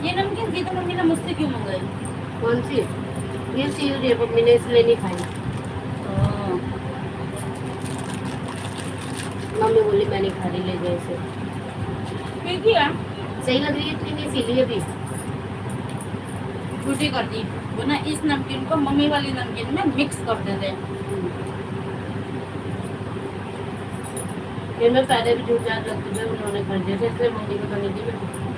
ये नमकीन जी तो मम्मी ने मुझसे क्यों मंगाई? कौन सी? ये सी मम्मी ने इसलिए नहीं खाई। हाँ। मम्मी बोली मैं नहीं खा रही, ले जाए इसे। फिर किया सही लग रही है इतनी नहीं, इसीलिए भी। छुट्टी कर दी वो ना, इस नमकीन को मम्मी वाली नमकीन में मिक्स कर देते हैं। फिर मैं पहले भी झूठ याद रखती थी, उन्होंने कर दिया था, इसलिए मम्मी को करनी थी मैं।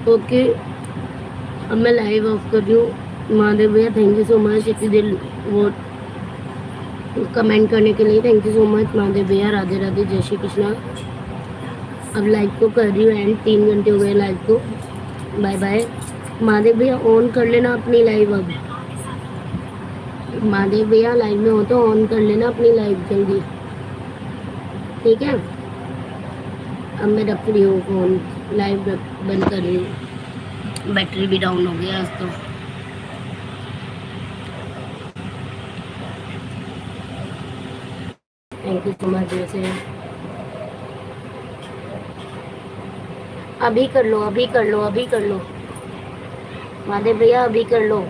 ओके, अब मैं लाइव ऑफ कर रही हूँ। महादेव भैया थैंक यू सो मच इतनी देर वो कमेंट करने के लिए। Thank you so much Mahadev भैया। राधे राधे, जय श्री कृष्णा। अब लाइव को कर रही हूँ एंड, 3 घंटे हो गए लाइव को। Bye bye. महादेव भैया ऑन कर लेना अपनी लाइव। अब महादेव भैया लाइव में हो तो ऑन कर लेना अपनी लाइव जल्दी, ठीक है। अब मैं रख रही हूँ फ़ोन, लाइव बंद कर रही हूँ। बैटरी भी डाउन हो गया आज तो। थैंक यू सो मच जैसे। अभी कर लो, अभी कर लो, अभी कर लो महादेव भैया, अभी कर लो।